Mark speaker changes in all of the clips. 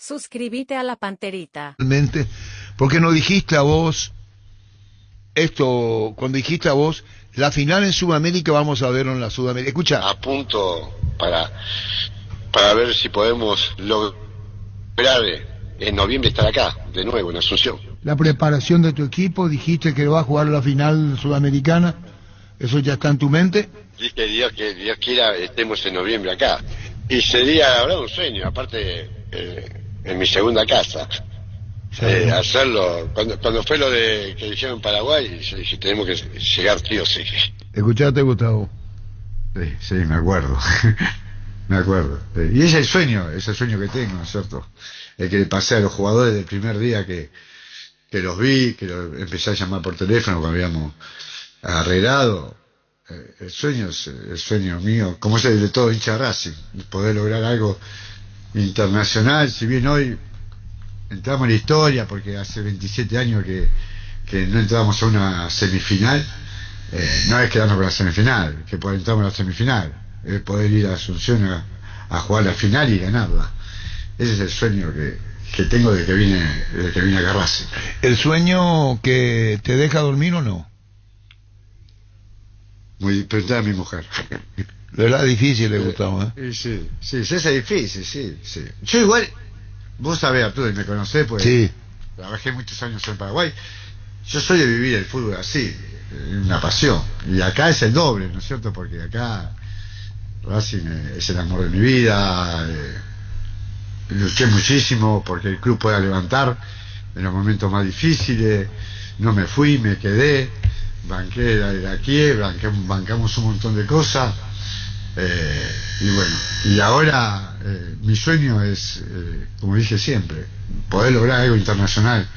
Speaker 1: Suscríbete a la Panterita.
Speaker 2: Realmente, porque no dijiste a vos, cuando dijiste a vos, la final en Sudamérica vamos a verlo en la Sudamérica. Escucha.
Speaker 3: A punto para ver si podemos lograr en noviembre estar acá, de nuevo, en Asunción.
Speaker 2: La preparación de tu equipo, dijiste que va a jugar la final sudamericana, ¿eso ya está en tu mente?
Speaker 3: Dije que Dios quiera estemos en noviembre acá. Y sería, la verdad, un sueño, aparte, en mi segunda casa. Hacerlo, cuando fue lo de que hicieron en Paraguay, yo dije, tenemos que llegar sí o sí.
Speaker 2: ¿Escuchaste, Gustavo?
Speaker 4: Sí, me acuerdo. Me acuerdo. Y ese es el sueño que tengo, ¿no es cierto? El que le pasé a los jugadores del primer día que los vi, que los empecé a llamar por teléfono cuando habíamos arreglado. El sueño es el sueño mío, como es el de todo hincha Racing, poder lograr algo internacional. Si bien hoy entramos en la historia, porque hace 27 años que no entramos a una semifinal, no es quedarnos con la semifinal, que entramos a la semifinal, es poder ir a Asunción a jugar la final y ganarla. Ese es el sueño que tengo desde que vine a Racing.
Speaker 2: ¿El sueño que te deja dormir o no?
Speaker 4: Preguntar a mi mujer.
Speaker 2: ¿Verdad? Difícil, le Gustavo,
Speaker 4: Sí, es difícil, sí. Yo igual, vos sabés, Arturo, y me conocés, pues
Speaker 2: sí.
Speaker 4: Trabajé muchos años en Paraguay. Yo soy de vivir el fútbol así, una pasión. Y acá es el doble, ¿no es cierto? Porque acá Racing es el amor de mi vida. Luché muchísimo porque el club pueda levantar en los momentos más difíciles. No me fui, me quedé. Banqué la quiebra, bancamos un montón de cosas. Y bueno, y ahora mi sueño es, como dije siempre, poder lograr algo internacional,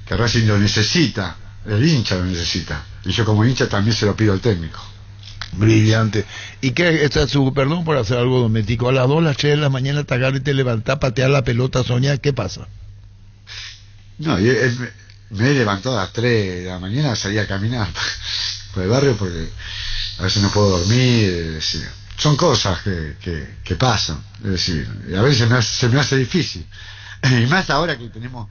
Speaker 4: que Racing lo necesita, el hincha lo necesita, y yo como hincha también se lo pido al técnico.
Speaker 2: Brillante. ¿Y qué, perdón por hacer algo doméstico, a las 2, las 3 de la mañana te agarras y te levantás, patear la pelota, soñar, ¿qué pasa?
Speaker 4: No, me he levantado a las 3 de la mañana, salí a caminar por el barrio porque a veces no puedo dormir, son cosas que pasan, es decir, y a veces se me hace difícil, y más ahora que tenemos,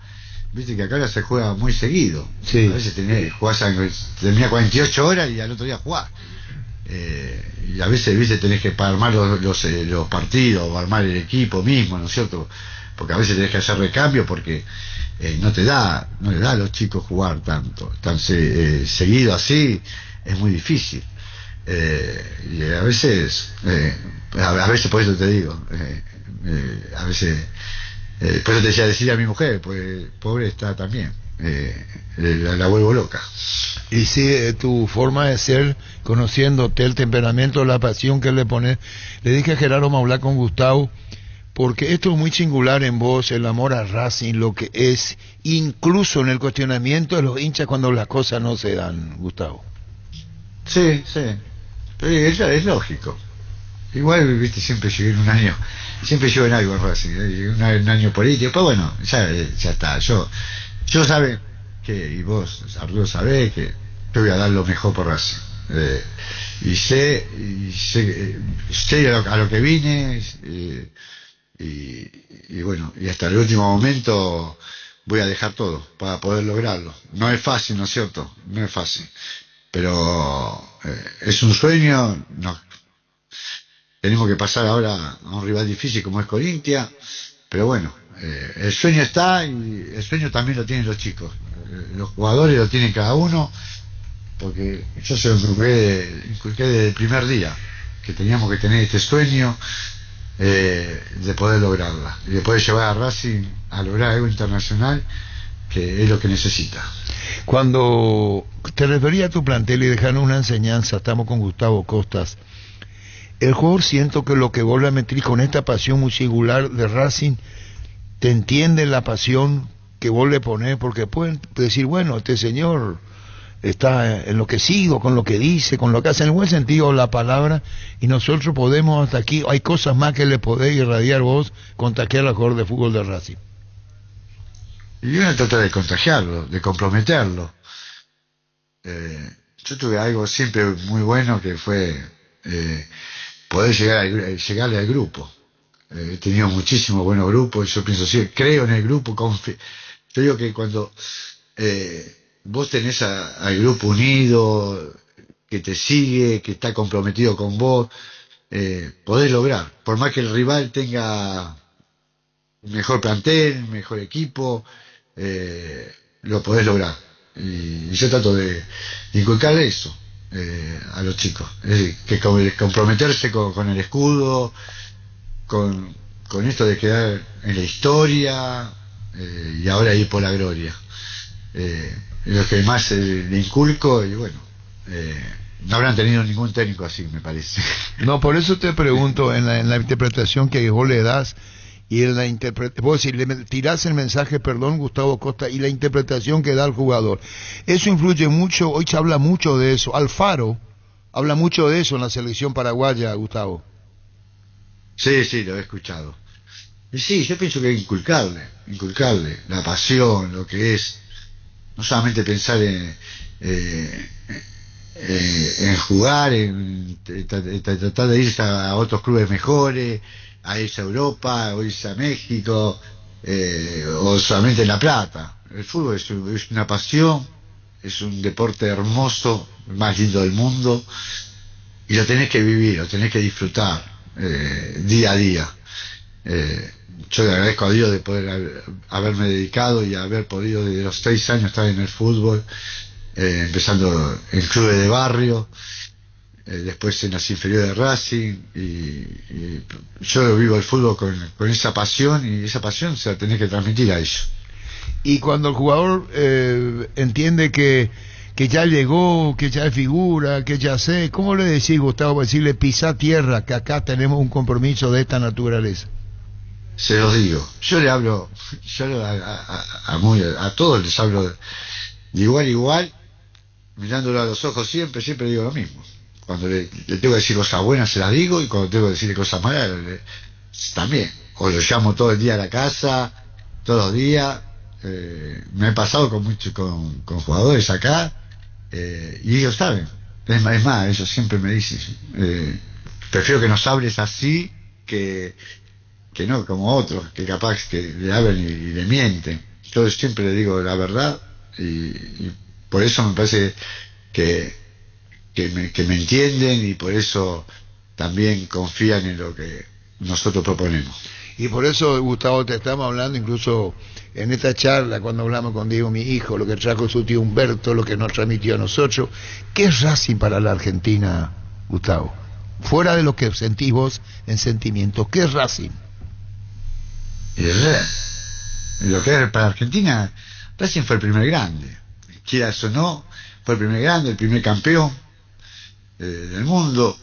Speaker 4: viste que acá ahora se juega muy seguido,
Speaker 2: sí.
Speaker 4: A veces tenía 48 horas y al otro día jugás, y a veces, viste, tenés que armar los partidos, o armar el equipo mismo, ¿no es cierto? Porque a veces tenés que hacer recambio porque no le da a los chicos jugar tan seguido así, es muy difícil. Y a veces por eso te digo, a veces por eso te decía decirle a mi mujer, pues pobre está también, la vuelvo loca.
Speaker 2: Y sí, tu forma de ser, conociéndote, el temperamento, la pasión que le pones. Le dije a Gerardo, vamos a hablar con Gustavo, porque esto es muy singular en vos, el amor a Racing, lo que es, incluso en el cuestionamiento de los hinchas cuando las cosas no se dan, Gustavo.
Speaker 4: Sí, es lógico. Igual, viste, siempre llegué en algo en Racing, un año político, pero bueno, ya está. Yo sabe que, y vos, Arturo, sabés que yo voy a dar lo mejor por Racing. Y sé a lo que vine, y bueno, y hasta el último momento voy a dejar todo para poder lograrlo. No es fácil, ¿no es cierto? No es fácil. Pero es un sueño. Tenemos que pasar ahora a un rival difícil como es Corinthians, pero bueno, el sueño está, y el sueño también lo tienen los chicos, los jugadores lo tienen cada uno, porque yo se lo inculqué desde el primer día, que teníamos que tener este sueño de poder lograrla, y de poder llevar a Racing a lograr algo internacional, que es lo que necesita.
Speaker 2: Cuando te refería a tu plantel y dejaron una enseñanza, estamos con Gustavo Costas, el jugador, siento que lo que vos le metís con esta pasión muy singular de Racing, te entiende la pasión que vos le ponés, porque pueden decir, bueno, este señor está enloquecido con lo que dice, con lo que hace, en el buen sentido de la palabra, y nosotros podemos hasta aquí, hay cosas más que le podés irradiar vos con taquear al jugador de fútbol de Racing.
Speaker 4: Y uno trata de contagiarlo, de comprometerlo. Yo tuve algo siempre muy bueno que fue poder llegarle al grupo. he tenido muchísimos buenos grupos, yo pienso, sí, creo en el grupo, yo digo que cuando vos tenés al grupo unido, que te sigue, que está comprometido con vos, podés lograr, por más que el rival tenga mejor plantel, mejor equipo, lo podés lograr. Y yo trato de inculcarle eso a los chicos, es decir, que comprometerse con el escudo, con esto de quedar en la historia y ahora ir por la gloria. Es lo que más le inculco y bueno, no habrán tenido ningún técnico así, me parece.
Speaker 2: No, por eso te pregunto, en la interpretación que vos le das, y en la vos si le tirás el mensaje, perdón, Gustavo Costa, y la interpretación que da el jugador, eso influye mucho, hoy se habla mucho de eso, Alfaro habla mucho de eso en la selección paraguaya, Gustavo.
Speaker 4: Sí, sí, lo he escuchado. Y sí, yo pienso que hay que inculcarle la pasión, lo que es, no solamente pensar en jugar, en tratar de irse a otros clubes mejores, a irse a Europa, o irse a México, o solamente en La Plata. El fútbol es una pasión, es un deporte hermoso, el más lindo del mundo, y lo tenés que vivir, lo tenés que disfrutar día a día. Yo le agradezco a Dios de poder haberme dedicado y haber podido desde los 6 años estar en el fútbol, empezando en clubes de barrio, después en las inferiores de Racing, y yo vivo el fútbol con esa pasión, y esa pasión se la tenés que transmitir a ellos.
Speaker 2: Y cuando el jugador entiende que ya llegó, que ya es figura, que ya sé, ¿cómo le decís, Gustavo, decirle pisá tierra, que acá tenemos un compromiso de esta naturaleza?
Speaker 4: Se los digo, yo le hablo, a todos les hablo de igual a igual, mirándolo a los ojos siempre digo lo mismo. Cuando le tengo que decir cosas buenas se las digo, y cuando tengo que decirle cosas malas también. O lo llamo todo el día a la casa, todos los días. Me he pasado con jugadores acá, y ellos saben. Es más, ellos siempre me dicen, prefiero que nos hables así que no como otros, que capaz que le hablan y le mienten. Yo siempre le digo la verdad, y por eso me parece que me entienden, y por eso también confían en lo que nosotros proponemos.
Speaker 2: Y por eso, Gustavo, te estamos hablando incluso en esta charla, cuando hablamos con Diego, mi hijo, lo que trajo su tío Humberto, lo que nos transmitió a nosotros. ¿Qué es Racing para la Argentina, Gustavo? Fuera de lo que sentís vos en sentimientos, ¿qué es Racing?
Speaker 4: Y lo que es para Argentina, Racing fue el primer grande. Quieras o no, fue el primer grande, el primer campeón del mundo.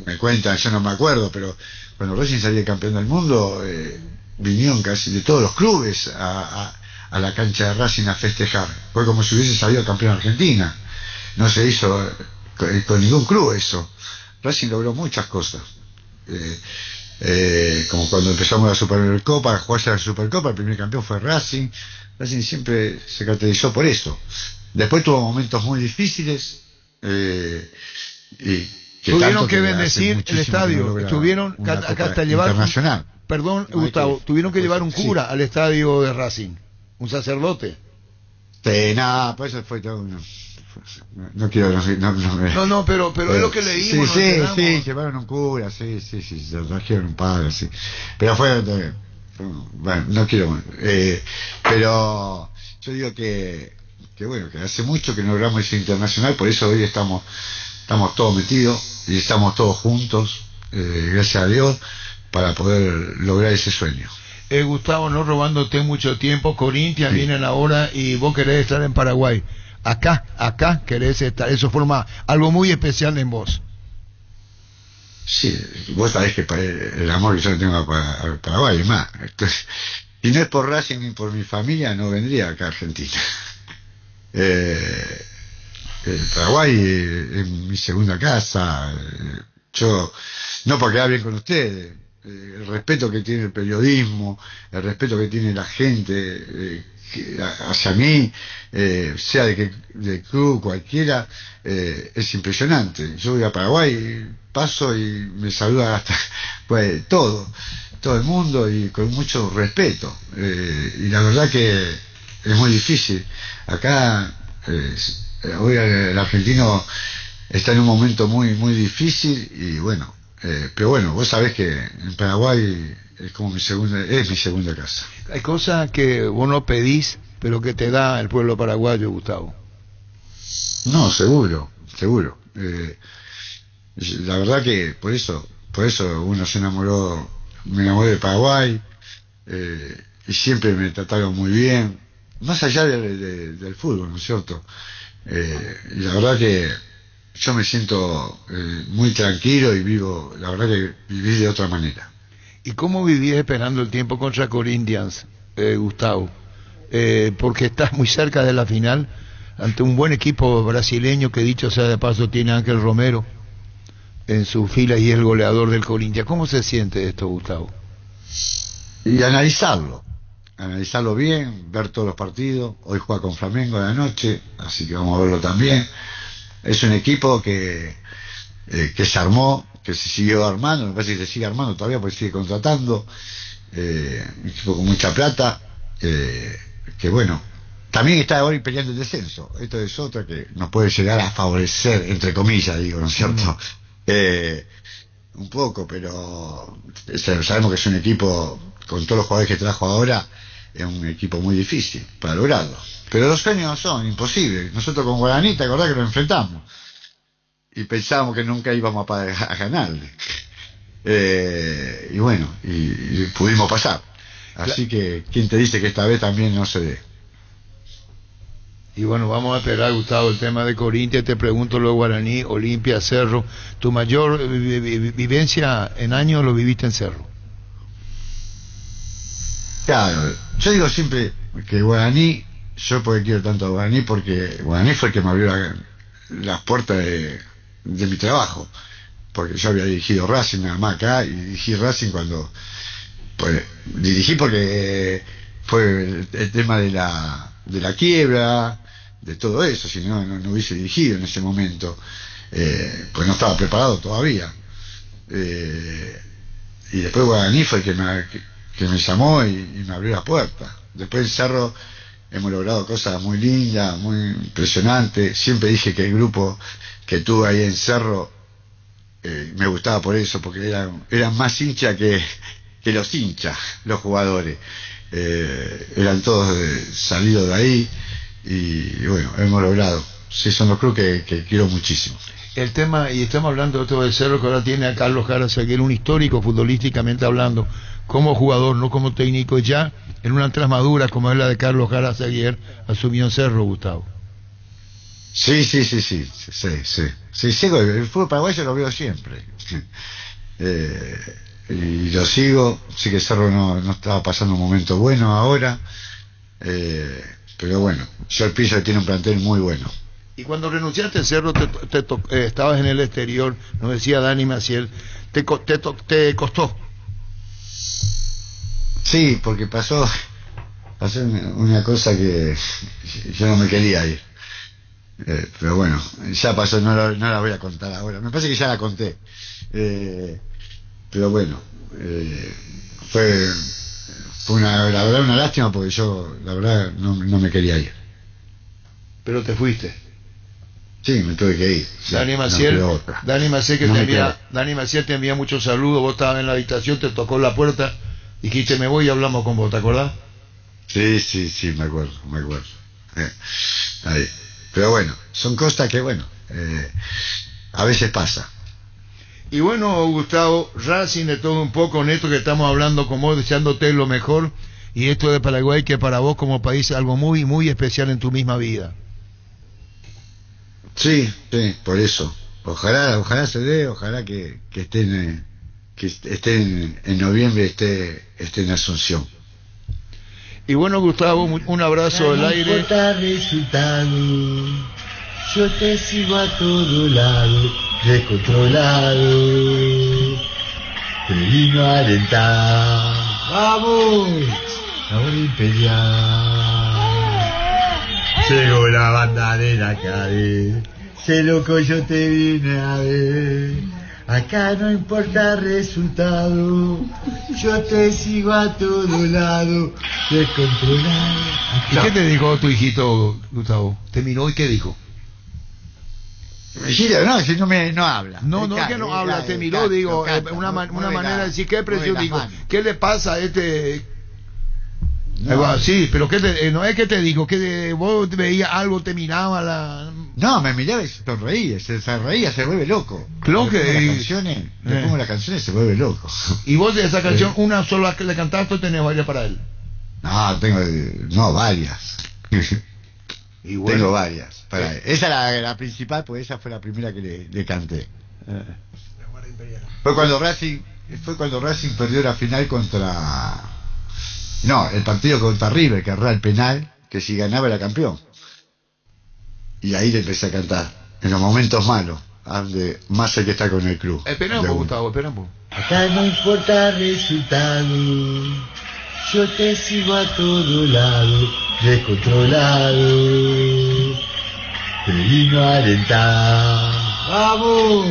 Speaker 4: Me cuentan, yo no me acuerdo, pero cuando Racing salió campeón del mundo, vinieron casi de todos los clubes a la cancha de Racing a festejar. Fue como si hubiese salido campeón de Argentina. No se hizo con ningún club eso. Racing logró muchas cosas. Como cuando empezamos la Supercopa, a jugarse la Supercopa, el primer campeón fue Racing. Racing siempre se caracterizó por eso. Después tuvo momentos muy difíciles, y
Speaker 2: tuvieron que bendecir el estadio, tuvieron acá hasta llevar perdón, no, Gustavo, tuvieron que llevar un cura al estadio de Racing, un sacerdote.
Speaker 4: Nada, pues eso fue todo no quiero
Speaker 2: no, pero es lo que leímos.
Speaker 4: Sí, llevaron un cura, sí, se trajeron un padre, sí, pero fue bueno, no quiero, pero yo digo que bueno, que hace mucho que no logramos ese internacional, por eso hoy estamos todos metidos y estamos todos juntos, gracias a Dios, para poder lograr ese sueño.
Speaker 2: Gustavo, no robándote mucho tiempo, Corinthians vienen ahora y vos querés estar en Paraguay. Acá querés estar, eso forma algo muy especial en vos.
Speaker 4: Sí, vos sabés que el amor que yo tengo para Paraguay, es más, entonces, si no es por Racing ni por mi familia, no vendría acá a Argentina. Paraguay es mi segunda casa. Yo, no porque hable bien con ustedes, el respeto que tiene el periodismo, el respeto que tiene la gente hacia mí, sea de club cualquiera, es impresionante. Yo voy a Paraguay, paso y me saluda hasta pues todo el mundo y con mucho respeto, y la verdad que es muy difícil acá. Hoy el argentino está en un momento muy muy difícil y bueno, pero bueno, vos sabés que en Paraguay es mi segunda casa.
Speaker 2: Hay cosas que vos no pedís, pero que te da el pueblo paraguayo, Gustavo.
Speaker 4: No, seguro. La verdad que por eso uno me enamoré de Paraguay, y siempre me trataron muy bien, más allá del fútbol, ¿no es cierto? Y la verdad que yo me siento muy tranquilo y la verdad que viví de otra manera.
Speaker 2: ¿Y cómo vivís esperando el tiempo contra Corinthians, Gustavo? Porque estás muy cerca de la final, ante un buen equipo brasileño que, dicho sea de paso, tiene a Ángel Romero en su fila y es el goleador del Corinthians. ¿Cómo se siente esto, Gustavo?
Speaker 4: Y analizarlo bien, ver todos los partidos. Hoy juega con Flamengo de la noche, así que vamos a verlo también. Es un equipo que se armó, que se siguió armando, me parece que se sigue armando todavía porque sigue contratando, un equipo con mucha plata, que bueno, también está hoy peleando el descenso. Esto es otra que nos puede llegar a favorecer, entre comillas, digo, ¿no es cierto? Un poco, pero sabemos que es un equipo, con todos los jugadores que trajo ahora, es un equipo muy difícil para lograrlo. Pero los sueños son imposibles. Nosotros con Guaraní, ¿te acordás que lo enfrentamos? Y pensábamos que nunca íbamos a ganarle. Y bueno, y pudimos pasar. Así que, ¿quién te dice que esta vez también no se dé?
Speaker 2: Y bueno, vamos a esperar, Gustavo, el tema de Corinthians. Te pregunto lo de Guaraní, Olimpia, Cerro. ¿Tu mayor vivencia en años lo viviste en Cerro?
Speaker 4: Claro, yo digo siempre que Guaraní, yo porque quiero tanto a Guaraní, porque Guaraní fue el que me abrió las puertas de mi trabajo, porque yo había dirigido Racing nada más acá, y dirigí Racing pues dirigí porque fue el tema de la quiebra, de todo eso. Si no hubiese dirigido en ese momento, pues no estaba preparado todavía, y después Guaraní fue el que me llamó y me abrió las puertas. Después en Cerro hemos logrado cosas muy lindas, muy impresionantes. Siempre dije que el grupo que tuve ahí en Cerro me gustaba por eso, porque eran más hinchas que los hinchas, los jugadores. Eran todos salidos de ahí y bueno, hemos logrado. Sí, son los clubes que quiero muchísimo.
Speaker 2: El tema, y estamos hablando de esto del Cerro, que ahora tiene a Carlos Jara Seguer, un histórico futbolísticamente hablando, como jugador, no como técnico, ya en una trasmadura como es la de Carlos Jara Seguer, asumió en Cerro, Gustavo.
Speaker 4: Sí, sigo, el fútbol paraguayo lo veo siempre. Y lo sigo. Sí que Cerro no estaba pasando un momento bueno ahora, pero bueno, yo pienso que tiene un plantel muy bueno.
Speaker 2: Y cuando renunciaste al Cerro, estabas en el exterior, nos decía Dani Maciel, te costó.
Speaker 4: Sí, porque pasó una cosa que yo no me quería ir, pero bueno, ya pasó, no la voy a contar ahora, me parece que ya la conté, pero bueno, fue la verdad una lástima, porque yo la verdad no me quería ir.
Speaker 2: Pero te fuiste.
Speaker 4: Sí, me tuve que ir.
Speaker 2: Dani Maciel, Dani Maciel te envía muchos saludos. Vos estabas en la habitación, te tocó la puerta, dijiste me voy y hablamos con vos, ¿te acordás?
Speaker 4: Sí, me acuerdo. Ahí. Pero bueno, son cosas que bueno, a veces pasa.
Speaker 2: Y bueno, Gustavo, Racing de todo un poco, en esto que estamos hablando con vos, deseándote lo mejor, y esto de Paraguay, que para vos como país es algo muy, muy especial en tu misma vida.
Speaker 4: Sí, por eso. Ojalá se dé, ojalá que estén en noviembre, esté en Asunción.
Speaker 2: Y bueno, Gustavo, un abrazo al aire.
Speaker 5: No importa resultado, yo te sigo a todo lado, descontrolado.
Speaker 4: te vino a alentar. ¡Vamos! Ahora imperial. Llegó la banda de la calle, se loco yo te vine a ver. Acá no importa el resultado, yo te sigo a todo lado, descontrolado.
Speaker 2: ¿Y qué te dijo tu hijito, Gustavo? ¿Te miró y qué dijo?
Speaker 4: Sí, no, si no habla.
Speaker 2: No, no es que no habla, te miró, digo, una manera de decir, ¿qué presión? Digo, ¿qué le pasa a este...?
Speaker 4: No.
Speaker 2: Sí, pero no es que te dijo, que vos veías algo, te miraba la...
Speaker 4: No, me miraba y se reía, se vuelve loco.
Speaker 2: Creo que...
Speaker 4: Le pongo las canciones, se vuelve loco.
Speaker 2: ¿Y vos de esa canción, una sola que le cantaste o tenés varias para él?
Speaker 4: No, varias.
Speaker 2: Y bueno,
Speaker 4: tengo varias para él. Esa es la principal, porque esa fue la primera que le canté. Fue cuando Racing perdió la final contra... No, el partido contra River, que erró el penal, que si ganaba era campeón. Y ahí le empecé a cantar, en los momentos malos, donde más hay que estar con el club.
Speaker 2: Esperamos, Gustavo, esperamos.
Speaker 5: Acá no importa el resultado, yo te sigo a todo lado, descontrolado, te vino a alentar. ¡Vamos!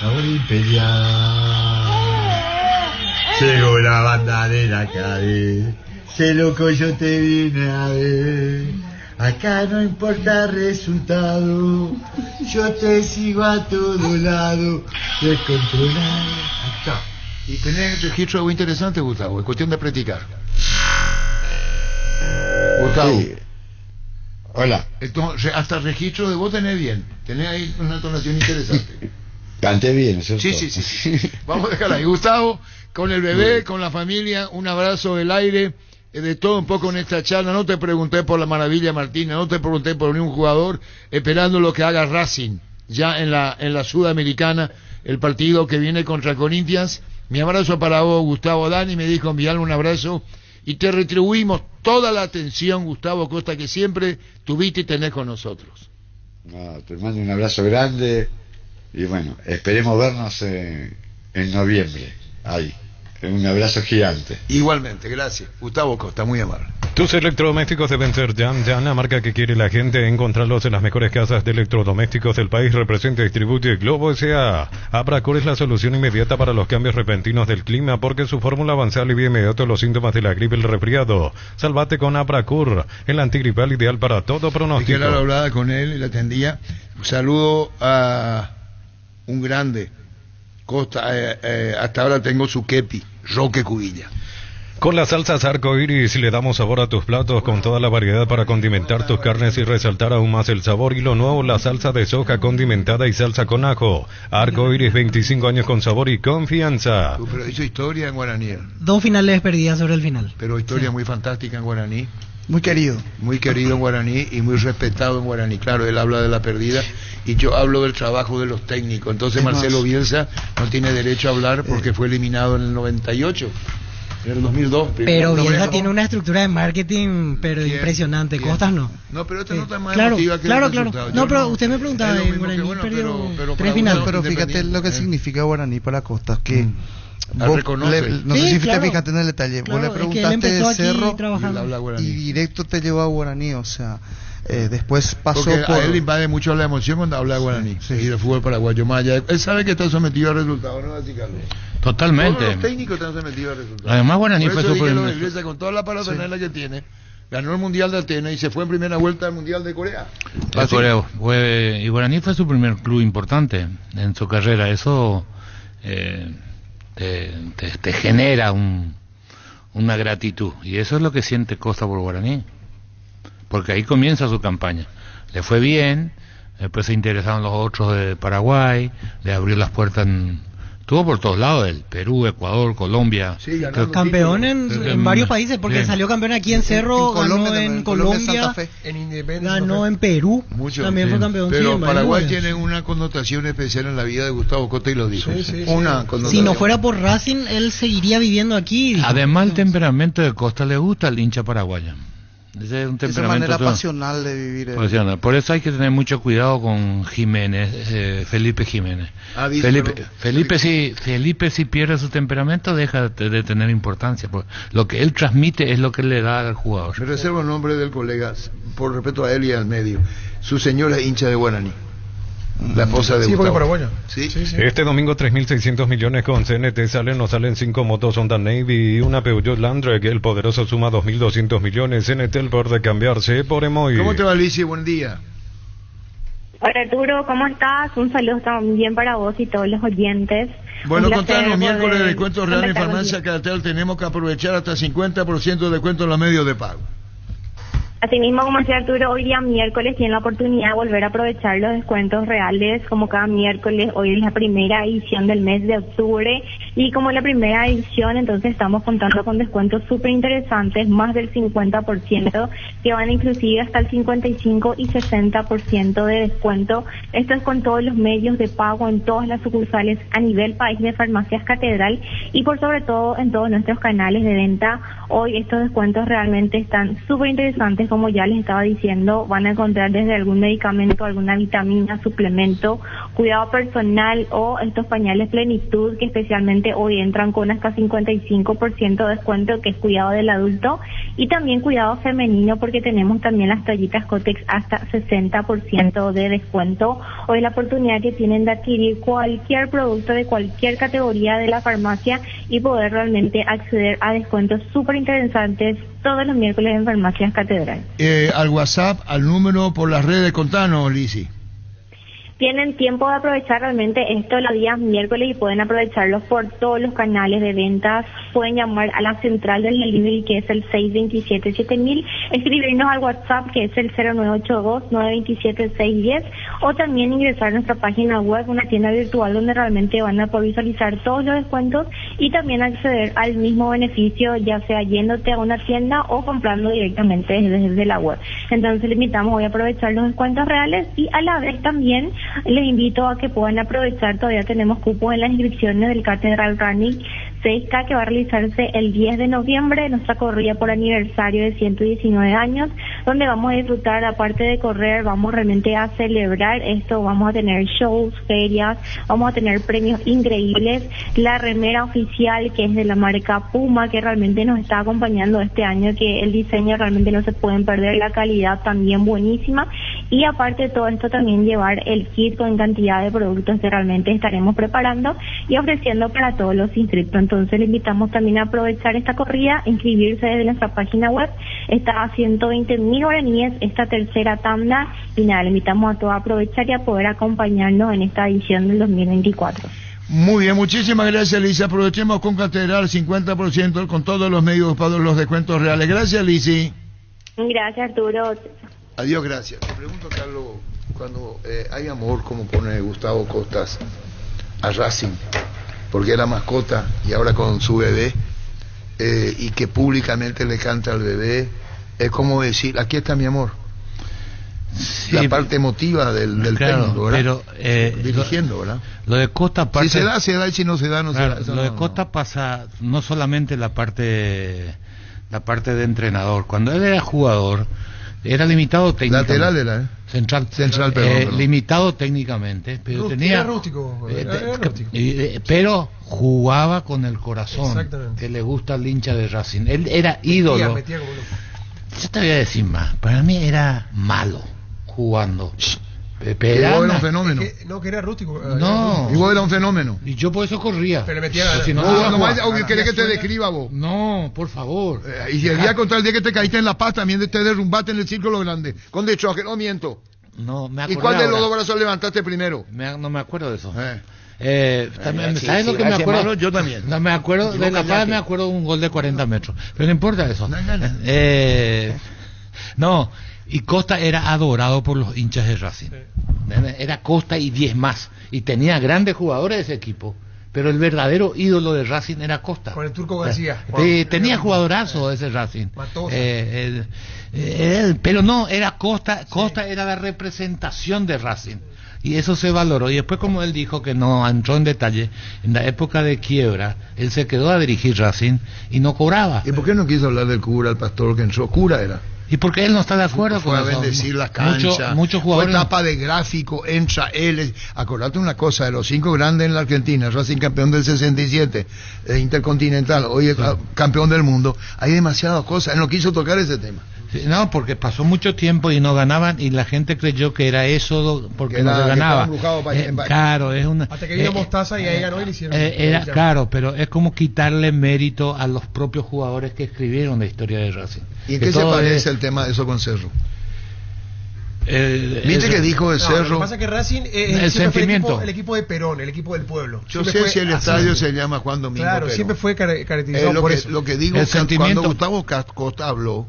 Speaker 5: Ahora imperial.
Speaker 4: Llegó la banda de la calle, se loco yo te vine a ver.
Speaker 5: Acá no importa el resultado, yo te sigo a todo lado, descontrolado.
Speaker 2: Y tenés registro algo interesante, Gustavo, es cuestión de practicar. Gustavo.
Speaker 4: Sí. Hola.
Speaker 2: Entonces, hasta registro de vos tenés bien, tenés ahí una entonación interesante.
Speaker 4: Canté bien, ¿cierto?
Speaker 2: Sí. Vamos a dejarla ahí. Gustavo, con el bebé, con la familia, un abrazo del aire, de todo un poco en esta charla. No te pregunté por la maravilla Martínez, no te pregunté por ningún jugador, esperando lo que haga Racing, ya en la Sudamericana, el partido que viene contra Corinthians. Mi abrazo para vos, Gustavo. Dani me dijo enviarle un abrazo y te retribuimos toda la atención, Gustavo Costa, que siempre tuviste y tenés con nosotros.
Speaker 4: No, te mando un abrazo grande. Y bueno, esperemos vernos en noviembre, ahí, un abrazo gigante.
Speaker 2: Igualmente, gracias. Gustavo Costa, muy amable.
Speaker 6: Tus electrodomésticos deben ser Yan, la marca que quiere la gente. Encontrarlos en las mejores casas de electrodomésticos del país. Representa y distribuye Globo S.A. Abracur es la solución inmediata para los cambios repentinos del clima, porque su fórmula avanzada alivia inmediato los síntomas de la gripe y el resfriado. Salvate con Abracur, el antigripal ideal para todo pronóstico.
Speaker 2: Quiero hablaba con él y le atendía. Un saludo a un grande Costa, hasta ahora tengo su kepi, Roque Cubilla.
Speaker 6: Con las salsas Arco Iris le damos sabor a tus platos, con toda la variedad para condimentar tus carnes y resaltar aún más el sabor. Y lo nuevo, la salsa de soja condimentada y salsa con ajo. Arco Iris, 25 años con sabor y confianza.
Speaker 2: Pero hizo historia en guaraní.
Speaker 7: 2 finales perdidas sobre el final.
Speaker 2: Pero historia muy fantástica en guaraní.
Speaker 7: Muy querido
Speaker 2: en guaraní y muy respetado en guaraní. Claro, él habla de la perdida y yo hablo del trabajo de los técnicos. Entonces Marcelo Bielsa no tiene derecho a hablar porque fue eliminado en el 98, en el 2002.
Speaker 7: Pero Bielsa tiene una estructura de marketing impresionante. Costas no.
Speaker 2: No, pero esta nota es más
Speaker 7: claro,
Speaker 2: emotiva que
Speaker 7: claro,
Speaker 2: el
Speaker 7: claro.
Speaker 2: resultado.
Speaker 7: No, pero usted me preguntaba en guaraní,
Speaker 2: pero
Speaker 7: 3 finales.
Speaker 8: Pero fíjate lo que significa guaraní para Costas, que...
Speaker 2: Vos no
Speaker 8: sé si te fijaste en el detalle. Vos le preguntaste de Cerro y directo te llevó a guaraní, o sea, después pasó
Speaker 2: porque
Speaker 8: por...
Speaker 2: a él le invade mucho la emoción cuando habla guaraní y del fútbol paraguayo. Maya, él sabe que está sometido al resultado, ¿no? Así, Carlos.
Speaker 9: Totalmente.
Speaker 2: Todos los técnicos están sometidos al resultado.
Speaker 9: Además, guaraní fue
Speaker 2: súper... Con toda la parafernalia que tiene, ganó el Mundial de Atenas y se fue en primera vuelta al Mundial de Corea.
Speaker 9: Y guaraní fue su primer club importante en su carrera. Eso... te genera una gratitud, y eso es lo que siente Costa por Guaraní, porque ahí comienza su campaña. Le fue bien, después se interesaron los otros de Paraguay, le abrió las puertas estuvo por todos lados, el Perú, Ecuador, Colombia.
Speaker 7: Sí, campeón en varios países, porque salió campeón aquí en Cerro, ganó en Colombia,
Speaker 8: en Independiente,
Speaker 7: ganó en Perú, también fue campeón.
Speaker 2: Pero Paraguay tiene una connotación especial en la vida de Gustavo Costa y lo dijo.
Speaker 7: Si no fuera por Racing, él seguiría viviendo aquí.
Speaker 9: Además, el temperamento de Costa le gusta al hincha paraguayo. Ese es un temperamento.
Speaker 8: Esa manera pasional de vivir.
Speaker 9: Pasional. Por eso hay que tener mucho cuidado con Jiménez, Felipe Jiménez. Felipe si pierde su temperamento deja de tener importancia. Lo que él transmite es lo que le da al jugador.
Speaker 2: Me reservo el nombre del colega, por respeto a él y al medio. Su señora es hincha de Guaraní. La esposa de Gustavo.
Speaker 10: Paraguayo.
Speaker 2: ¿Sí?
Speaker 6: Este domingo 3.600 millones con CNT salen 5 motos Honda Navy y una Peugeot Landtrek. El poderoso suma 2.200 millones. CNT el poder de cambiarse por Emoy.
Speaker 2: ¿Cómo te va, Alicia? Buen día.
Speaker 11: Hola Arturo, ¿cómo estás? Un saludo también para vos y todos los oyentes.
Speaker 2: Bueno, contanos, miércoles de descuento real en Farmacia Cartel, tenemos que aprovechar hasta 50% de descuento en los medios de pago.
Speaker 11: Asimismo, como decía Arturo, hoy día miércoles tienen la oportunidad de volver a aprovechar los descuentos reales como cada miércoles. Hoy es la primera edición del mes de octubre y como la primera edición, entonces estamos contando con descuentos súper interesantes, más del 50%, que van inclusive hasta el 55 y 60% de descuento. Esto es con todos los medios de pago en todas las sucursales a nivel país de Farmacias Catedral y por sobre todo en todos nuestros canales de venta. Hoy estos descuentos realmente están súper interesantes. Como ya les estaba diciendo, van a encontrar desde algún medicamento, alguna vitamina, suplemento, cuidado personal o estos pañales Plenitud, que especialmente hoy entran con hasta 55% de descuento, que es cuidado del adulto, y también cuidado femenino, porque tenemos también las toallitas Cotex hasta 60% de descuento. Hoy la oportunidad que tienen de adquirir cualquier producto de cualquier categoría de la farmacia y poder realmente acceder a descuentos súper interesantes todos los miércoles en Farmacias Catedral.
Speaker 2: Al WhatsApp, al número, por las redes, contanos, Lizzy.
Speaker 11: Tienen tiempo de aprovechar realmente esto los días miércoles y pueden aprovecharlos por todos los canales de ventas. Pueden llamar a la central del delivery, que es el 627-7000, escribirnos al WhatsApp, que es el 0982-927-610, o también ingresar a nuestra página web, una tienda virtual donde realmente van a poder visualizar todos los descuentos y también acceder al mismo beneficio, ya sea yéndote a una tienda o comprando directamente desde la web. Entonces les invitamos hoy a aprovechar los descuentos reales y a la vez también les invito a que puedan aprovechar, todavía tenemos cupo en las inscripciones del Catedral Running 6K, que va a realizarse el 10 de noviembre, nuestra corrida por aniversario de 119 años, donde vamos a disfrutar, aparte de correr, vamos realmente a celebrar esto, vamos a tener shows, ferias, vamos a tener premios increíbles, la remera oficial, que es de la marca Puma, que realmente nos está acompañando este año, que el diseño realmente no se pueden perder, la calidad también buenísima, y aparte de todo esto también llevar el kit con cantidad de productos que realmente estaremos preparando y ofreciendo para todos los inscritos. Entonces le invitamos también a aprovechar esta corrida, inscribirse desde nuestra página web, está a 120.000 guaraníes esta tercera tanda, y nada, le invitamos a todos a aprovechar y a poder acompañarnos en esta edición del 2024.
Speaker 2: Muy bien, muchísimas gracias, Lizzy. Aprovechemos con Catedral 50% con todos los medios para los descuentos reales. Gracias, Lizzy.
Speaker 11: Gracias, Arturo.
Speaker 2: Adiós, gracias. Te pregunto, Carlos, cuando hay amor, como pone Gustavo Costas a Racing, porque era mascota y ahora con su bebé, y que públicamente le canta al bebé, es como decir, aquí está mi amor. Sí, la parte emotiva del
Speaker 9: claro,
Speaker 2: técnico, ¿verdad?
Speaker 9: Pero,
Speaker 2: dirigiendo, ¿verdad?
Speaker 9: Lo de Costa pasa,
Speaker 2: si se da, y si no se da, no
Speaker 9: claro,
Speaker 2: se da.
Speaker 9: Lo de Costa pasa no solamente la parte de entrenador. Cuando él era jugador, era limitado técnicamente.
Speaker 2: Lateral era,
Speaker 9: Central,
Speaker 2: perdón.
Speaker 9: limitado técnicamente, pero tenía...
Speaker 10: Era rústico.
Speaker 9: Pero jugaba con el corazón, que le gusta al hincha de Racing. Él era ídolo.
Speaker 10: Metía como loco.
Speaker 9: Yo te voy a decir más, para mí era malo jugando.
Speaker 2: Era un fenómeno.
Speaker 10: Que era rústico.
Speaker 9: No.
Speaker 2: Igual era un fenómeno.
Speaker 9: Y yo por eso corría.
Speaker 10: Pero le metía
Speaker 9: si
Speaker 2: no querés que te describa vos.
Speaker 9: No, por favor.
Speaker 2: Y el día contra el día que te caíste en La Paz, también te derrumbaste en el círculo grande. Con de choque, no miento.
Speaker 9: No, me acuerdo.
Speaker 2: ¿Y cuál de los dos brazos levantaste primero?
Speaker 9: No me acuerdo de eso. ¿Sabes lo que me acuerdo?
Speaker 2: Malo, yo también.
Speaker 9: No me acuerdo de La Paz, me acuerdo de un gol de 40 metros. Pero no importa eso. No, y Costa era adorado por los hinchas de Racing. Era Costa y 10 más. Y tenía grandes jugadores de ese equipo. Pero el verdadero ídolo de Racing era Costa.
Speaker 10: Con el Turco García.
Speaker 9: Tenía jugadorazo ese Racing. Pero no, era Costa. Costa era la representación de Racing. Y eso se valoró. Y después, como él dijo, que no entró en detalle, en la época de quiebra, él se quedó a dirigir Racing y no cobraba.
Speaker 2: ¿Y por qué no quiso hablar del cura, el pastor que entró? Cura era.
Speaker 9: Y porque él no está de acuerdo
Speaker 2: fue
Speaker 9: con
Speaker 2: a bendecir las canchas,
Speaker 9: muchos jugadores.
Speaker 2: Fue tapa de gráfico, entra él. Acordate una cosa, de los 5 grandes en la Argentina, Racing campeón del 67, Intercontinental, hoy es campeón del mundo, hay demasiadas cosas, él no quiso tocar ese tema.
Speaker 9: Sí, no, porque pasó mucho tiempo y no ganaban y la gente creyó que era eso porque no se ganaba. Claro, es una.
Speaker 10: Hasta que vino Mostaza y ahí ganó y le hicieron.
Speaker 9: Era claro, pero es como quitarle mérito a los propios jugadores que escribieron la historia de Racing.
Speaker 2: ¿Y en qué se parece el tema de eso con Cerro? ¿Viste que dijo de Cerro?
Speaker 10: Lo que pasa es que Racing
Speaker 9: el sentimiento.
Speaker 10: El equipo de Perón, el equipo del pueblo.
Speaker 2: Yo sé si el estadio se llama Juan Domingo
Speaker 10: Claro,
Speaker 2: Perón.
Speaker 10: siempre fue caracterizado por eso.
Speaker 2: Lo que digo es que cuando Gustavo Costa habló,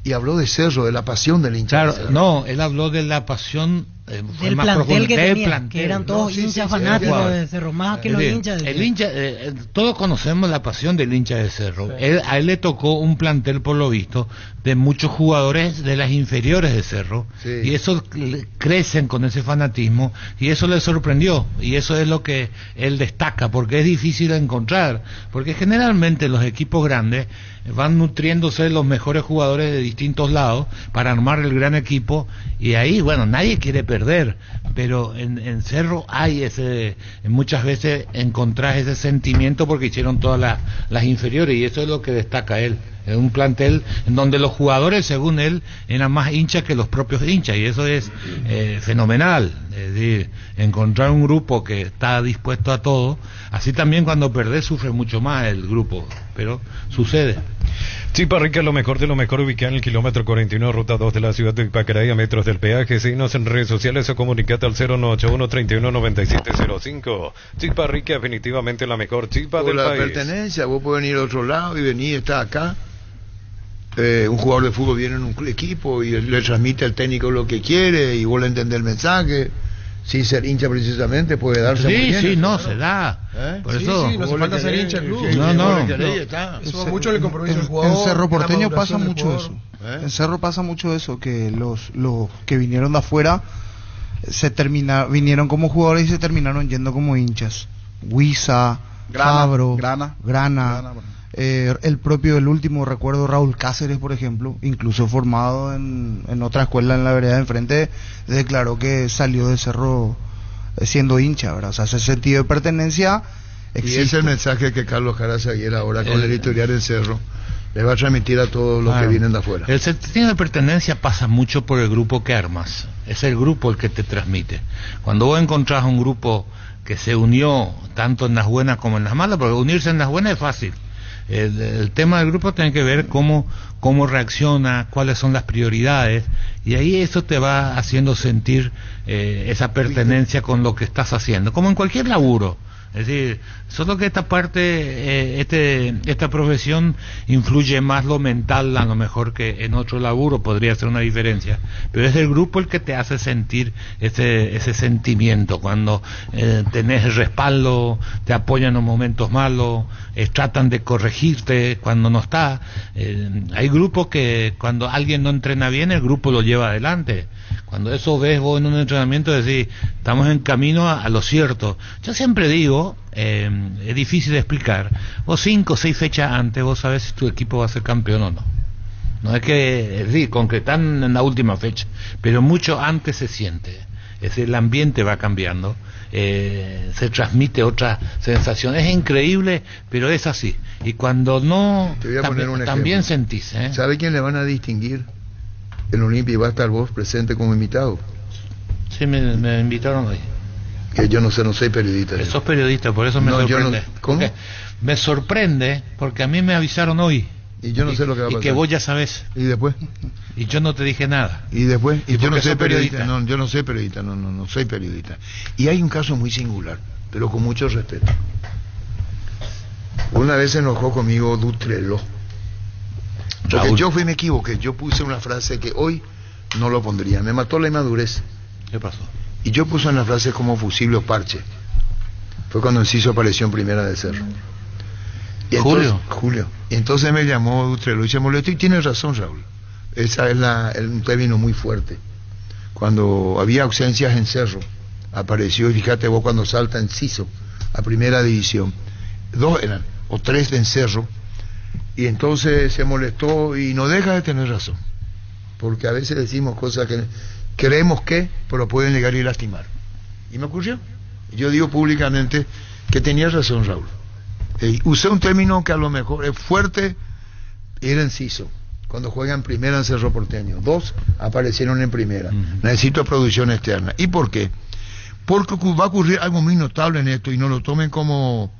Speaker 2: y habló de Cerro, de la pasión del hincha.
Speaker 9: Claro, no, él habló de la pasión
Speaker 7: del plantel que tenía, que eran todos hinchas fanáticos de Cerro, más que los hinchas de
Speaker 9: Cerro. Todos conocemos la pasión del hincha de Cerro. A él le tocó un plantel, por lo visto, de muchos jugadores de las inferiores de Cerro, y eso crecen con ese fanatismo, y eso le sorprendió, y eso es lo que él destaca, porque es difícil de encontrar, porque generalmente los equipos grandes van nutriéndose de los mejores jugadores de distintos lados para armar el gran equipo, y ahí, bueno, nadie quiere perder, pero en Cerro hay muchas veces encontrás ese sentimiento porque hicieron todas las inferiores, y eso es lo que destaca él. Es un plantel en donde los jugadores, según él, eran más hinchas que los propios hinchas, y eso es fenomenal. Es decir, encontrar un grupo que está dispuesto a todo. Así también cuando perdés sufre mucho más el grupo, pero sucede.
Speaker 6: Chimpa Rica, lo mejor de lo mejor, ubicado en el kilómetro 49, ruta 2 de la ciudad de Pacaraí, a metros del peaje. Síguenos en redes sociales o comunicate al 0981-319705. Chimpa Rica, definitivamente la mejor chimpa del país.
Speaker 2: Por la pertenencia, vos podés venir a otro lado y venir, está acá. Un jugador de fútbol viene en un equipo y le transmite al técnico lo que quiere y vos le entendés el mensaje. Sin ser hincha precisamente puede darse muy bien.
Speaker 9: Sí, no, se da.
Speaker 10: Por eso no hace falta ser hincha del club.
Speaker 2: Eso
Speaker 10: es mucho el compromiso del jugador.
Speaker 8: En Cerro Porteño pasa mucho eso. En Cerro pasa mucho eso, que los que vinieron de afuera vinieron como jugadores y se terminaron yendo como hinchas. Huiza, Fabro, Grana. El último recuerdo, Raúl Cáceres, por ejemplo, incluso formado en otra escuela en la vereda de enfrente, declaró que salió de Cerro siendo hincha, ¿verdad? O sea, ese sentido de pertenencia existe.
Speaker 2: Y ese es el mensaje que Carlos Jara Zaguier ahora con el editorial en Cerro le va a transmitir a todos los que vienen de afuera.
Speaker 9: El sentido de pertenencia pasa mucho por el grupo que armas. Es el grupo el que te transmite. Cuando vos encontrás un grupo que se unió tanto en las buenas como en las malas, porque unirse en las buenas es fácil. El tema del grupo tiene que ver cómo reacciona, cuáles son las prioridades, y ahí eso te va haciendo sentir esa pertenencia con lo que estás haciendo, como en cualquier laburo. Es decir, solo que esta parte, esta profesión influye más lo mental, a lo mejor que en otro laburo podría ser una diferencia, pero es el grupo el que te hace sentir ese sentimiento, cuando tenés respaldo, te apoyan en los momentos malos, tratan de corregirte cuando no está. Hay grupos que cuando alguien no entrena bien, el grupo lo lleva adelante. Cuando eso ves vos en un entrenamiento, decís, estamos en camino a lo cierto. Yo siempre digo, es difícil de explicar, vos 5 o 6 fechas antes vos sabés si tu equipo va a ser campeón o no. No es que, es decir, concretan en la última fecha, pero mucho antes se siente. Es decir, el ambiente va cambiando, se transmite otra sensación. Es increíble, pero es así. Y cuando no,
Speaker 2: te voy a poner un
Speaker 9: también sentís.
Speaker 2: ¿Sabe quién le van a distinguir? En Olimpia, y va a estar vos presente como invitado.
Speaker 9: Sí, me invitaron hoy.
Speaker 2: Que yo no soy periodista.
Speaker 9: Sos periodista, por eso me sorprende.
Speaker 2: ¿Cómo?
Speaker 9: Me sorprende porque a mí me avisaron hoy.
Speaker 2: Y yo no sé lo que va a pasar.
Speaker 9: Y que vos ya sabés.
Speaker 2: ¿Y después?
Speaker 9: Y yo no te dije nada.
Speaker 2: ¿Y después? Y yo no soy periodista. No, yo no soy periodista, no soy periodista. Y hay un caso muy singular, pero con mucho respeto. Una vez se enojó conmigo Dutrelo. Porque yo me equivoqué, yo puse una frase que hoy no lo pondría, me mató la inmadurez.
Speaker 9: ¿Qué pasó?
Speaker 2: Y yo puse una frase como fusible o parche. Fue cuando Enciso apareció en Primera de Cerro. Y entonces, Julio. Y entonces me llamó Dutrelo y se molestó, y tiene razón, Raúl. Esa es un término muy fuerte. Cuando había ausencias en Cerro, apareció, y fíjate vos cuando salta Enciso a Primera División, 2 eran, o 3 de Cerro. Y entonces se molestó y no deja de tener razón. porque a veces decimos cosas que creemos que, pero pueden llegar y lastimar. Y me ocurrió. Yo digo públicamente que tenía razón Raúl. Usé un término que a lo mejor es fuerte, era inciso. Cuando juegan primera en Cerro Porteño, 2 aparecieron en primera. Necesito producción externa. ¿Y por qué? Porque va a ocurrir algo muy notable en esto, y no lo tomen como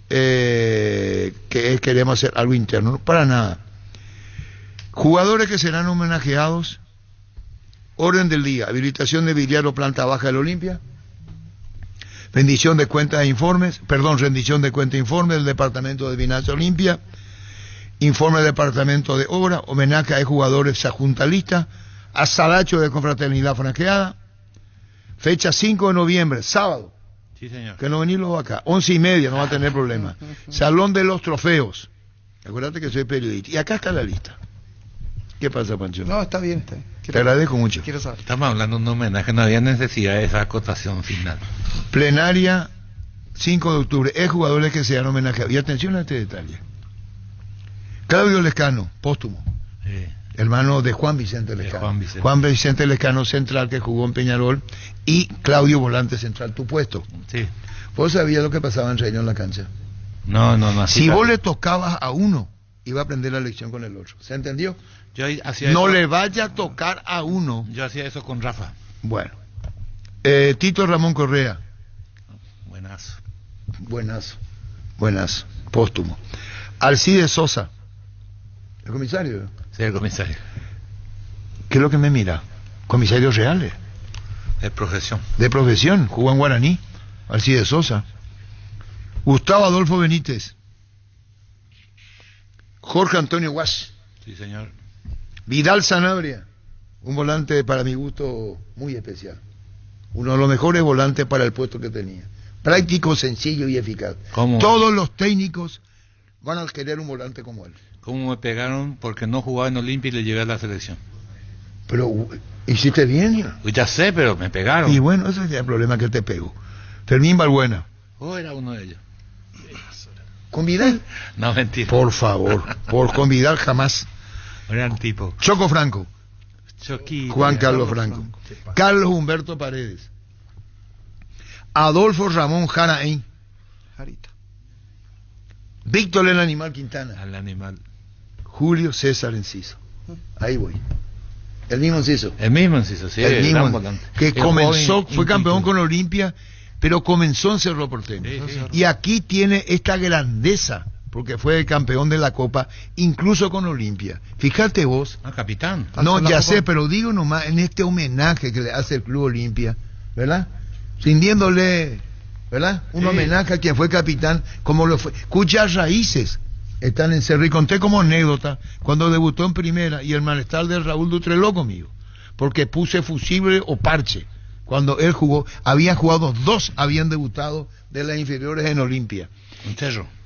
Speaker 2: que queremos hacer algo interno, no, para nada. Jugadores que serán homenajeados, orden del día: habilitación de biliar o planta baja del Olimpia, rendición de cuentas e informes, rendición de cuenta e informes del Departamento de Finanzas Olimpia, informe del Departamento de Obra, homenaje a jugadores sajuntalistas, asalacho de confraternidad franqueada, fecha 5 de noviembre, sábado.
Speaker 9: Sí, señor.
Speaker 2: Que no venirlo acá, 11:30, no va a tener problema. Salón de los Trofeos. Acuérdate que soy periodista. Y acá está la lista. ¿Qué pasa, Pancho?
Speaker 8: No, está bien.
Speaker 2: Te agradezco mucho.
Speaker 8: Quiero saber.
Speaker 9: Estamos hablando de un homenaje, no había necesidad de esa acotación final.
Speaker 2: Plenaria, 5 de octubre, jugadores que sean homenajeados. Y atención a este detalle. Claudio Lescano, póstumo. Hermano de Juan Vicente Lescano. Juan Vicente Lescano, central, que jugó en Peñarol, y Claudio, volante central, tu puesto.
Speaker 9: Sí.
Speaker 2: ¿Vos sabías lo que pasaba entre ellos en la cancha?
Speaker 9: No.
Speaker 2: Si vos le tocabas a uno, iba a aprender la lección con el otro. ¿Se entendió?
Speaker 9: Yo hacía
Speaker 2: no
Speaker 9: eso.
Speaker 2: le vaya a tocar a uno.
Speaker 9: Yo hacía eso con Rafa.
Speaker 2: Bueno. Tito Ramón Correa. Buenazo. Póstumo. Alcides Sosa. ¿El comisario?
Speaker 9: Sí, el comisario.
Speaker 2: ¿Qué es lo que me mira? Comisarios reales.
Speaker 9: De profesión.
Speaker 2: De profesión. Jugó en Guaraní. Alcides Sosa. Gustavo Adolfo Benítez. Jorge Antonio Guas.
Speaker 9: Sí, señor.
Speaker 2: Vidal Sanabria. Un volante, para mi gusto, muy especial. Uno de los mejores volantes para el puesto que tenía. Práctico, sencillo y eficaz.
Speaker 9: ¿Cómo?
Speaker 2: Todos los técnicos van a querer un volante como él.
Speaker 9: ¿Cómo me pegaron porque no jugaba en Olimpia y le llegué a la selección?
Speaker 2: Pero, ¿hiciste bien? Ya?
Speaker 9: Pues ya sé, pero me pegaron.
Speaker 2: Y bueno, ese es el problema que te pego. Fermín Balbuena.
Speaker 9: Era uno de ellos.
Speaker 2: ¿Con Vidal?
Speaker 9: No, mentira.
Speaker 2: Por favor, con Vidal jamás.
Speaker 9: Gran tipo.
Speaker 2: Choco Franco.
Speaker 9: Choquito.
Speaker 2: Juan Carlos Franco. Carlos Humberto Paredes. Adolfo Ramón Jaraín.
Speaker 8: Jarita.
Speaker 2: Víctor el Animal Quintana.
Speaker 9: Al animal.
Speaker 2: Julio César Enciso. Ahí voy. El mismo Enciso.
Speaker 9: Sí.
Speaker 2: El mismo. Que
Speaker 9: el
Speaker 2: comenzó, fue campeón con Olimpia, pero comenzó en Cerro Porteño.
Speaker 9: Sí.
Speaker 2: Y aquí tiene esta grandeza, porque fue el campeón de la Copa, incluso con Olimpia. Fíjate vos.
Speaker 9: Capitán.
Speaker 2: No, ya sé, pero digo nomás, en este homenaje que le hace el Club Olimpia, ¿verdad? Rindiéndole, ¿verdad? Un homenaje a quien fue capitán, como lo fue, cuyas raíces están en Cerro. Y conté como anécdota cuando debutó en primera y el malestar de Raúl Dutreló conmigo, porque puse fusible o parche. Cuando él jugó, habían jugado 2, habían debutado de las inferiores en Olimpia.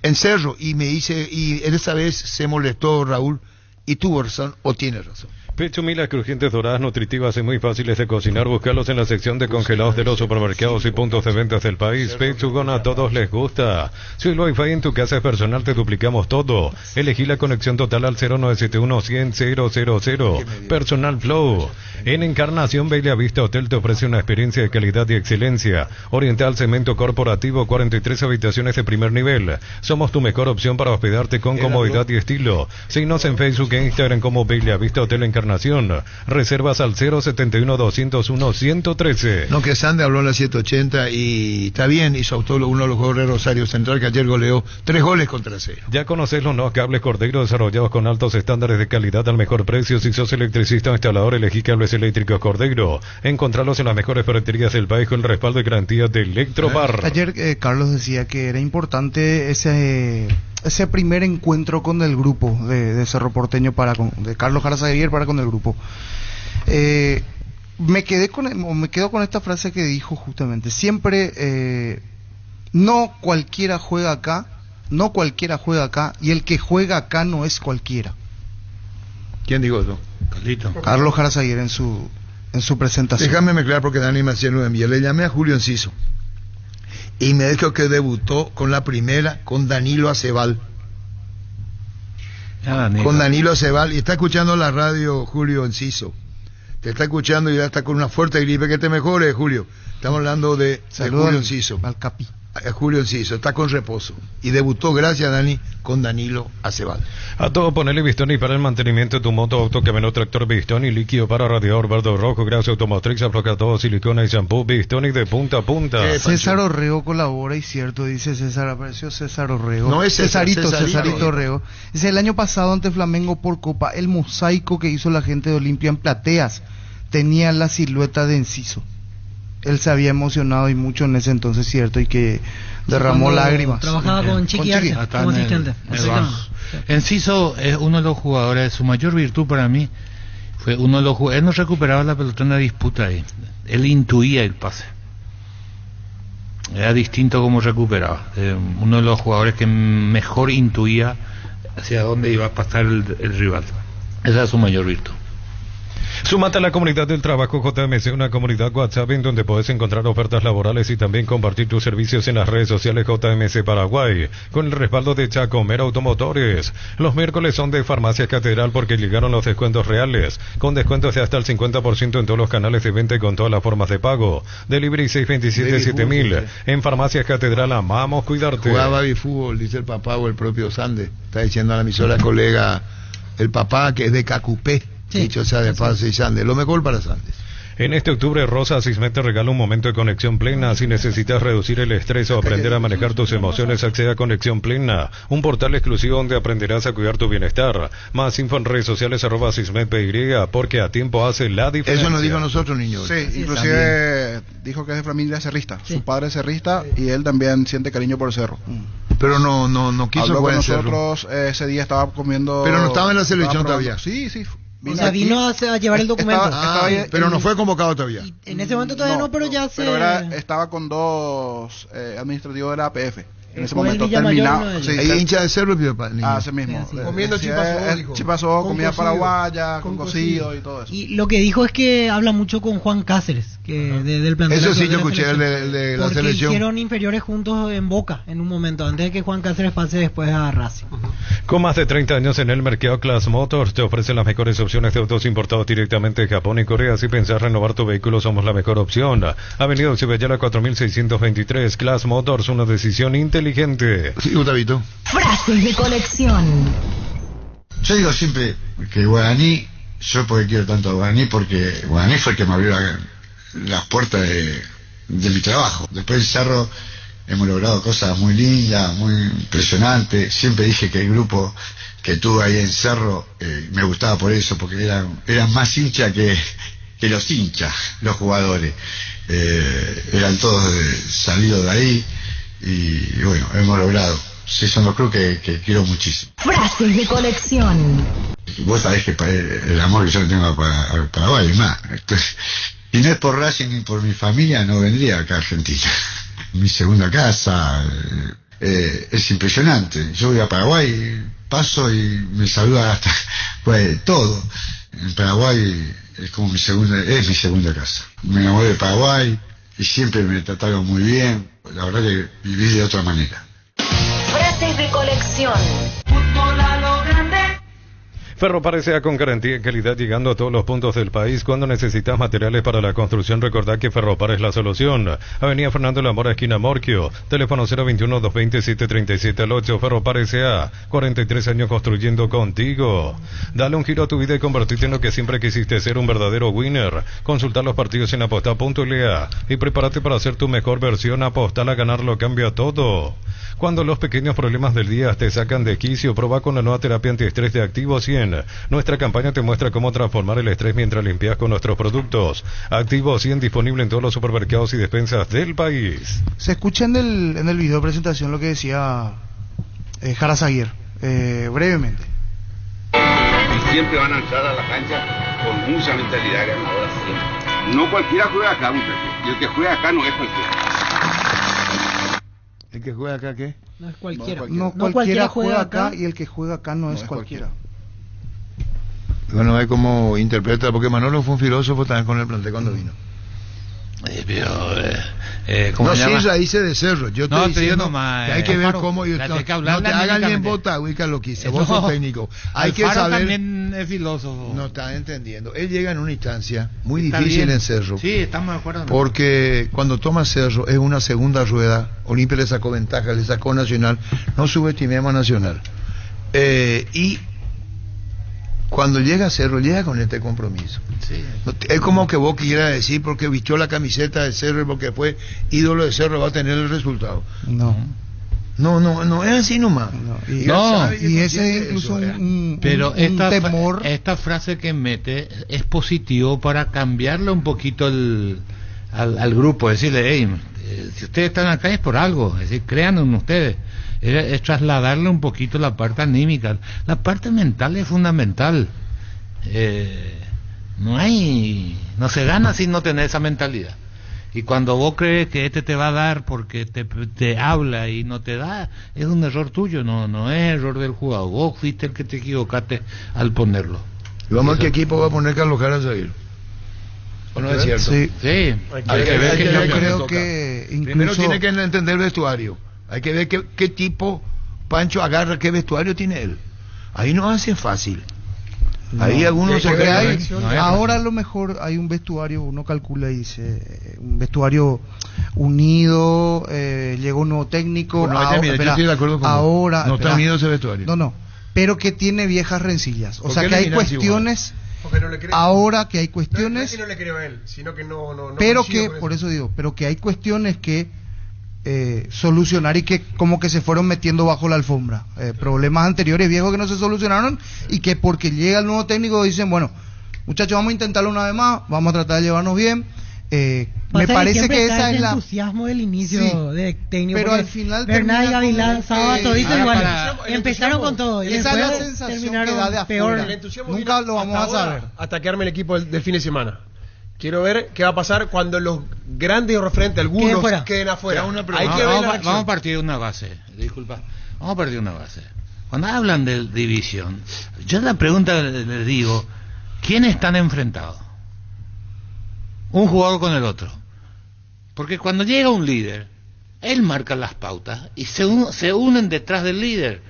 Speaker 2: En Cerro, y me dice, y esa vez se molestó Raúl, y tuvo razón, o tiene razón.
Speaker 6: Pecho Mila, crujientes, doradas, nutritivas y muy fáciles de cocinar. Búscalos en la sección de congelados de los supermercados y puntos de ventas del país. Pechugón, a todos les gusta. Si el Wi-Fi en tu casa es personal, te duplicamos todo. Elegí la conexión total al 0971-100-000. Personal Flow. En Encarnación, Bella Vista Hotel te ofrece una experiencia de calidad y excelencia. Oriental Cemento Corporativo, 43 habitaciones de primer nivel. Somos tu mejor opción para hospedarte con comodidad y estilo. Síguenos en Facebook e Instagram como Bella Vista Hotel Encarnación. Reservas al 071-201-113.
Speaker 2: No, que Sande habló en la 780 y está bien, hizo autólogo uno de los jugadores de Rosario Central que ayer goleó 3 goles contra 0.
Speaker 6: Ya conoces los nuevos cables Cordero desarrollados con altos estándares de calidad al mejor precio. Si sos electricista o instalador, elegí cables eléctricos Cordero. Encontralos en las mejores ferreterías del país con el respaldo y garantía de Electrobar.
Speaker 8: Ayer Carlos decía que era importante ese primer encuentro con el grupo de Cerro Porteño de Carlos Jara Xavier para con el grupo. Me quedo con esta frase que dijo justamente. Siempre no cualquiera juega acá, y el que juega acá no es cualquiera.
Speaker 2: ¿Quién dijo eso?
Speaker 8: Carlos Jara Xavier en su presentación.
Speaker 2: Déjame mezclar porque Dani Maciel lo envió. Le llamé a Julio Enciso y me dijo que debutó con la primera con Danilo Acebal. con Danilo Acebal, y está escuchando la radio Julio Enciso. Te está escuchando y ya está con una fuerte gripe. Que te mejore, Julio. Estamos hablando de Julio Enciso.
Speaker 8: Al Capi.
Speaker 2: Julio Enciso, está con reposo. Y debutó, gracias Dani, con Danilo Acebal.
Speaker 6: A todo ponele Bistoni para el mantenimiento de tu moto, auto, camioneta, tractor Bistoni, líquido para radiador verde o rojo, grasa automotriz, aflojado, silicona y shampoo Bistoni de punta a punta.
Speaker 8: César Orrego colabora, y cierto, dice César, apareció César Orrego.
Speaker 2: No es
Speaker 8: Cesarito Orrego. Dice, el año pasado ante Flamengo por Copa, el mosaico que hizo la gente de Olimpia en plateas tenía la silueta de Enciso. Él se había emocionado y mucho en ese entonces, cierto, y que derramó lágrimas.
Speaker 7: Trabajaba con Chiqui Arce como asistente.
Speaker 9: Enciso es uno de los jugadores, su mayor virtud para mí fue uno de los jugadores. Él no recuperaba la pelota en la disputa ahí. Él intuía el pase. Era distinto como recuperaba. Uno de los jugadores que mejor intuía hacia dónde iba a pasar el rival. Esa es su mayor virtud.
Speaker 6: Súmate a la comunidad del trabajo JMC, una comunidad WhatsApp en donde puedes encontrar ofertas laborales y también compartir tus servicios en las redes sociales JMC Paraguay, con el respaldo de Chacomer Automotores. Los miércoles son de Farmacia Catedral porque llegaron los descuentos reales, con descuentos de hasta el 50% en todos los canales de venta y con todas las formas de pago. Delivery 627-7000. En Farmacia Catedral amamos cuidarte.
Speaker 2: Jugaba bifútbol, dice el papá o el propio Sande. Está diciendo a la emisora colega, el papá que es de Cacupé. Sí, dicho sea de paso, y Sandes, lo mejor para Sandes.
Speaker 6: En este octubre, Rosa Sismet te regala un momento de conexión plena. Si necesitas reducir el estrés o aprender a manejar tus emociones, accede a Conexión Plena, un portal exclusivo donde aprenderás a cuidar tu bienestar. Más info en redes sociales @sismetpy, porque a tiempo hace la diferencia.
Speaker 2: Eso nos dijo a nosotros, niños.
Speaker 12: Sí, inclusive dijo que es de familia cerrista. Sí. Su padre es cerrista y él también siente cariño por el cerro.
Speaker 2: Pero no quiso
Speaker 12: jugar
Speaker 2: en Cerro.
Speaker 12: Nosotros ese día estaba comiendo.
Speaker 2: Pero no estaba en la selección todavía.
Speaker 12: Sí.
Speaker 7: O sea, vino a llevar el documento.
Speaker 2: Pero no fue convocado todavía.
Speaker 7: En ese momento todavía no, pero ya se...
Speaker 12: Pero estaba con dos administrativos de la APF. En ese momento terminado.
Speaker 2: Ahí hincha de Cerro,
Speaker 12: ese mismo.
Speaker 10: Comiendo
Speaker 12: chipazó, comida paraguaya, con cocido y todo eso.
Speaker 7: Y lo que dijo es que habla mucho con Juan Cáceres, que del plantel.
Speaker 2: Eso sí, yo escuché de la selección.
Speaker 7: Porque hicieron inferiores juntos en Boca en un momento, antes de que Juan Cáceres pase después a Racing.
Speaker 6: Con más de 30 años en el mercado, Class Motors te ofrece las mejores opciones de autos importados directamente de Japón y Corea. Si pensás renovar tu vehículo, somos la mejor opción. Avenida Ocibellala 4623, Class Motors, una decisión inteligente.
Speaker 2: Sí, Gustavito.
Speaker 13: Frases de colección.
Speaker 4: Yo digo siempre que Guaraní, yo porque quiero tanto a Guaraní, porque Guaraní fue el que me abrió las puertas de mi trabajo. Después en Cerro hemos logrado cosas muy lindas, muy impresionantes. Siempre dije que el grupo que tuve ahí en Cerro me gustaba por eso, porque eran más hinchas que los hinchas, los jugadores. Eran todos salidos de ahí. Y bueno, hemos logrado. Sí, son los clubes que quiero muchísimo.
Speaker 13: Frases de colección.
Speaker 4: Vos sabés que el amor que yo tengo para Paraguay es más. Y no es por Racing ni por mi familia, no vendría acá a Argentina. Mi segunda casa es impresionante. Yo voy a Paraguay, paso y me saluda hasta todo. En Paraguay es como mi segunda casa. Me enamoré de Paraguay y siempre me trataron muy bien. La verdad que viví de otra manera.
Speaker 13: Frases de colección.
Speaker 6: Ferropar S.A. con garantía y calidad llegando a todos los puntos del país. Cuando necesitas materiales para la construcción, recordá que Ferropar es la solución. Avenida Fernando Lamora, esquina Morquio. Teléfono 021-220-737-8. Ferropar S.A. 43 años construyendo contigo. Dale un giro a tu vida y convertirte en lo que siempre quisiste ser, un verdadero winner. Consultar los partidos en apostar.la y prepárate para hacer tu mejor versión. Apostar a ganar lo cambia todo. Cuando los pequeños problemas del día te sacan de quicio, proba con la nueva terapia antiestrés de Activo 100. Nuestra campaña te muestra cómo transformar el estrés mientras limpias con nuestros productos. Activo 100 disponible en todos los supermercados y despensas del país.
Speaker 8: Se escucha en el video de presentación lo que decía Jara Zaguer, brevemente.
Speaker 14: Y siempre van a entrar a la cancha con mucha mentalidad ganadora siempre. No cualquiera juega acá, muchachos. Y el que juega acá no es cualquiera.
Speaker 2: ¿El que juega acá qué?
Speaker 7: No es cualquiera.
Speaker 8: No cualquiera juega acá y el que juega acá no es cualquiera.
Speaker 2: Bueno, hay como interpreta, porque Manolo fue un filósofo también con el plantel cuando vino. No, sí, raíces de cerro. Yo
Speaker 9: no,
Speaker 2: estoy diciendo
Speaker 9: nomás,
Speaker 2: que hay que ver cómo...
Speaker 9: no
Speaker 2: te hagan bien bota, ubica lo que hice. Vos sos técnico. Hay que
Speaker 9: Alfaro
Speaker 2: saber...
Speaker 9: también es filósofo.
Speaker 2: No está entendiendo. Él llega en una instancia muy difícil en Cerro.
Speaker 9: Sí, estamos de acuerdo.
Speaker 2: Porque cuando toma Cerro es una segunda rueda. Olimpia le sacó ventaja, le sacó Nacional. No subestimemos a Nacional. Y cuando llega a Cerro, llega con este compromiso.
Speaker 9: Sí.
Speaker 2: Es como que vos quieras decir, porque vistió la camiseta de Cerro y porque fue ídolo de Cerro, va a tener el resultado. No, es así nomás.
Speaker 8: Y ese es incluso un temor.
Speaker 9: Esta frase que mete es positivo para cambiarle un poquito al grupo, decirle, hey, si ustedes están acá es por algo, es decir, crean en ustedes. Es trasladarle un poquito la parte anímica. La parte mental es fundamental. No se gana si no tenés esa mentalidad. Y cuando vos crees que este te va a dar porque te habla y no te da, es un error tuyo, no es error del jugador. Vos fuiste el que te equivocaste al ponerlo.
Speaker 2: ¿Y vamos a qué equipo va a poner Carlos Jara a seguir? ¿O no es cierto?
Speaker 8: Sí.
Speaker 2: Hay que ver
Speaker 8: yo creo que incluso...
Speaker 2: Primero tiene que entender el vestuario. Hay que ver qué tipo Pancho agarra, qué vestuario tiene él. Ahí no hace fácil. Ahí algunos se creen.
Speaker 8: Ahora a lo mejor hay un vestuario, uno calcula y dice, un vestuario unido, llegó un nuevo técnico.
Speaker 2: Bueno, yo estoy de acuerdo con
Speaker 8: ahora,
Speaker 2: no está unido ese vestuario.
Speaker 8: No, pero que tiene viejas rencillas. O sea que hay cuestiones.
Speaker 10: No le creo.
Speaker 8: Ahora que hay cuestiones.
Speaker 10: No es que no le creo a él, sino que no
Speaker 8: pero que, por eso digo, pero que hay cuestiones que solucionar y que como que se fueron metiendo bajo la alfombra, problemas anteriores viejos que no se solucionaron y que porque llega el nuevo técnico dicen, bueno, muchachos, vamos a intentarlo una vez más, vamos a tratar de llevarnos bien. Me parece que esa es la
Speaker 7: entusiasmo del inicio de técnico,
Speaker 8: pero al final
Speaker 7: Bernal y Gavilán, Sábado dicen igual, empezaron con todo y
Speaker 8: esa es la
Speaker 7: después
Speaker 8: sensación que da de afuera. Nunca lo vamos a saber
Speaker 10: hasta que arme el equipo del fin de semana. Quiero ver qué va a pasar cuando los grandes referentes, algunos, queden afuera.
Speaker 9: Vamos a partir de una base. Disculpa. Vamos a partir de una base. Cuando hablan de división, yo la pregunta les digo, ¿quiénes están enfrentados? Un jugador con el otro. Porque cuando llega un líder, él marca las pautas y se unen detrás del líder.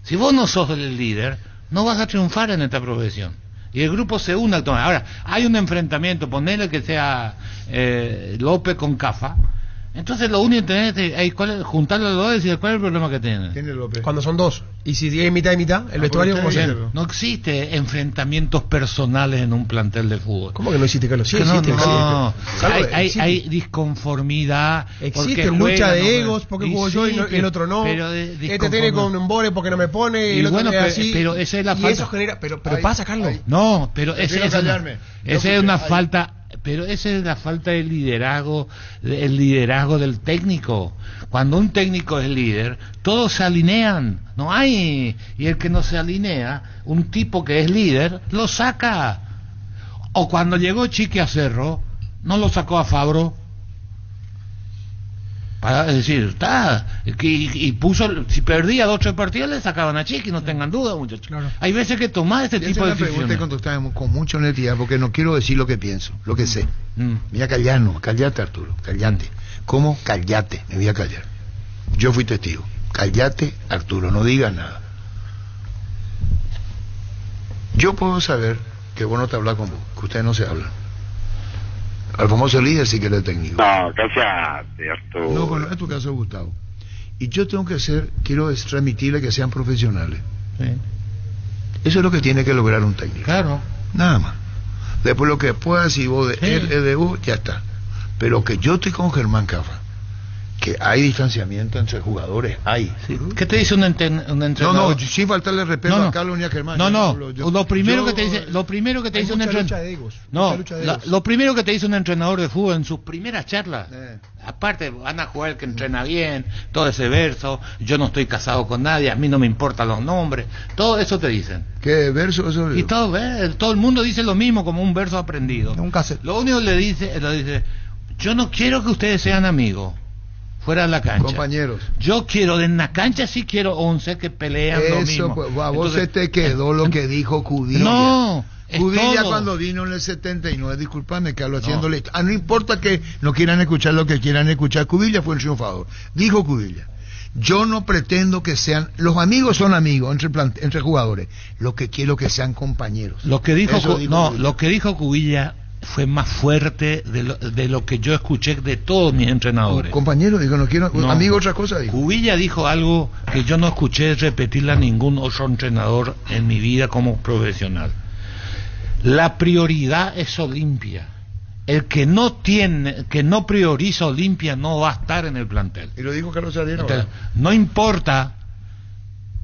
Speaker 9: Si vos no sos el líder, no vas a triunfar en esta profesión. Y el grupo se une al tomar. Ahora, hay un enfrentamiento, ponele que sea López con Cafa. Entonces lo único que tenés es juntarlo los dos y decir cuál es el problema que tienen.
Speaker 2: Tiene López.
Speaker 10: Cuando son dos. Y si hay mitad y mitad, el vestuario como se...
Speaker 9: No existe enfrentamientos personales en un plantel de fútbol.
Speaker 10: ¿Cómo que no existe, Carlos? Sí,
Speaker 9: existe. Hay disconformidad.
Speaker 10: Existe lucha de egos, porque juego yo y el otro no. Este tiene con un bole porque no me pone y el otro es así.
Speaker 9: Pero esa es la falta.
Speaker 10: Y eso genera... Pero pasa, Carlos.
Speaker 9: No, pero esa es una falta... Pero esa es la falta de liderazgo, el liderazgo del técnico. Cuando un técnico es líder, todos se alinean, no hay, y el que no se alinea, un tipo que es líder, lo saca. O cuando llegó Chiqui a Cerro, no lo sacó a Fabro. Para decir, y puso, si perdía 2 o 3 partidos le sacaban a Chiqui, no tengan duda, muchachos. Claro. Hay veces que tomás este tipo de decisiones.
Speaker 2: Te contestar con mucha honestidad porque no quiero decir lo que pienso, lo que sé. Mira, callate Arturo, callate. ¿Cómo? Callate, me voy a callar. Yo fui testigo. Callate Arturo, no digas nada. Yo puedo saber que vos no te hablas con vos, que ustedes no se hablan. Al famoso líder sí que es el técnico.
Speaker 3: No, cállate, Arturo.
Speaker 2: No, bueno, es tu caso, Gustavo. Y yo tengo que quiero transmitirle que sean profesionales.
Speaker 9: Sí.
Speaker 2: Eso es lo que tiene que lograr un técnico.
Speaker 9: Claro.
Speaker 2: Nada más. Después lo que pueda, si vos de él es de vos, ya está. Pero que yo estoy con Germán Cafa, que hay distanciamiento entre jugadores, hay.
Speaker 9: Sí. ¿Qué te dice un entrenador?
Speaker 2: No, sin faltarle respeto a Carlos ni a Germán.
Speaker 9: Lo primero que te dice un entrenador. Lo primero que te dice un entrenador de fútbol en sus primeras charlas. Aparte, van a jugar el que entrena bien, todo ese verso, yo no estoy casado con nadie, a mí no me importan los nombres, todo eso te dicen.
Speaker 2: ¿Qué verso eso?
Speaker 9: Y todo el mundo dice lo mismo como un verso aprendido. Lo único que le dice, yo no quiero que ustedes sean amigos. Fuera de la cancha.
Speaker 2: Compañeros.
Speaker 9: Yo quiero, en la cancha sí quiero 11 que pelean lo mismo.
Speaker 2: Pues, a vos se te quedó lo que dijo Cudillo.
Speaker 9: No,
Speaker 2: Cubilla cuando vino en el 79, disculpame Carlos, haciéndole... no importa que no quieran escuchar lo que quieran escuchar, Cubilla fue un triunfador. Dijo Cubilla, yo no pretendo que sean... Los amigos son amigos entre jugadores. Lo que quiero que sean compañeros.
Speaker 9: Lo que dijo Cubilla fue más fuerte de lo que yo escuché de todos mis entrenadores.
Speaker 2: Compañero, digo, no quiero... amigo, otra cosa, digo.
Speaker 9: Cubilla dijo algo que yo no escuché repetirle a ningún otro entrenador en mi vida como profesional. La prioridad es Olimpia. El que no prioriza Olimpia no va a estar en el plantel.
Speaker 2: Y lo dijo Carlos Sardino.
Speaker 9: No importa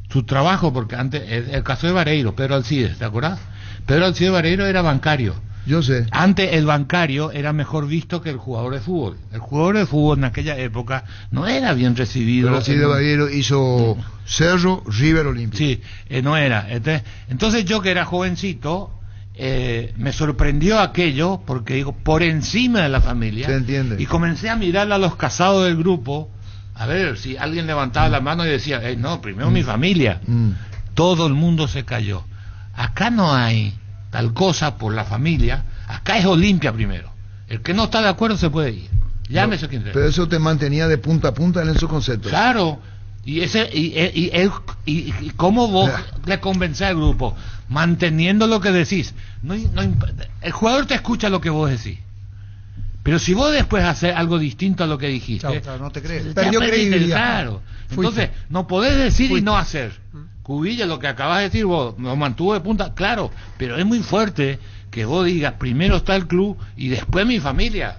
Speaker 9: su trabajo, porque antes, el caso de Vareiro, Pedro Alcides, ¿te acuerdas? Pedro Alcides Vareiro era bancario.
Speaker 2: Yo sé.
Speaker 9: Antes el bancario era mejor visto que el jugador de fútbol. El jugador de fútbol en aquella época no era bien recibido.
Speaker 2: Pero Alcides Vareiro hizo Cerro, River, Olimpia.
Speaker 9: Sí, no era. Entonces yo, que era jovencito, me sorprendió aquello, porque digo, por encima de la familia.
Speaker 2: Se entiende.
Speaker 9: Y comencé a mirar a los casados del grupo, a ver si alguien levantaba la mano y decía, no, primero mi familia. Todo el mundo se cayó. Acá no hay tal cosa por la familia, acá es Olimpia primero. El que no está de acuerdo se puede ir. Llámese quien sea.
Speaker 2: Pero eso te mantenía de punta a punta en esos conceptos.
Speaker 9: Claro. Y cómo vos le convencés al grupo, manteniendo lo que decís. El jugador te escucha lo que vos decís, pero si vos después haces algo distinto a lo que dijiste,
Speaker 8: no te crees.
Speaker 9: Perdió credibilidad. Claro. Entonces no podés decir y no hacer. Cubilla, lo que acabas de decir vos, lo mantuvo de punta, claro, pero es muy fuerte que vos digas, primero está el club y después mi familia.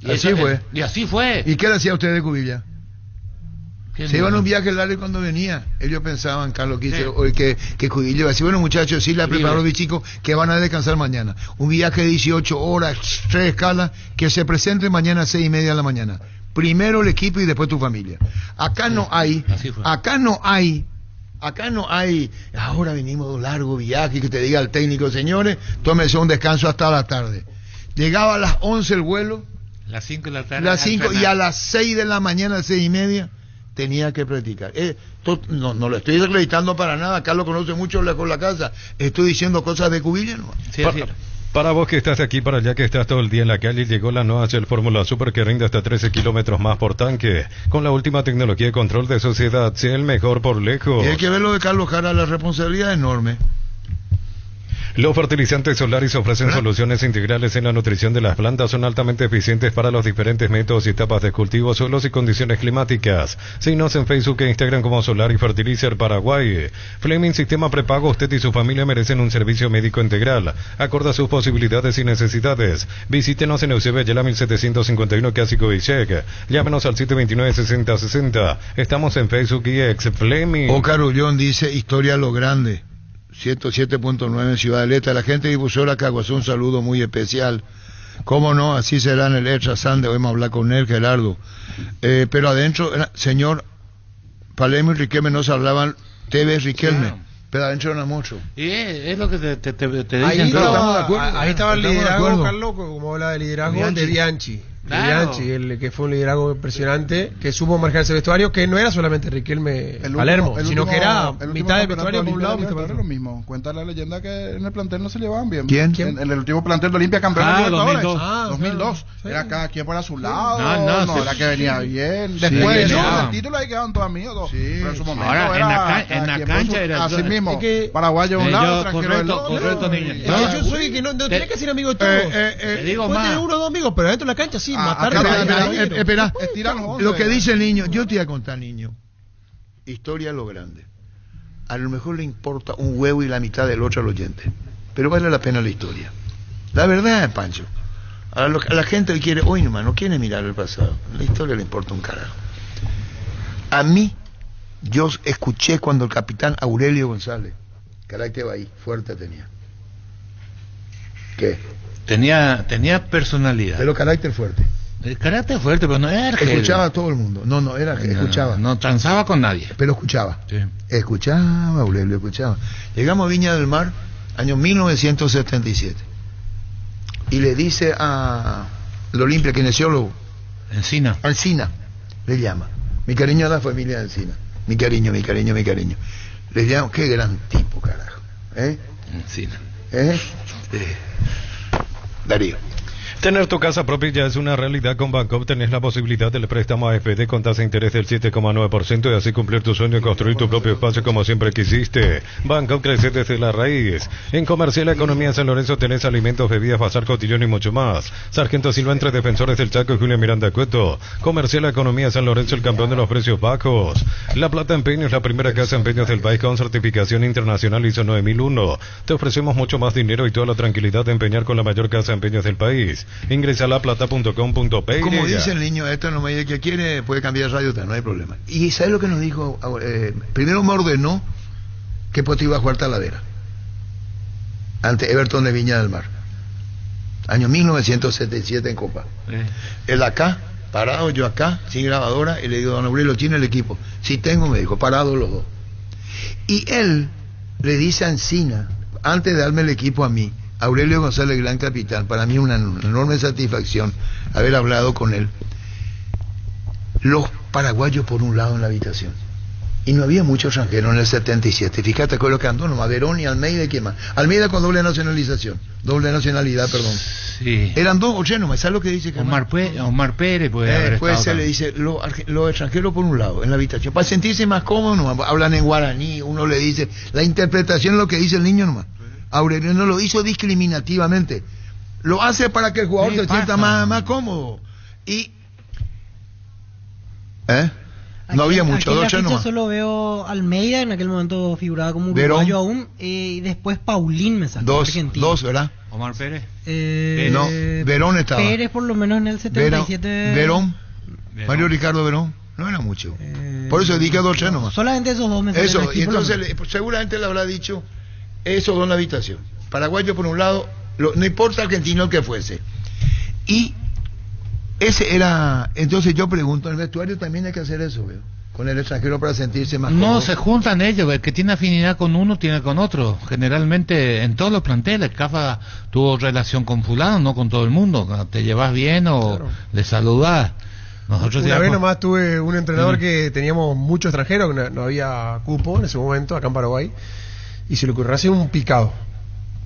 Speaker 2: Y así fue.
Speaker 9: Y así fue.
Speaker 2: ¿Y qué le hacía usted de Cubilla? Se iban a un viaje largo cuando venía. Ellos pensaban, Carlos, que Cubilla iba a decir, bueno muchachos, sí la prepararon mis chicos que van a descansar mañana. Un viaje de 18 horas, 3 escalas, que se presente mañana a 6:30 de la mañana. Primero el equipo y después tu familia. Acá no hay, ahora venimos de un largo viaje, que te diga el técnico, señores, tómese un descanso hasta la tarde. Llegaba a las 11 el vuelo,
Speaker 9: las 5 de la tarde,
Speaker 2: las 5, y a las 6 de la mañana, 6:30, tenía que practicar. No lo estoy acreditando para nada, Carlos conoce mucho con la casa, estoy diciendo cosas de Cubilla, ¿no?
Speaker 6: Sí, para vos que estás aquí, para allá que estás todo el día en la calle, llegó la nueva Shell Fórmula Super que rinde hasta 13 kilómetros más por tanque. Con la última tecnología de control de sociedad, Shell mejor por lejos.
Speaker 2: Y hay que ver lo de Carlos Jara, la responsabilidad es enorme.
Speaker 6: Los fertilizantes Solaris ofrecen soluciones integrales en la nutrición de las plantas, son altamente eficientes para los diferentes métodos y etapas de cultivo, suelos y condiciones climáticas. Síguenos en Facebook e Instagram como Solaris Fertilizer Paraguay. Fleming Sistema Prepago, usted y su familia merecen un servicio médico integral, acorde a sus posibilidades y necesidades. Visítenos en Eusebio Ayala 1751 Clásico Villec. Llámenos al 729-6060. Estamos en Facebook y ex Fleming.
Speaker 2: Oscar Ullón dice, historia lo grande. 107.9 en Ciudad del Este. La gente de Buzola, Caguazú, un saludo muy especial. Cómo no, así será en el Extra Sande. Vamos a hablar con él, Gerardo. Pero adentro, señor Palermo y Riquelme no se hablaban, TV Riquelme. Claro. Pero adentro era mucho.
Speaker 9: Y es lo que te dicen.
Speaker 10: Ahí estaba el liderazgo, Carlos, como habla de liderazgo de Bianchi.
Speaker 9: Claro.
Speaker 10: Bianchi, el que fue un liderazgo impresionante, que supo manejarse el vestuario, que no era solamente Riquelme Palermo, sino que era mitad del vestuario por un lado, mitad por otro.
Speaker 12: Lo mismo. Cuenta la leyenda que en el plantel no se llevaban bien.
Speaker 2: ¿Quién?
Speaker 12: En el último plantel de Olimpia, campeón de Libertadores.
Speaker 10: 2002.
Speaker 12: Sí. Era cada quien para su lado.
Speaker 9: No,
Speaker 12: era que venía bien. Después el título ahí quedaban todos amigos. Sí. Pero en su momento
Speaker 9: ahora, en la cancha era
Speaker 12: así mismo. Paraguayo de un lado, extranjero del otro.
Speaker 9: Correcto, niño.
Speaker 10: Yo soy que no tenés que ser amigo de todos.
Speaker 9: Te digo más.
Speaker 10: Tener uno o dos amigos, pero dentro de la cancha sí, matar.
Speaker 2: Espera, lo que dice el niño, yo te voy a contar, niño, historia lo grande. A lo mejor le importa un huevo y la mitad del otro al oyente, pero vale la pena la historia. La verdad, Pancho, a la gente que quiere, hoy nomás, no quiere mirar el pasado, la historia le importa un carajo. A mí, yo escuché cuando el capitán Aurelio González, carácter ahí, fuerte tenía. ¿Qué?
Speaker 9: Tenía personalidad.
Speaker 2: Pero carácter fuerte.
Speaker 9: El carácter fuerte, pero no era Argel.
Speaker 2: Escuchaba a todo el mundo. Escuchaba.
Speaker 9: No transaba con nadie.
Speaker 2: Pero escuchaba.
Speaker 9: Sí.
Speaker 2: Escuchaba, Aurelio, escuchaba. Llegamos a Viña del Mar, año 1977. Y le dice a el Olimpia, kinesiólogo.
Speaker 9: Encina,
Speaker 2: le llama. Mi cariño a la familia de Encina. Mi cariño. Le llamo, qué gran tipo, carajo.
Speaker 9: Encina.
Speaker 2: Darío.
Speaker 6: Tener tu casa propia ya es una realidad. Con Bancopp tenés la posibilidad del préstamo AFD con tasa de interés del 7,9% y así cumplir tu sueño de construir tu propio espacio como siempre quisiste. Bancopp crece desde la raíz. En Comercial Economía San Lorenzo tenés alimentos, bebidas, bazar, cotillón y mucho más. Sargento Silva entre Defensores del Chaco y Julio Miranda Cueto. Comercial Economía San Lorenzo, el campeón de los precios bajos. La Plata Empeños, la primera casa de empeños del país con certificación internacional ISO 9001. Te ofrecemos mucho más dinero y toda la tranquilidad de empeñar con la mayor casa de empeños del país. Ingresa a laplata.com.pe.
Speaker 2: Como dice el niño, esto no me dice que quiere, puede cambiar de radio, no hay problema. Y ¿sabes lo que nos dijo? Primero me ordenó que Poti iba a jugar Talavera ante Everton de Viña del Mar, año 1977 en Copa. Él acá, parado, yo acá, sin grabadora, y le digo, don Aurelio, ¿tiene el equipo? Sí tengo, me dijo, parados los dos. Y él le dice a Encina, antes de darme el equipo a mí, Aurelio González, gran capitán, para mí una enorme satisfacción haber hablado con él. Los paraguayos por un lado en la habitación. Y no había muchos extranjeros en el 77. Fíjate con lo que andó nomás, Verón y Almeida, ¿quién más? Almeida con doble nacionalidad, perdón.
Speaker 9: Sí.
Speaker 2: Eran dos o tres nomás, ¿sabes lo que dice?
Speaker 9: Omar Pérez puede haber
Speaker 2: después
Speaker 9: estado
Speaker 2: se le dice, los extranjeros por un lado, en la habitación, para sentirse más cómodos, nomás, hablan en guaraní, uno le dice, la interpretación es lo que dice el niño nomás. Aurelio no lo hizo discriminativamente, lo hace para que el jugador se sienta más cómodo. Y no había mucho,
Speaker 7: dos nomás. Solo veo Almeida, en aquel momento figuraba como uruguayo aún, y después Paulín me sacó.
Speaker 2: Dos, ¿verdad?
Speaker 9: Omar Pérez.
Speaker 2: No, Verón estaba.
Speaker 7: Pérez por lo menos en el 77.
Speaker 2: Verón. Mario Ricardo Verón. No era mucho. Por eso dije dos nomás.
Speaker 7: Solamente esos dos me sacaron.
Speaker 2: Eso, y entonces seguramente le habrá dicho esos dos en la habitación. Paraguayo por un lado, no importa argentino que fuese. Y ese era, entonces yo pregunto, en el vestuario también hay que hacer eso, ¿veo? Con el extranjero para sentirse más cómodo.
Speaker 9: No, se juntan ellos, el que tiene afinidad con uno tiene con otro. Generalmente en todos los planteles, Cafa tuvo relación con fulano, no con todo el mundo. Te llevas bien o le saludás. Nosotros
Speaker 10: una vez nomás tuve un entrenador que teníamos muchos extranjeros, que no había cupo en ese momento acá en Paraguay, y se le ocurrió hacer un picado.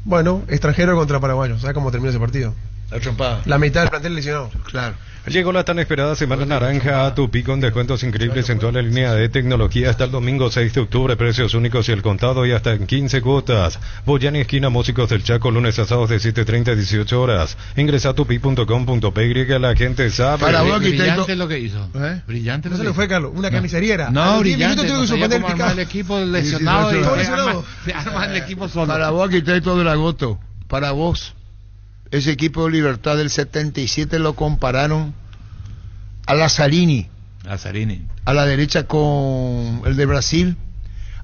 Speaker 10: Bueno, extranjero contra paraguayo. ¿Sabes cómo terminó ese partido?
Speaker 2: La trompada.
Speaker 10: La mitad del plantel lesionado.
Speaker 2: Claro.
Speaker 6: Llegó la tan esperada Semana Naranja a Tupi con descuentos increíbles en toda la línea de tecnología hasta el domingo 6 de octubre, precios únicos y el contado y hasta en 15 cuotas. Boyani esquina Músicos del Chaco, lunes a sábados de 7:30 a 18 horas. Ingresa a tupi.com.pe, la gente sabe.
Speaker 9: Para vos, brillante lo que hizo. Brillante.
Speaker 10: No se le fue, Carlos, una camisería era.
Speaker 9: No, brillante. No sabía cómo armar el equipo lesionado y armar el equipo solo.
Speaker 2: Para vos, arquitecto de la Goto, para vos. Ese equipo de Libertad del 77 lo compararon a Lazzarini. A la derecha con el de Brasil,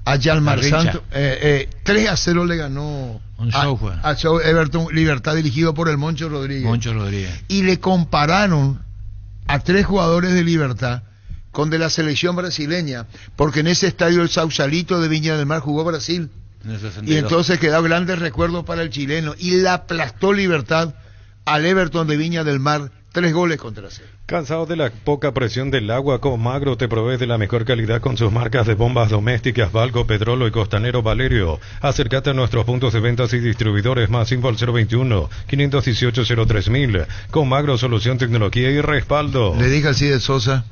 Speaker 2: a Yalmar Santos. 3-0 le ganó a Everton Libertad, dirigido por el Moncho Rodríguez. Y le compararon a 3 jugadores de Libertad con de la selección brasileña, porque en ese estadio el Sausalito de Viña del Mar jugó Brasil. Y entonces quedó grandes recuerdos para el chileno y la aplastó Libertad al Everton de Viña del Mar 3-0.
Speaker 6: ¿Cansado de la poca presión del agua? Comagro te provee de la mejor calidad con sus marcas de bombas domésticas Valco, Petrolo y Costanero Valerio. Acércate a nuestros puntos de ventas y distribuidores. Más info al 021-518-03000. Comagro, solución, tecnología y respaldo.
Speaker 2: Le dije al Cide Sosa,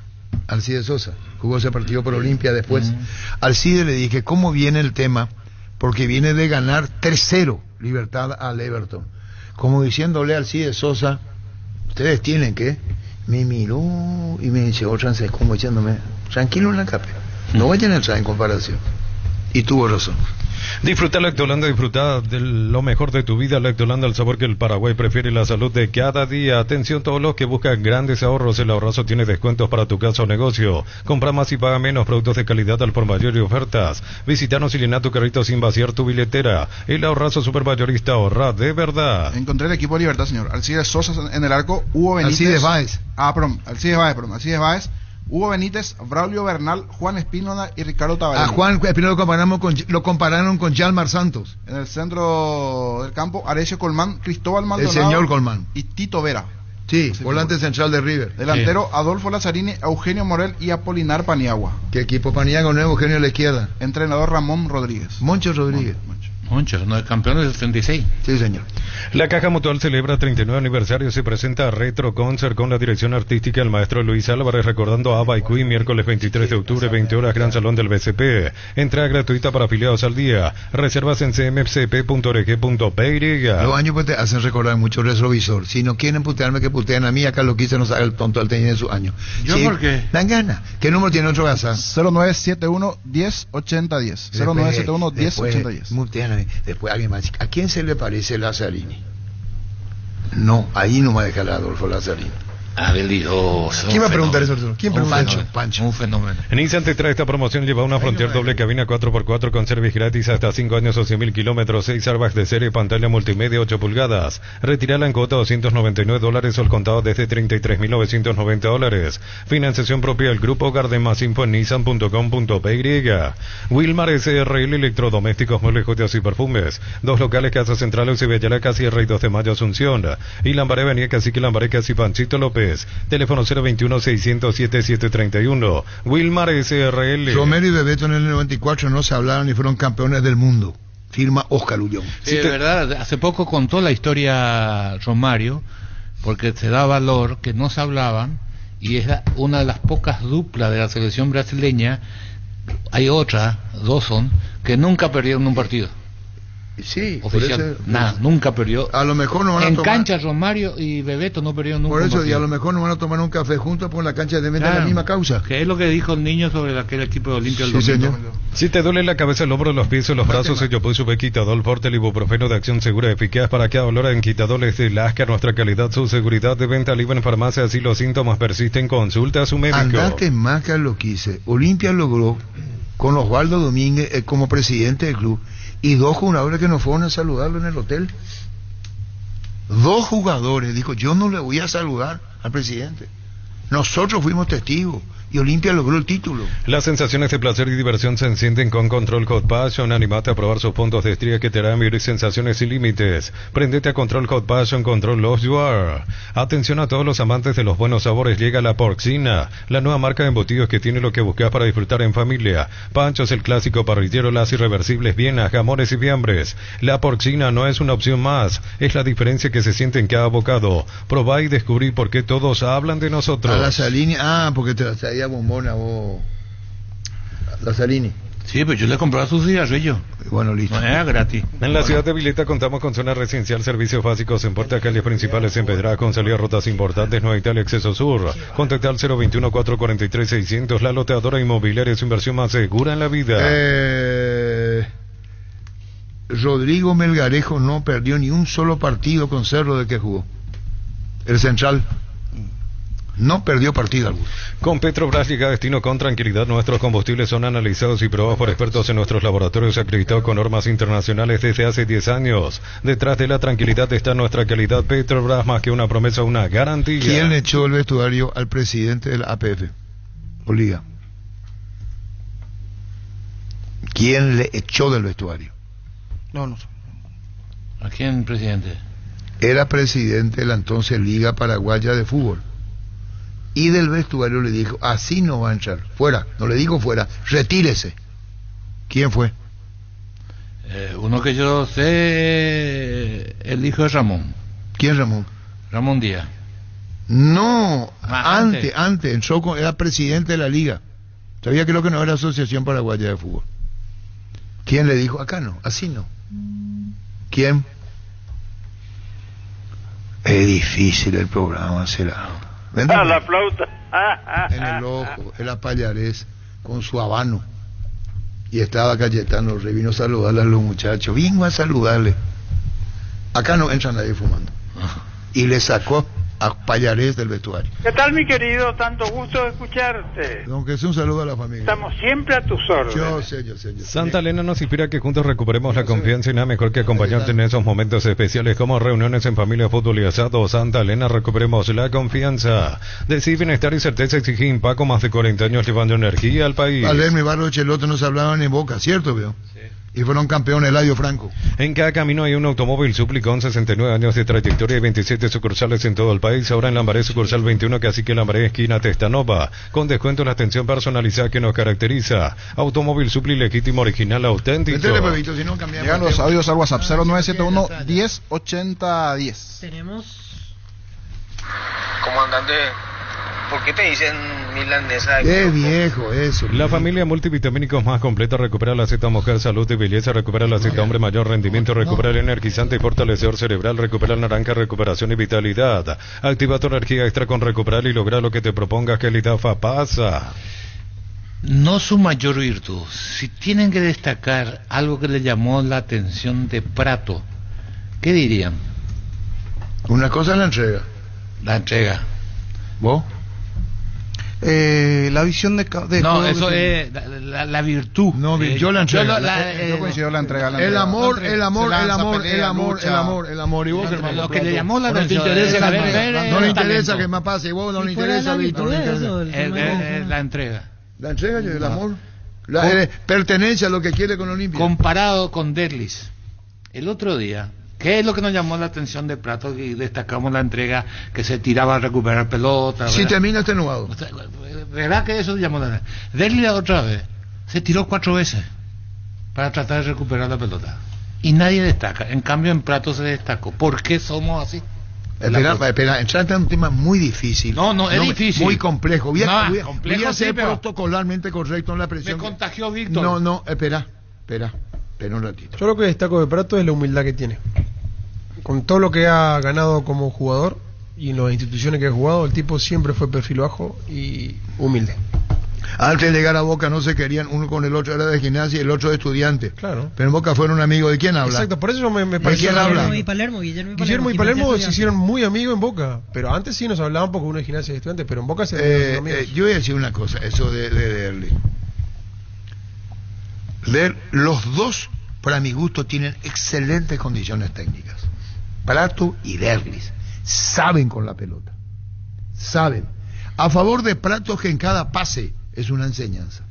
Speaker 2: jugó ese partido por Olimpia después. Al Cide le dije, ¿cómo viene el tema? Porque viene de ganar 3-0 Libertad al Everton. Como diciéndole al Cide Sosa, ustedes tienen que... Me miró y me dice, francés, como echándome, tranquilo en la capa, no vayan a entrar en comparación. Y tuvo razón.
Speaker 6: Disfruta Lactolanda, disfruta de lo mejor de tu vida. Lactolanda, el sabor que el Paraguay prefiere y la salud de cada día. Atención todos los que buscan grandes ahorros. El Ahorrazo tiene descuentos para tu casa o negocio. Compra más y paga menos. Productos de calidad al por mayor y ofertas. Visítanos y llena tu carrito sin vaciar tu billetera. El Ahorrazo supermayorista, ahorra de verdad.
Speaker 12: Encontré el equipo de Libertad, señor. Alcides Sosa en el arco, Hugo Benítez. Alcides Báez. Hugo Benítez, Braulio Bernal, Juan Espínola y Ricardo Tabarelli.
Speaker 2: A Juan Espínola lo compararon con Yalmar Santos.
Speaker 12: En el centro del campo, Arecio Colmán, Cristóbal Maldonado.
Speaker 2: El señor Colmán.
Speaker 12: Y Tito Vera.
Speaker 2: Sí, volante central de River.
Speaker 12: Delantero, Adolfo Lazzarini, Eugenio Morel y Apolinar Paniagua.
Speaker 2: ¿Qué equipo Paniagua nuevo? Eugenio a la izquierda.
Speaker 12: Entrenador, Ramón Rodríguez.
Speaker 2: Moncho Rodríguez.
Speaker 9: Muchos, no es campeón del 76.
Speaker 2: Sí, señor.
Speaker 6: La Caja Mutual celebra 39 aniversario. Se presenta Retro Concert con la dirección artística del maestro Luis Álvarez, recordando a Abba y Queen, miércoles 23 de octubre, 20 horas, Gran Salón del BCP. Entrada gratuita para afiliados al día. Reservas en cmcp.org.py.
Speaker 2: Los años pues te hacen recordar mucho el retrovisor. Si no quieren putearme, que puteen a mí. Acá lo quise, no sabe el tonto, él tenía su año.
Speaker 9: ¿Yo por qué?
Speaker 2: Dan ganas. ¿Qué número tiene otro casa?
Speaker 12: 0971 10 80 10. 0971 10 80 10.
Speaker 2: Después alguien más. ¿A quién se le parece Lazzarini? No, ahí no me deja Adolfo Lazzarini.
Speaker 9: Habilidoso.
Speaker 10: ¿Quién va a preguntar eso, Arturo? ¿Quién pregunta eso?
Speaker 2: Pancho.
Speaker 9: Un fenómeno.
Speaker 6: Nissan te trae esta promoción. Lleva una Frontier doble cabina 4x4 con service gratis hasta 5 años o 100.000 kilómetros, 6 airbags de serie, pantalla multimedia 8 pulgadas. Retirala en cuota $299 o el contado desde $33.990. Financiación propia del Grupo Garden. Más info en nissan.com.py. Wilmar SRL, electrodomésticos, muebles, joyas y perfumes. 2 locales, Casa Central, Eusebio Casi, Rey 2 de Mayo, Asunción. Y Lambaré, Avenida Cacique, Lambaré, Casi, Panchito López. Teléfono 021-600-7731. Wilmar SRL.
Speaker 2: Romero y Bebeto en el 94 no se hablaron y fueron campeones del mundo. Firma Oscar Ullón.
Speaker 9: Sí, de verdad, hace poco contó la historia Romario, porque se da valor que no se hablaban, y es una de las pocas duplas de la selección brasileña. Hay otra, dos son, que nunca perdieron un partido.
Speaker 2: Sí,
Speaker 9: oficial, nada, nunca perdió.
Speaker 2: A lo mejor no van a
Speaker 9: en
Speaker 2: tomar...
Speaker 9: cancha Romario y Bebeto no perdieron nunca.
Speaker 2: Por eso,
Speaker 9: un
Speaker 2: y a lo mejor no van a tomar un café juntos por la cancha de venta, la misma causa.
Speaker 9: Que es lo que dijo el niño sobre aquel equipo de Olimpia
Speaker 2: sí, señor.
Speaker 6: Si te duele la cabeza, el hombro, los pies o los brazos, yo puedo subir Quitadol Forte, el ibuprofeno de acción segura y eficaz para que dolor en Quitadol es de Lascar. Nuestra calidad, su seguridad de venta libre en farmacia. Si los síntomas persisten, consulta a su médico.
Speaker 2: Andate más que lo quise. Olimpia logró con Osvaldo Domínguez como presidente del club y 2 jugadores que nos fueron a saludarlo en el hotel. 2 jugadores, dijo, yo no le voy a saludar al presidente. Nosotros fuimos testigos y Olimpia logró el título.
Speaker 6: Las sensaciones de placer y diversión se encienden con Control Hot Passion. Animate a probar sus puntos de estría que te harán vivir sensaciones sin límites. Prendete a Control Hot Passion, Control Love You Are. Atención a todos los amantes de los buenos sabores. Llega la Porcina, la nueva marca de embutidos que tiene lo que buscas para disfrutar en familia. Panchos, el clásico parrillero, las irreversibles vienas, jamones y fiambres. La Porcina no es una opción más, es la diferencia que se siente en cada bocado. Probá y descubrí por qué todos hablan de nosotros.
Speaker 2: A Lazzarini, porque te traía bombona vos, Lazzarini.
Speaker 9: Sí, pero yo le compraba sus cigarrillos.
Speaker 2: Bueno, listo.
Speaker 9: No era gratis.
Speaker 6: En la ciudad de Vileta contamos con zona residencial, servicios básicos en puertas, calles principales en Pedraza, con salidas rutas importantes, Nueva Italia, Acceso Sur. Contacta al 021-443-600. La loteadora inmobiliaria es su inversión más segura en la vida.
Speaker 2: Rodrigo Melgarejo no perdió ni un solo partido con Cerro de que jugó. El central no perdió partido alguno.
Speaker 6: Con Petrobras llega a destino con tranquilidad. Nuestros combustibles son analizados y probados por expertos en nuestros laboratorios acreditados con normas internacionales desde hace 10 años. Detrás de la tranquilidad está nuestra calidad. Petrobras, más que una promesa, una garantía.
Speaker 2: ¿Quién le echó el vestuario al presidente de la APF? Oliga. ¿Quién le echó del vestuario?
Speaker 8: No sé.
Speaker 9: ¿A quién, presidente?
Speaker 2: Era presidente de la entonces Liga Paraguaya de Fútbol. Y del vestuario le dijo, así no va a entrar, fuera, no le digo fuera, retírese. ¿Quién fue?
Speaker 9: Uno que yo sé, el hijo de Ramón.
Speaker 2: ¿Quién Ramón?
Speaker 9: Ramón Díaz.
Speaker 2: No, antes entró era presidente de la liga. Sabía que lo que no era Asociación Paraguaya de Fútbol. ¿Quién le dijo? Acá no, así no. ¿Quién? Es difícil el programa, será.
Speaker 15: La flauta.
Speaker 2: En el ojo, era Payares con su habano. Y estaba Cayetano Rey, vino a saludarle a los muchachos. Vengo a saludarle. Acá no entra nadie fumando. Y le sacó a Payares del vestuario.
Speaker 15: ¿Qué tal, mi querido? Tanto gusto de escucharte.
Speaker 2: Don Jesús, un saludo a la familia.
Speaker 15: Estamos siempre a tus órdenes.
Speaker 2: Yo sé.
Speaker 6: Santa Elena nos inspira a que juntos recuperemos la confianza y nada mejor que acompañarte en esos momentos especiales como reuniones en familia, fútbol y asado. Santa Elena, recuperemos la confianza. Decir bienestar y certeza exige Impaco, más de 40 años llevando energía al país.
Speaker 2: Al ver mi barrio de Chelote nos hablaban en Boca, ¿cierto, veo? Sí. Y fueron campeones Eladio Franco.
Speaker 6: En cada camino hay un automóvil Supli con 69 años de trayectoria y 27 sucursales en todo el país. Ahora en Lambaré, sucursal 21, Cacique Lambaré, esquina Testanova. Con descuento en la atención personalizada que nos caracteriza. Automóvil Supli legítimo, original, auténtico.
Speaker 12: Llegan los audios al WhatsApp 0971 108010.
Speaker 7: Tenemos...
Speaker 16: Comandante, ¿por qué te dicen milanesa?
Speaker 2: Qué viejo eso.
Speaker 6: La familia multivitamínicos más completa recupera la cita mujer, salud y belleza, recupera la cita hombre, mayor rendimiento, recupera el energizante y fortalecedor cerebral, recupera el naranja, recuperación y vitalidad. Activa tu energía extra con recuperar y lograr lo que te propongas, que Lidafa pasa.
Speaker 9: No su mayor virtud. Si tienen que destacar algo que le llamó la atención de Prato, ¿qué dirían?
Speaker 2: Una cosa es la entrega.
Speaker 9: La entrega.
Speaker 2: ¿Vos?
Speaker 8: La visión de
Speaker 9: no, eso es la virtud.
Speaker 2: No, yo la entrega.
Speaker 12: Yo coincido la entrega.
Speaker 2: El amor. Y vos, hermano.
Speaker 9: Lo que le llamó la atención.
Speaker 2: No le interesa que me pase. Vos no le interesa, Víctor.
Speaker 9: La entrega.
Speaker 2: La entrega y el amor. La pertenencia a lo que quiere con Olimpia.
Speaker 9: Comparado con Derlis. El otro día, ¿qué es lo que nos llamó la atención de Prato? Y destacamos la entrega que se tiraba a recuperar pelota.
Speaker 2: Si termina extenuado.
Speaker 9: ¿Verdad que eso llamó la atención? Derlis otra vez se tiró 4 veces para tratar de recuperar la pelota. Y nadie destaca. En cambio en Prato se destacó. ¿Por qué somos así?
Speaker 2: Espera, entrar en un tema muy difícil.
Speaker 9: No, es difícil.
Speaker 2: Muy complejo. Voy a ser
Speaker 9: sí,
Speaker 2: protocolarmente correcto en la presión.
Speaker 9: Me contagió Víctor.
Speaker 2: No, espera un ratito.
Speaker 10: Yo lo que destaco de Prato es la humildad que tiene. Con todo lo que ha ganado como jugador y en las instituciones que ha jugado, el tipo siempre fue perfil bajo y humilde.
Speaker 2: Antes de llegar a Boca no se querían, uno con el otro era de Gimnasia y el otro de Estudiantes.
Speaker 10: Claro.
Speaker 2: Pero en Boca fueron amigos. ¿De quién habla?
Speaker 10: Exacto, por eso me pareció.
Speaker 2: ¿De quién habla?
Speaker 10: Guillermo y Palermo se hicieron muy amigos en Boca. Pero antes sí nos hablaban porque uno de Gimnasia y Estudiantes, pero en Boca se hicieron amigos.
Speaker 2: Yo voy a decir una cosa, eso de Derli. Los dos, para mi gusto, tienen excelentes condiciones técnicas. Prato y Derlis saben con la pelota. Saben. A favor de Prato, que en cada pase es una enseñanza.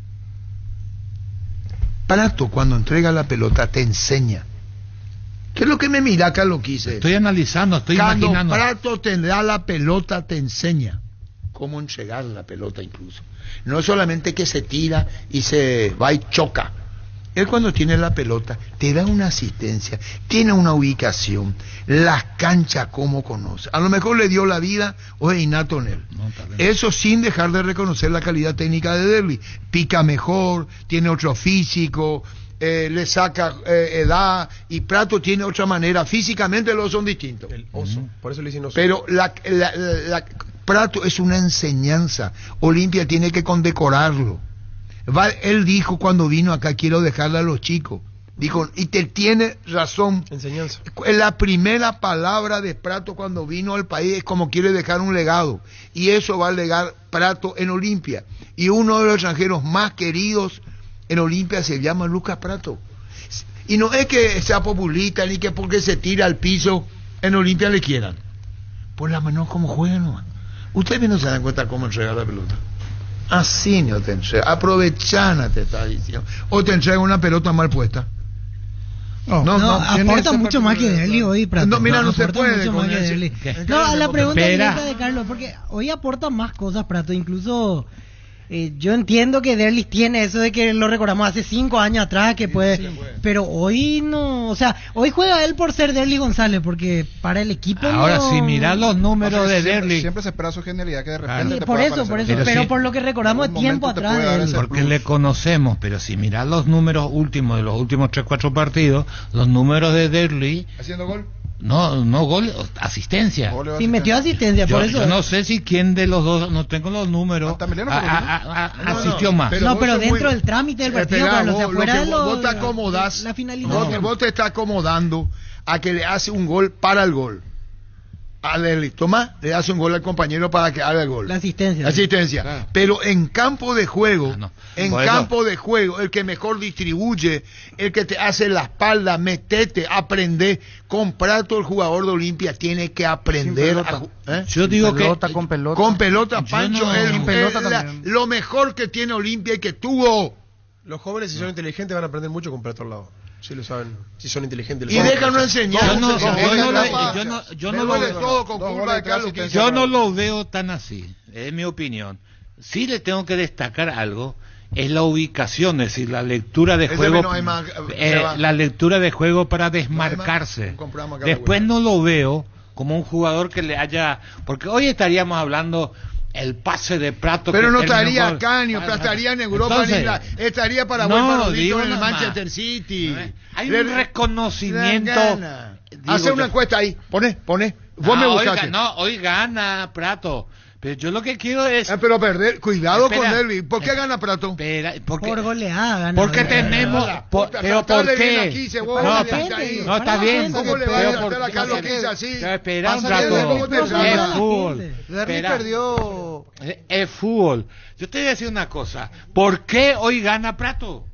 Speaker 2: Prato, cuando entrega la pelota, te enseña. ¿Qué es lo que me mira acá? Lo quise.
Speaker 9: Estoy analizando, estoy imaginando.
Speaker 2: Cuando Prato te da la pelota, te enseña cómo entregar la pelota incluso. No es solamente que se tira y se va y choca. Él cuando tiene la pelota te da una asistencia, tiene una ubicación, las canchas como conoce. A lo mejor le dio la vida o es innato en él. Eso sin dejar de reconocer la calidad técnica de Derli. Pica mejor, tiene otro físico, le saca edad, y Prato tiene otra manera. Físicamente los son distintos.
Speaker 10: El oso, por eso le dicen oso.
Speaker 2: Pero Prato es una enseñanza. Olimpia tiene que condecorarlo. Él dijo cuando vino acá, quiero dejarle a los chicos. Dijo, y te tiene razón.
Speaker 10: Enseñanza.
Speaker 2: La primera palabra de Prato cuando vino al país es como quiere dejar un legado. Y eso va a legar Prato en Olimpia. Y uno de los extranjeros más queridos en Olimpia se llama Lucas Prato. Y no es que sea populista ni que porque se tira al piso en Olimpia le quieran. Por la mano como juegan, ¿no? Ustedes no se dan cuenta cómo entregar la pelota. Así no te entrega, aprovechana te está diciendo. O te entrega una pelota mal puesta.
Speaker 7: No, aporta mucho más que Derli hoy, Prato.
Speaker 2: No, mira, no se puede.
Speaker 7: No, a la pregunta directa de Carlos, porque hoy aporta más cosas, Prato, incluso... yo entiendo que Derlis tiene eso de que lo recordamos hace 5 años atrás, que puede, pero hoy no, o sea, hoy juega él por ser Derlis González, porque para el equipo
Speaker 9: ahora
Speaker 7: no...
Speaker 9: si mirás los números de Derlis,
Speaker 12: siempre se espera su genialidad que de repente te
Speaker 7: por eso, pero por lo que recordamos de tiempo atrás de él.
Speaker 9: Porque le conocemos, pero si mirás los números últimos de los últimos 3-4 partidos, los números de Derlis
Speaker 2: haciendo gol.
Speaker 9: No gol, asistencia.
Speaker 7: Sí, metió asistencia, por eso.
Speaker 9: Yo no sé si quién de los dos, no tengo los números, asistió más.
Speaker 7: Pero dentro del trámite del partido, Carlos, se fuera de
Speaker 2: vos te acomodás, la finalización. Vos te estás acomodando a que le hace un gol para el gol. A Derli, toma, le hace un gol al compañero para que haga el gol.
Speaker 7: La asistencia.
Speaker 2: Claro. Pero en campo de juego, campo de juego, el que mejor distribuye, el que te hace la espalda, metete, aprende. Con Prato el jugador de Olimpia tiene que aprender
Speaker 9: Yo digo
Speaker 8: pelota,
Speaker 9: que
Speaker 8: con pelota.
Speaker 2: Con pelota, Pancho,
Speaker 8: sin pelota
Speaker 2: lo mejor que tiene Olimpia y que tuvo.
Speaker 10: Los jóvenes, si son inteligentes, van a aprender mucho con Prato al lado. Sí lo saben, si son inteligentes.
Speaker 2: Y dejan una enseñanza.
Speaker 9: Yo no lo veo tan así, es mi opinión. Sí le tengo que destacar algo, es la ubicación, es decir, la lectura de juego, la lectura de juego para desmarcarse. Después no lo veo como un jugador que le haya, porque hoy estaríamos hablando el pase de Prato,
Speaker 2: pero no estaría acá, ni estaría en Europa, entonces, ni estaría para en el Manchester City.
Speaker 9: Hay un reconocimiento.
Speaker 2: Hace una encuesta ahí, pone. Vos me buscaste.
Speaker 9: Hoy gana Prato. Pero yo lo que quiero es...
Speaker 2: pero perder, cuidado con Derby. ¿Por qué gana Prato?
Speaker 7: Por goleada gana.
Speaker 9: Porque tenemos... pero ¿por qué? No, está bien.
Speaker 2: ¿Cómo le va a tratar a Carlos Quince así?
Speaker 9: Espera un rato. Es fútbol.
Speaker 8: Derby perdió...
Speaker 9: Es fútbol. Yo te voy a decir una cosa. ¿Por qué hoy gana Prato?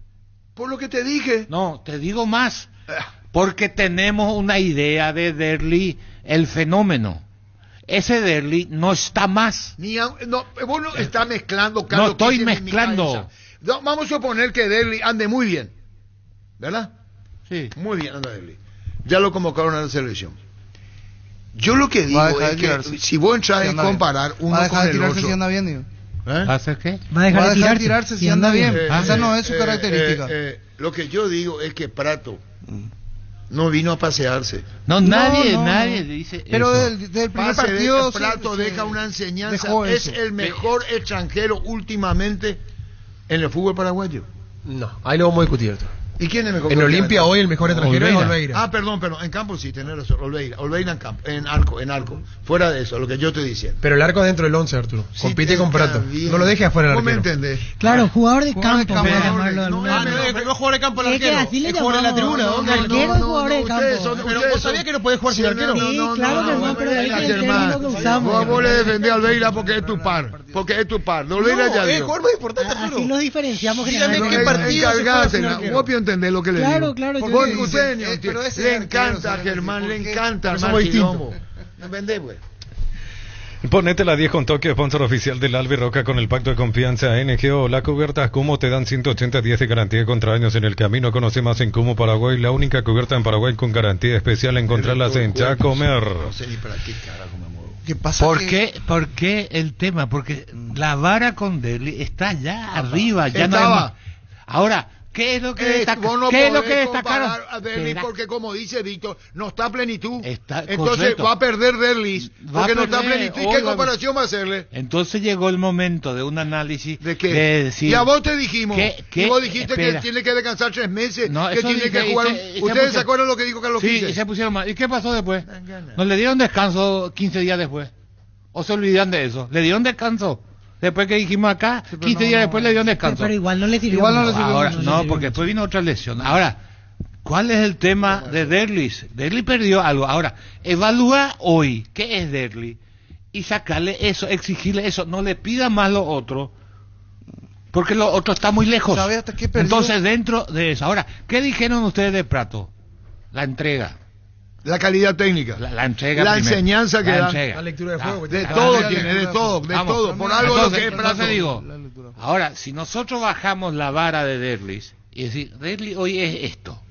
Speaker 2: Por lo que te dije.
Speaker 9: No, te digo más. Porque tenemos una idea de Derby, el fenómeno. Ese Derby no está más.
Speaker 2: Vos no estás mezclando,
Speaker 9: Carlos. No estoy mezclando.
Speaker 2: Vamos a suponer que Derby ande muy bien, ¿verdad?
Speaker 9: Sí.
Speaker 2: Muy bien anda Derby. Ya lo convocaron a la selección. Yo lo que digo es que si vos entras en comparar uno con el otro...
Speaker 8: si anda bien, digo.
Speaker 9: ¿Va a hacer qué?
Speaker 8: Va a dejar de tirarse si anda bien. Esa no es su característica.
Speaker 2: Lo que yo digo es que Prato no vino a pasearse.
Speaker 9: Nadie dice
Speaker 8: pero
Speaker 9: eso.
Speaker 8: Del primer partido
Speaker 2: Prato deja una enseñanza. Es el mejor extranjero últimamente en el fútbol paraguayo.
Speaker 10: No, ahí lo vamos a discutir.
Speaker 2: ¿Y quién es mejor?
Speaker 10: En Olimpia hoy el mejor extranjero es Olveira.
Speaker 2: Perdón, en campo sí, tenés razón, Olveira en campo, en arco. Fuera de eso, lo que yo estoy diciendo.
Speaker 10: Pero el arco dentro del 11, Arturo. Sí, compite con Prato. Bien. No lo dejes afuera el arquero.
Speaker 2: ¿Cómo me entendés?
Speaker 7: Claro, jugador de campo.
Speaker 10: No jugador de campo el arquero. Es jugador de la tribuna.
Speaker 7: Arquero es jugador de campo.
Speaker 10: Pero vos sabías que no podés jugar sin arquero.
Speaker 7: Sí, claro que no, pero es el término que usamos.
Speaker 2: Vos le defendés a Olveira porque es tu par. De Olveira ya dio.
Speaker 10: Es el jugador más importante, Arturo.
Speaker 7: Así nos diferenciamos.
Speaker 10: ¿Qué partido se juega sin arquero?
Speaker 2: Vos entendés lo que le digo.
Speaker 7: Claro,
Speaker 2: le encanta a Germán, le encanta al Marquilombo. ¿Me vendés, güey?
Speaker 6: Ponete la 10 con Tokio, sponsor oficial del Albi Roca con el pacto de confianza NGO. La cubierta Kumo te dan 180 días de garantía contra daños en el camino. Conoce más en Kumo Paraguay, la única cubierta en Paraguay con garantía especial. Encontrarlas en Chacomer.
Speaker 2: No sé ni para qué carajo me muevo.
Speaker 9: ¿Qué pasa? ¿Por qué el tema? Porque la vara con Derby está allá arriba. Ya no ahora... ¿Qué es lo que destaca?
Speaker 2: ¿Qué es lo que destacaron? A Derby porque, como dice Víctor, no está a plenitud. Entonces correcto. Va a perder Derby porque no está a plenitud. ¿Y qué comparación va a hacerle?
Speaker 9: Entonces llegó el momento de un análisis.
Speaker 2: ¿De qué?
Speaker 9: De decir,
Speaker 2: y a vos te dijimos.
Speaker 9: ¿Qué?
Speaker 2: Y vos dijiste que tiene que descansar 3 meses. No, que tiene que jugar. ¿Ustedes se acuerdan lo que dijo Carlos Quince?
Speaker 9: Sí, y se pusieron mal. ¿Y qué pasó después? ¿Nos le dieron descanso 15 días después? ¿O se olvidan de eso? ¿Le dieron descanso? Después que dijimos acá, 15 días después le dio un descanso.
Speaker 7: Pero igual no le sirvió.
Speaker 9: Ahora, porque después vino otra lesión. Ahora, ¿cuál es el tema de Derby? Derby perdió algo. Ahora, evalúa hoy qué es Derby y sacarle eso, exigirle eso. No le pida más lo otro, porque lo otro está muy lejos.
Speaker 8: ¿Sabe hasta qué perdió?
Speaker 9: Entonces, dentro de eso. Ahora, ¿qué dijeron ustedes de Prato? La entrega.
Speaker 2: La calidad técnica,
Speaker 9: la entrega,
Speaker 2: la enseñanza que da,
Speaker 10: la lectura de juego,
Speaker 2: de todo tiene, de todo, por algo lo que es Prato.
Speaker 9: Entonces digo, ahora, si nosotros bajamos la vara de Derby y decir, Derby hoy es esto,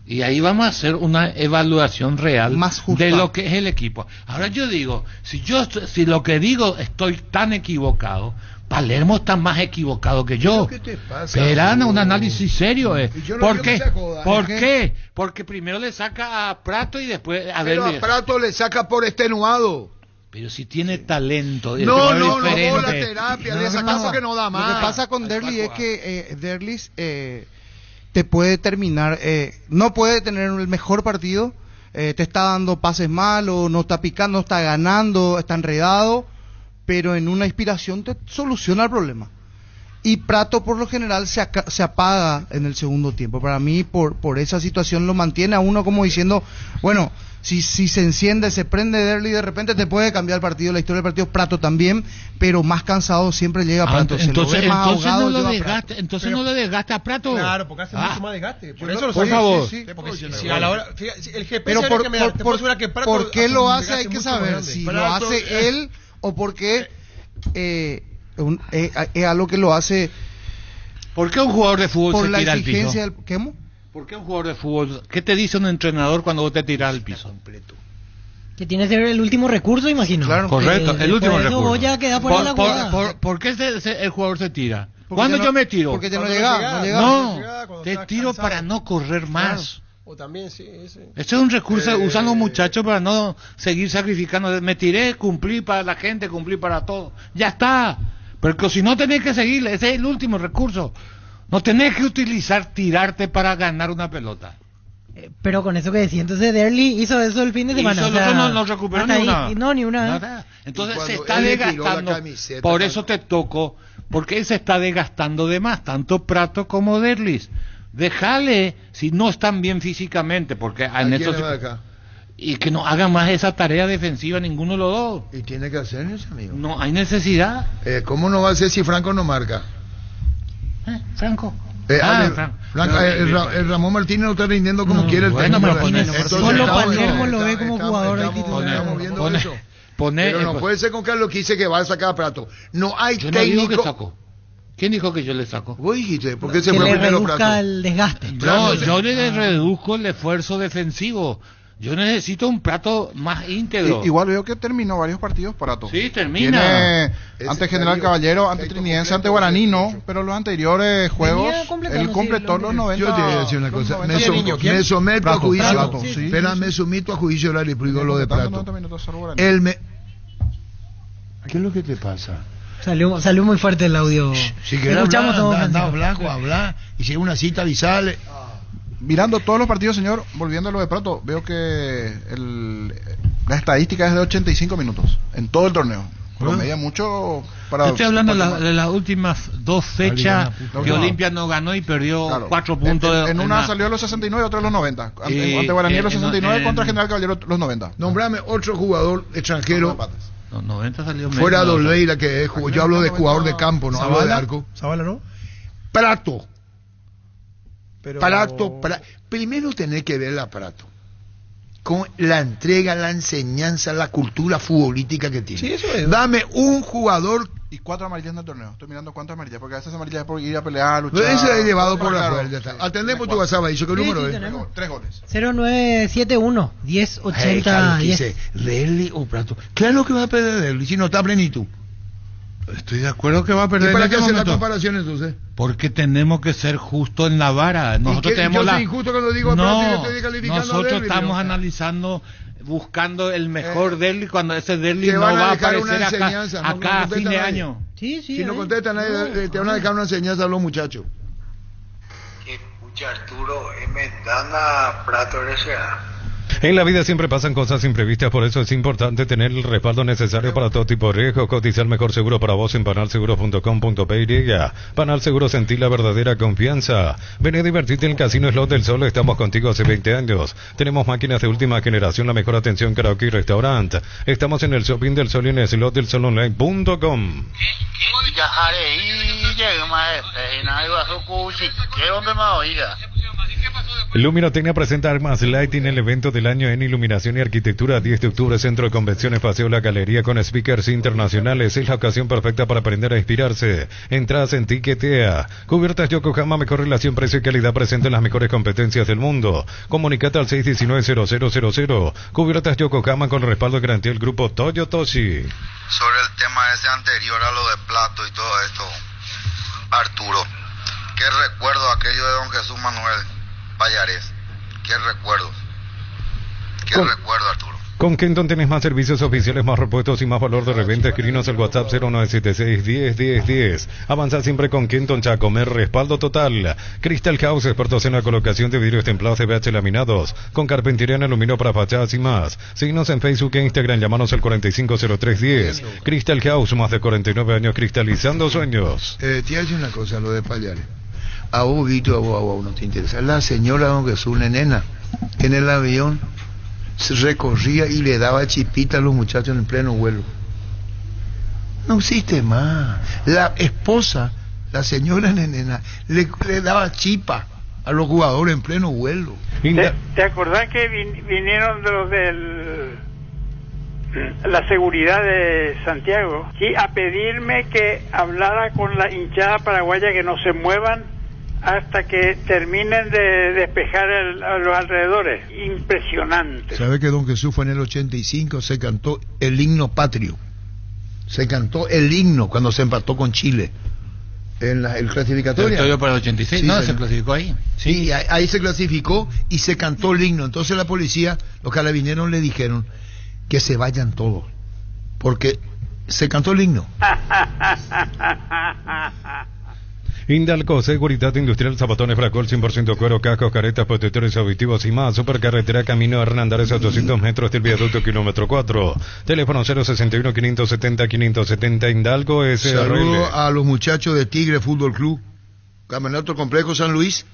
Speaker 9: y ahí vamos a hacer una evaluación real de lo que es el equipo. Ahora yo digo, si lo que digo estoy tan equivocado, Palermo está más equivocado que yo.
Speaker 2: ¿Qué te pasa?
Speaker 9: Verán, un análisis serio. ¿Por qué?
Speaker 2: ¿Por
Speaker 9: qué? Porque primero le saca a Prato y después a
Speaker 2: Pero a Prato le saca por extenuado.
Speaker 9: Pero si tiene talento.
Speaker 2: No, la terapia, le saca porque no da más.
Speaker 8: Lo que pasa con Derby es que Derby te puede terminar, no puede tener el mejor partido, te está dando pases malos, no está picando, no está ganando, está enredado, pero en una inspiración te soluciona el problema. Y Prato por lo general se apaga en el segundo tiempo. Para mí por esa situación lo mantiene a uno como diciendo, bueno, si se enciende, se prende Derby, de repente te puede cambiar el partido, la historia del partido. Prato también, pero más cansado siempre llega Prato.
Speaker 9: Entonces no lo desgaste a Prato.
Speaker 10: Claro, porque hace mucho más desgaste. Por eso
Speaker 9: por favor.
Speaker 10: Sí, porque si a la hora, el GPS pero
Speaker 8: ¿por qué lo hace? Hay que saber si lo hace él o porque es algo que lo hace.
Speaker 9: ¿Por qué un jugador de fútbol
Speaker 8: por
Speaker 9: se
Speaker 8: la
Speaker 9: tira al piso?
Speaker 8: ¿Cómo?
Speaker 9: ¿Por qué un jugador de fútbol? ¿Qué te dice un entrenador cuando vos te tirás al piso?
Speaker 7: Que tiene que ser el último recurso, imagino.
Speaker 9: Claro, correcto, el último recurso.
Speaker 7: Vos ya quedás por la jugada.
Speaker 9: ¿Por qué el jugador se tira? ¿Cuándo yo me tiro?
Speaker 8: Porque te no llega.
Speaker 9: No, te tiro para no correr más.
Speaker 10: O también, sí.
Speaker 9: Este es un recurso usan los muchachos para no seguir sacrificando. Me tiré, cumplí para la gente, cumplí para todo. Ya está. Pero si no tenés que seguirle, ese es el último recurso. No tenés que utilizar tirarte para ganar una pelota.
Speaker 7: Pero con eso que decía, entonces Derli hizo eso el fin de semana.
Speaker 9: No recuperó ni una.
Speaker 7: No, ni una.
Speaker 9: Nada. Entonces se está desgastando. Por eso te toco, porque él se está desgastando de más, tanto Prato como Derlis. Déjale, si no están bien físicamente, porque en eso y que no hagan más esa tarea defensiva ninguno de los dos.
Speaker 2: Y tiene que hacer eso, amigo.
Speaker 9: No hay necesidad.
Speaker 2: ¿Cómo no va a hacer si Franco no marca?
Speaker 9: Franco.
Speaker 2: El Ramón Martínez no está rindiendo como quiere el técnico.
Speaker 7: Solo Palermo lo ve como jugador de titular.
Speaker 2: Estamos viendo eso. Pero no puede ser con Carlos Quise que va a sacar a Prato. No hay técnico.
Speaker 9: ¿Quién dijo que yo le saco?
Speaker 2: Vos dijiste, ¿por qué se fue primero Prato?
Speaker 7: El desgaste.
Speaker 9: No, yo le reduzco el esfuerzo defensivo. Yo necesito un Prato más íntegro.
Speaker 12: Igual veo que terminó varios partidos Prato.
Speaker 9: Sí, termina.
Speaker 12: Ante General Caballero, ante Trinidense, ante Guaraní no, pero los anteriores juegos él completó los 90.
Speaker 2: Yo te voy a decir una cosa. Me someto a juicio. Espera, me someto a juicio la replico lo de Prato. ¿Qué es lo que te pasa?
Speaker 7: Salió muy fuerte el audio.
Speaker 2: Si querés hablar, y si hay una cita avisale.
Speaker 12: Mirando todos los partidos, señor, volviendo a lo de Prato, veo que la estadística es de 85 minutos en todo el torneo. Promedia mucho para...
Speaker 9: Estoy hablando de las últimas dos fechas que Olimpia no ganó y perdió 4 puntos.
Speaker 12: En una salió a los 69 y otra a los 90. Ante Guaraní a los 69 contra General Caballero los 90.
Speaker 2: Nombrame otro jugador extranjero.
Speaker 9: Los 90 salió
Speaker 2: fuera de Oleira, que es, yo hablo de jugador de campo, no hablo de arco.
Speaker 10: Zabala, ¿no?
Speaker 2: Prato. Primero tenés que ver a Prato con la entrega, la enseñanza, la cultura futbolística que tiene.
Speaker 10: Sí, eso es.
Speaker 2: Dame un jugador.
Speaker 12: Y 4 amarillas en el torneo. Estoy mirando cuántas amarillas, porque a esas amarillas es por ir a pelear, luchar.
Speaker 2: Pero eso es llevado por la fuerza. Atendemos tu WhatsApp, dicho qué número es.
Speaker 12: 3 goles.
Speaker 7: 0971 1080 10.
Speaker 2: Derli o Prato. Claro que va a perder Derli, si no está plenitud.
Speaker 9: Estoy de acuerdo que va a perder.
Speaker 2: ¿Y para qué hacer la comparación entonces?
Speaker 9: Porque tenemos que ser justos en la vara. Nosotros tenemos
Speaker 2: yo soy injusto cuando digo Prato y le estoy calificando
Speaker 9: nosotros
Speaker 2: a Derli,
Speaker 9: estamos analizando, buscando el mejor Derli, cuando ese Derli no va a aparecer acá a fin de año.
Speaker 7: Sí,
Speaker 2: si no contesta nadie, te van a dejar una enseñanza a los muchachos.
Speaker 16: Que escucha Arturo, Dana Prato RSA.
Speaker 6: En la vida siempre pasan cosas imprevistas, por eso es importante tener el respaldo necesario para todo tipo de riesgo. Cotizar mejor seguro para vos en panalseguros.com.py. Panal Seguros, sentí la verdadera confianza. Ven a divertirte en el Casino Slot del Sol, estamos contigo hace 20 años. Tenemos máquinas de última generación, la mejor atención, karaoke y restaurante. Estamos en el Shopping del Sol y en el slotdelsolonline.com. Luminotecnia presenta Armas Lighting, el evento del año en iluminación y arquitectura. 10 de octubre, Centro de Convenciones, Paseo La Galería, con speakers internacionales. Es la ocasión perfecta para aprender a inspirarse. Entradas en Tiquetea. Cubiertas Yokohama, mejor relación precio y calidad, presente las mejores competencias del mundo. Comunicate al 619-0000. Cubiertas Yokohama, con respaldo de garantía del grupo Toyotoshi.
Speaker 17: Sobre el tema ese anterior a lo de Prato y todo esto, Arturo, ¿qué recuerdo aquello de don Jesús Manuel Payares? ¿Qué recuerdo, Arturo?
Speaker 6: Con Kenton tenés más servicios oficiales, más repuestos y más valor de reventa. Escribinos al WhatsApp 0976-101010. Avanza siempre con Kenton Chacomer, respaldo total. Crystal House, expertos en la colocación de vidrios templados de BH laminados, con carpintería en aluminio para fachadas y más. Síguenos en Facebook e Instagram, llamanos al 450310. Crystal House, más de 49 años cristalizando sueños.
Speaker 2: Te voy a decir una cosa, lo de Payares. A vos, Vito, a vos no te interesa. La señora don Jesús, una nena, en el avión se recorría y le daba chipita a los muchachos en pleno vuelo. No existe más. La esposa, la señora nena, le daba chipa a los jugadores en pleno vuelo.
Speaker 15: ¿Te acordás que vinieron de los del la seguridad de Santiago, sí, a pedirme que hablara con la hinchada paraguaya que no se muevan hasta que terminen de despejar los alrededores. Impresionante.
Speaker 2: ¿Sabe que don Jesús fue en el 85? Se cantó el himno patrio. Se cantó el himno cuando se empató con Chile en el clasificatorio.
Speaker 9: Yo para el 86, sí, ¿no? ¿Se clasificó ahí?
Speaker 2: Sí, ahí se clasificó y se cantó el himno. Entonces la policía, los carabineros le dijeron que se vayan todos, porque se cantó el himno.
Speaker 6: Indalco, Seguridad Industrial, Zapatones, Fracol, 100% cuero, cascos, caretas, protectores auditivos y más. Supercarretera Camino Hernandares a 200 metros del viaducto kilómetro 4. Teléfono 061-570-570. Indalco SRL.
Speaker 2: Saludo a los muchachos de Tigre Fútbol Club. Campeonato Complejo San Luis.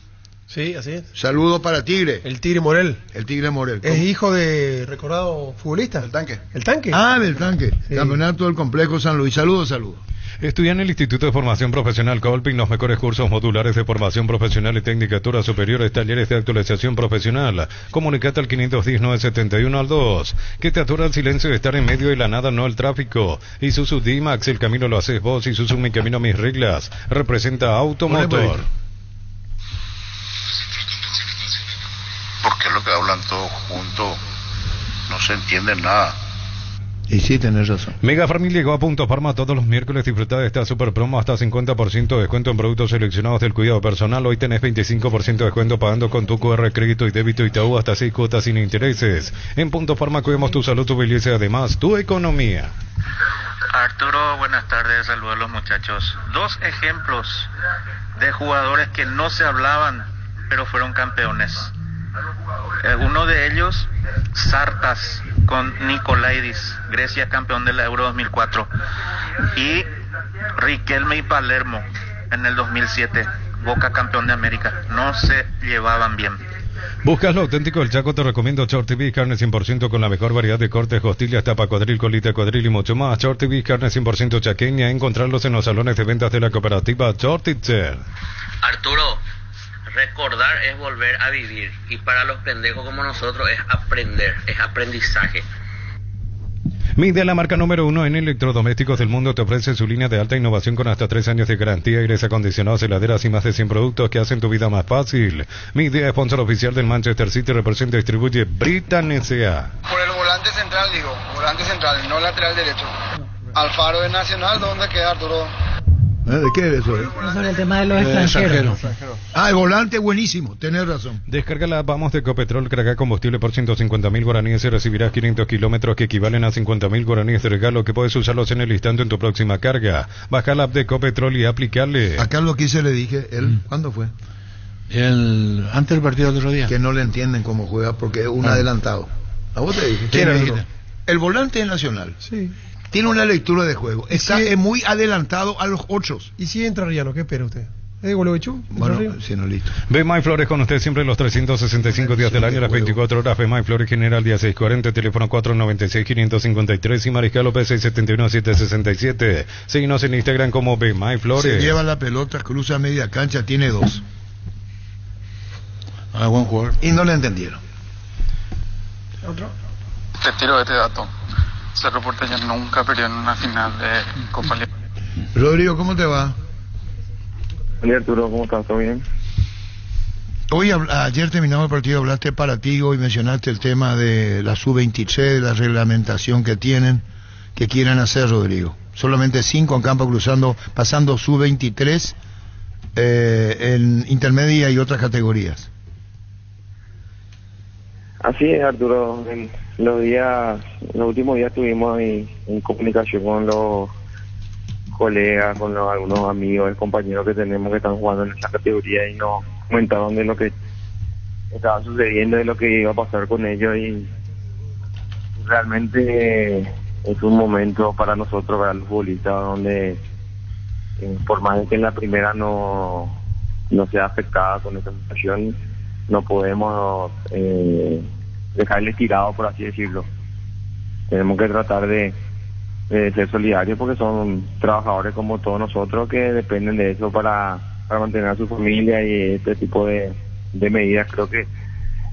Speaker 10: Sí, así es.
Speaker 2: Saludo para Tigre.
Speaker 10: El Tigre Morel.
Speaker 2: El Tigre Morel.
Speaker 10: Es hijo de recordado futbolista.
Speaker 12: El Tanque.
Speaker 10: El Tanque.
Speaker 2: Ah, del Tanque. Sí. Campeonato del Complejo San Luis. Saludos.
Speaker 6: Estudia en el Instituto de Formación Profesional Colping los mejores cursos modulares de formación profesional y tecnicatura superiores, talleres de actualización profesional. Comunicate al 510-971-2. Que te atura el silencio de estar en medio de la nada, no el tráfico. Isuzu D-Max, el camino lo haces vos. Isuzu, mi camino, mis reglas. Representa Automotor.
Speaker 17: Porque lo que hablan todos juntos no se entiende nada.
Speaker 2: Y sí, tenés razón.
Speaker 6: Mega Farmil llegó a Punto Farma todos los miércoles. Disfruta de esta super promo hasta 50% de descuento en productos seleccionados del cuidado personal. Hoy tenés 25% de descuento pagando con tu QR, crédito y débito Itaú hasta 6 cuotas sin intereses. En Punto Farma cuidamos tu salud, tu belleza y además tu economía.
Speaker 18: Arturo, buenas tardes, saludos a los muchachos. 2 ejemplos de jugadores que no se hablaban, pero fueron campeones. Uno de ellos, Sartas, con Nikolaidis, Grecia campeón de la Euro 2004, y Riquelme y Palermo en el 2007, Boca campeón de América. No se llevaban bien.
Speaker 6: ¿Buscas lo auténtico del Chaco? Te recomiendo Short TV, carne 100% con la mejor variedad de cortes, costillas, tapa, cuadril, colita, cuadril y mucho más. Short TV, carne 100% chaqueña. Encontrarlos en los salones de ventas de la cooperativa Shortitzer.
Speaker 19: Arturo, recordar es volver a vivir, y para los pendejos como nosotros es aprender, es aprendizaje.
Speaker 6: Mide, la marca número 1 en electrodomésticos del mundo, te ofrece su línea de alta innovación con hasta 3 años de garantía, aires acondicionados, heladeras y más de 100 productos que hacen tu vida más fácil. Mide, sponsor oficial del Manchester City, representa y distribuye Britan S.A.
Speaker 20: Por el volante central, no lateral derecho. Alfaro de Nacional, ¿dónde queda, Arturo?
Speaker 2: ¿De qué es eso?
Speaker 7: Sobre el tema de los extranjeros.
Speaker 2: Ah, el volante buenísimo, tenés razón.
Speaker 6: Descarga la Vamos de Ecopetrol, carga combustible por 150.000 guaraníes y recibirás 500 kilómetros que equivalen a 50.000 guaraníes de regalo que puedes usarlos en el instante en tu próxima carga. Baja la app de Ecopetrol y aplicarle.
Speaker 2: Acá lo que hice le dije, ¿cuándo fue?
Speaker 9: Antes del partido del otro día.
Speaker 2: Que no le entienden cómo juega porque es un adelantado. ¿A vos te dije?
Speaker 9: ¿Quién es?
Speaker 2: El volante es Nacional.
Speaker 10: Sí.
Speaker 2: Tiene una lectura de juego. Está muy adelantado a los otros.
Speaker 10: ¿Y si entra Riano? ¿Qué espera usted? ¿Es Gualeguaychú?
Speaker 2: Bueno, si no, listo.
Speaker 6: BMAI Flores con usted siempre los 365 días del año, las 24 horas. BMAI Flores General, día 640, teléfono 496-553 y Mariscal López 671-767. Síguenos en Instagram como BMAI Flores.
Speaker 2: Se lleva la pelota, cruza media cancha, tiene 2.
Speaker 9: Buen jugador.
Speaker 2: Y no le entendieron.
Speaker 10: ¿Otro?
Speaker 21: Te tiro este dato. Cerro Porteño nunca perdió en una final de Copa Liga.
Speaker 2: Rodrigo, ¿cómo te va?
Speaker 22: Hola Arturo, ¿cómo estás? ¿Todo bien?
Speaker 2: Hoy, ayer terminamos el partido, hablaste para ti, hoy mencionaste el tema de la sub-23, de la reglamentación que tienen, que quieren hacer, Rodrigo. Solamente 5 en campo cruzando, pasando sub-23 en intermedia y otras categorías.
Speaker 22: Así es, Arturo. En los últimos días estuvimos en comunicación con los colegas, con algunos amigos, compañeros que tenemos que están jugando en esta categoría y nos comentaron de lo que estaba sucediendo, de lo que iba a pasar con ellos, y realmente es un momento para nosotros, para los futbolistas, donde por más de que en la primera no sea afectada con esta situación, no podemos dejarles tirados, por así decirlo. Tenemos que tratar de ser solidarios, porque son trabajadores como todos nosotros que dependen de eso para mantener a su familia, y este tipo de medidas creo que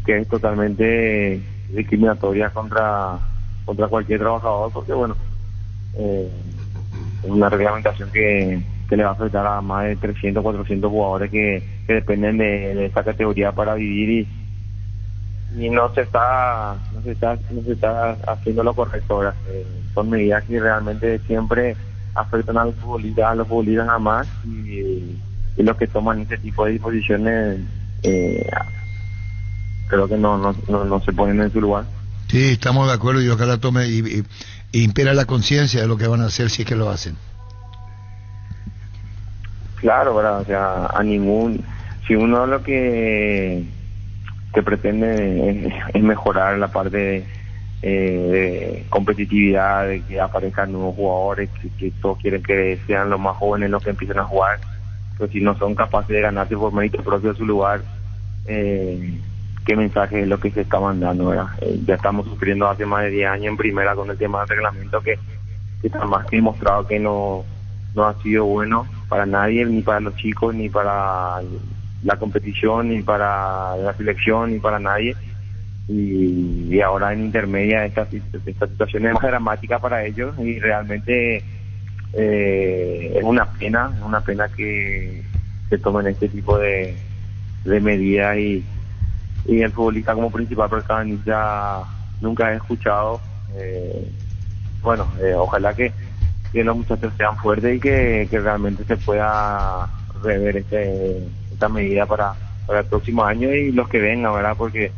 Speaker 22: es totalmente discriminatoria contra cualquier trabajador, porque bueno, es una reglamentación que que le va a afectar a más de 300, 400 jugadores que dependen de esta categoría para vivir y no se está haciendo lo correcto ahora. Son medidas que realmente siempre afectan a los futbolistas nada más y los que toman este tipo de disposiciones creo que no se ponen en su lugar.
Speaker 2: Sí, estamos de acuerdo y ojalá tome y impera la conciencia de lo que van a hacer si es que lo hacen.
Speaker 22: Claro, ¿verdad? O sea, si uno lo que pretende es mejorar la parte de competitividad, de que aparezcan nuevos jugadores, que todos quieren que sean los más jóvenes los que empiecen a jugar, pues si no son capaces de ganarse por mérito propio de su lugar, qué mensaje es lo que se está mandando, ¿verdad? Ya estamos sufriendo hace más de 10 años en primera con el tema del reglamento que está más que demostrado que no ha sido bueno para nadie, ni para los chicos, ni para la competición, ni para la selección, ni para nadie. Y ahora en intermedia esta situación es más dramática para ellos y realmente es una pena que se tomen este tipo de medidas y el futbolista como principal protagonista nunca he escuchado. Ojalá que los muchachos sean fuertes y que realmente se pueda rever esta medida para el próximo año y los que vengan, ¿verdad? Porque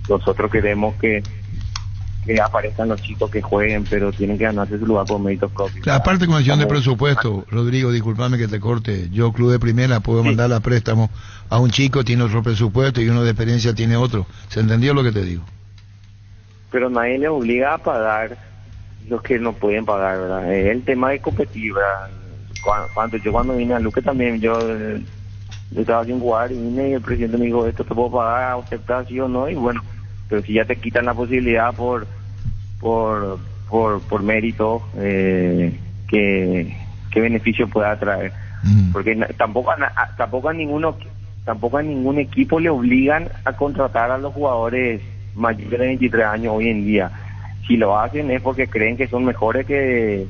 Speaker 22: nosotros queremos que aparezcan los chicos que jueguen, pero tienen que ganarse su lugar por méritos propios.
Speaker 2: Aparte con cuestión de presupuesto, Rodrigo, discúlpame que te corte, yo club de primera puedo mandar a préstamo a un chico, tiene otro presupuesto y uno de experiencia tiene otro. ¿Se entendió lo que te digo?
Speaker 22: Pero nadie le obliga a pagar los que no pueden pagar, ¿verdad? El tema de competir, ¿verdad? Cuando vine a Luque también, yo estaba sin jugar y vine y el presidente me dijo, esto te puedo pagar, aceptar sí o no, y bueno, pero si ya te quitan la posibilidad por mérito, ¿qué beneficio pueda traer? Porque tampoco a ningún equipo le obligan a contratar a los jugadores mayores de 23 años hoy en día. Si lo hacen es porque creen que son mejores que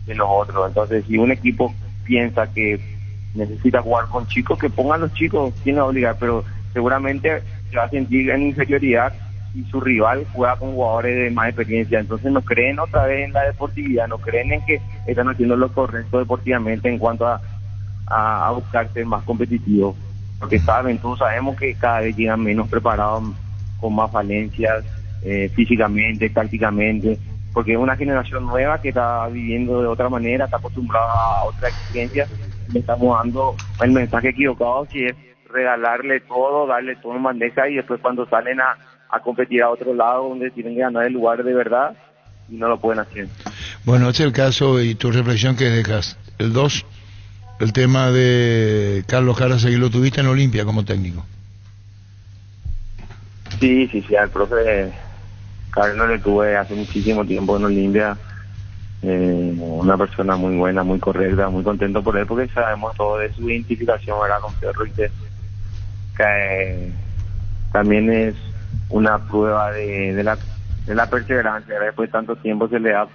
Speaker 22: los otros. Entonces, si un equipo piensa que necesita jugar con chicos, que pongan los chicos, ¿quién los obliga? Pero seguramente se va a sentir en inferioridad y su rival juega con jugadores de más experiencia. Entonces no creen otra vez en la deportividad, no creen en que están haciendo lo correcto deportivamente en cuanto a buscar ser más competitivos. Porque todos sabemos que cada vez llegan menos preparados, con más falencias físicamente, tácticamente, porque es una generación nueva que está viviendo de otra manera, está acostumbrada a otra experiencia. Le estamos dando el mensaje equivocado, si es regalarle todo, darle todo en bandeja y después cuando salen a competir a otro lado donde tienen que ganar el lugar de verdad y no lo pueden hacer.
Speaker 2: Bueno, este es el caso y tu reflexión que dejas. El 2, el tema de Carlos Jara, ¿seguir lo tuviste en Olimpia como técnico?
Speaker 22: Sí, al profe Carlos le tuve hace muchísimo tiempo en Olimpia. Una persona muy buena, muy correcta, muy contento por él porque sabemos todo de su identificación, ¿verdad? Con Cerro y que también es una prueba de la perseverancia, ¿verdad? Después de tanto tiempo se le da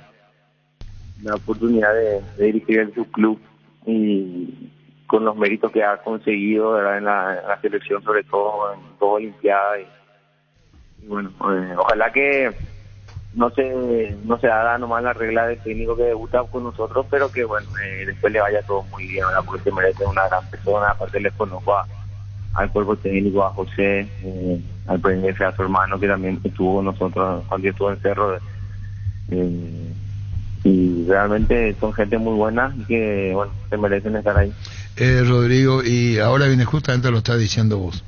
Speaker 22: la oportunidad de dirigir en su club y con los méritos que ha conseguido, ¿verdad? En la selección, sobre todo en toda Olimpiada y bueno, ojalá que no se haga nomás la regla del técnico que debuta con nosotros, pero que bueno, después le vaya todo muy bien, ¿verdad? Porque se merece una gran persona. Aparte les conozco al cuerpo técnico, a José, al presidente, a su hermano que también estuvo con nosotros cuando yo estuve en Cerro, y realmente son gente muy buena y que bueno, se merecen estar ahí.
Speaker 2: Rodrigo, y ahora viene justamente lo estás diciendo vos,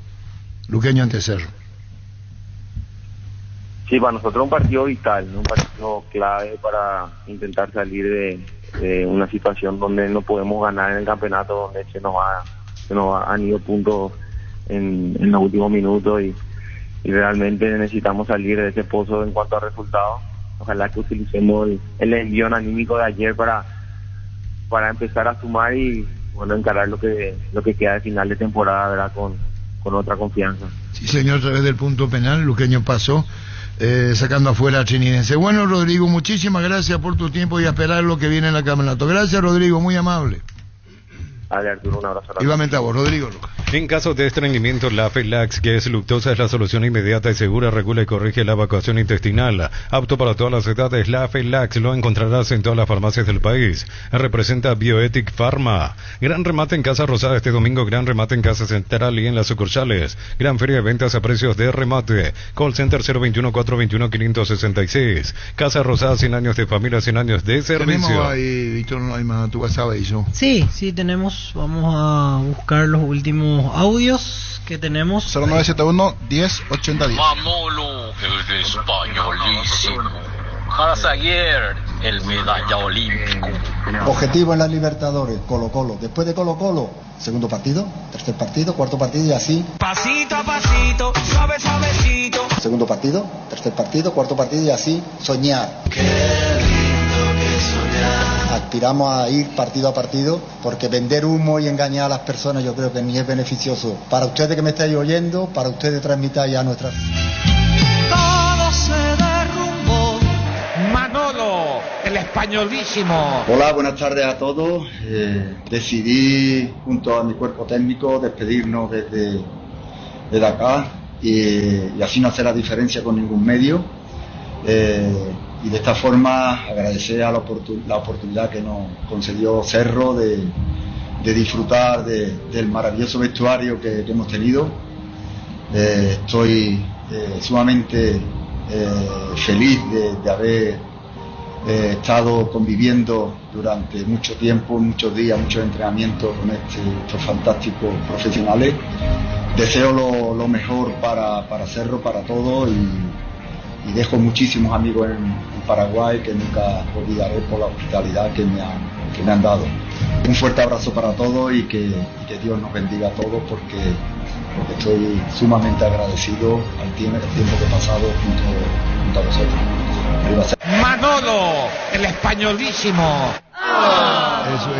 Speaker 2: Luqueño ante Cerro.
Speaker 22: Sí, para nosotros un partido vital, un partido clave para intentar salir de una situación donde no podemos ganar en el campeonato, donde se nos han ido puntos en los últimos minutos y realmente necesitamos salir de ese pozo en cuanto a resultados. Ojalá que utilicemos el envión anímico de ayer para empezar a sumar y bueno, encarar lo que queda de final de temporada, ¿verdad? Con otra confianza.
Speaker 2: Sí, señor, a través del punto penal, Luqueño pasó. sacando afuera a Trinidense. Bueno, Rodrigo, muchísimas gracias por tu tiempo y a esperar lo que viene en el campeonato. Gracias, Rodrigo, muy amable.
Speaker 22: Dale, Arturo, un abrazo.
Speaker 2: Igualmente a vos, Rodrigo.
Speaker 6: En caso de estreñimiento, la Felax, que es luctosa, es la solución inmediata y segura, regula y corrige la evacuación intestinal. Apto para todas las edades, la Felax lo encontrarás en todas las farmacias del país. Representa Bioethic Pharma. Gran remate en Casa Rosada este domingo, gran remate en Casa Central y en las sucursales. Gran feria de ventas a precios de remate. Call Center 021-421-566. Casa Rosada, 100 años de familia, 100 años de servicio.
Speaker 2: Tenemos ahí, Víctor, no hay más, tu WhatsApp ahí, ¿no?
Speaker 7: Sí, tenemos. Vamos a buscar los últimos audios que tenemos.
Speaker 12: 0971-10-80-10.
Speaker 1: Manolo, el españolísimo. Javier, el medalla olímpico.
Speaker 5: Objetivo en la Libertadores, Colo-Colo. Después de Colo-Colo, segundo partido, tercer partido, cuarto partido y así.
Speaker 1: Pasito a pasito, suave suavecito.
Speaker 5: Segundo partido, tercer partido, cuarto partido y así, soñar.
Speaker 1: Qué lindo que soñar.
Speaker 5: Aspiramos a ir partido a partido, porque vender humo y engañar a las personas yo creo que ni es beneficioso. Para ustedes que me estáis oyendo, para ustedes transmitáis a nuestras...
Speaker 1: Todo se derrumbó. Manolo, el españolísimo.
Speaker 5: Hola, buenas tardes a todos. Decidí, junto a mi cuerpo técnico, despedirnos desde acá y así no hacer la diferencia con ningún medio. Y de esta forma agradecer a la oportunidad que nos concedió Cerro de disfrutar del maravilloso vestuario que hemos tenido. Estoy sumamente feliz de haber estado conviviendo durante mucho tiempo, muchos días, muchos entrenamientos con estos fantásticos profesionales. Deseo lo mejor para Cerro, para todos y dejo muchísimos amigos en Paraguay que nunca olvidaré por la hospitalidad que me han dado. Un fuerte abrazo para todos y que Dios nos bendiga a todos porque estoy sumamente agradecido al tiempo que he pasado junto a vosotros.
Speaker 1: Manolo, el españolísimo.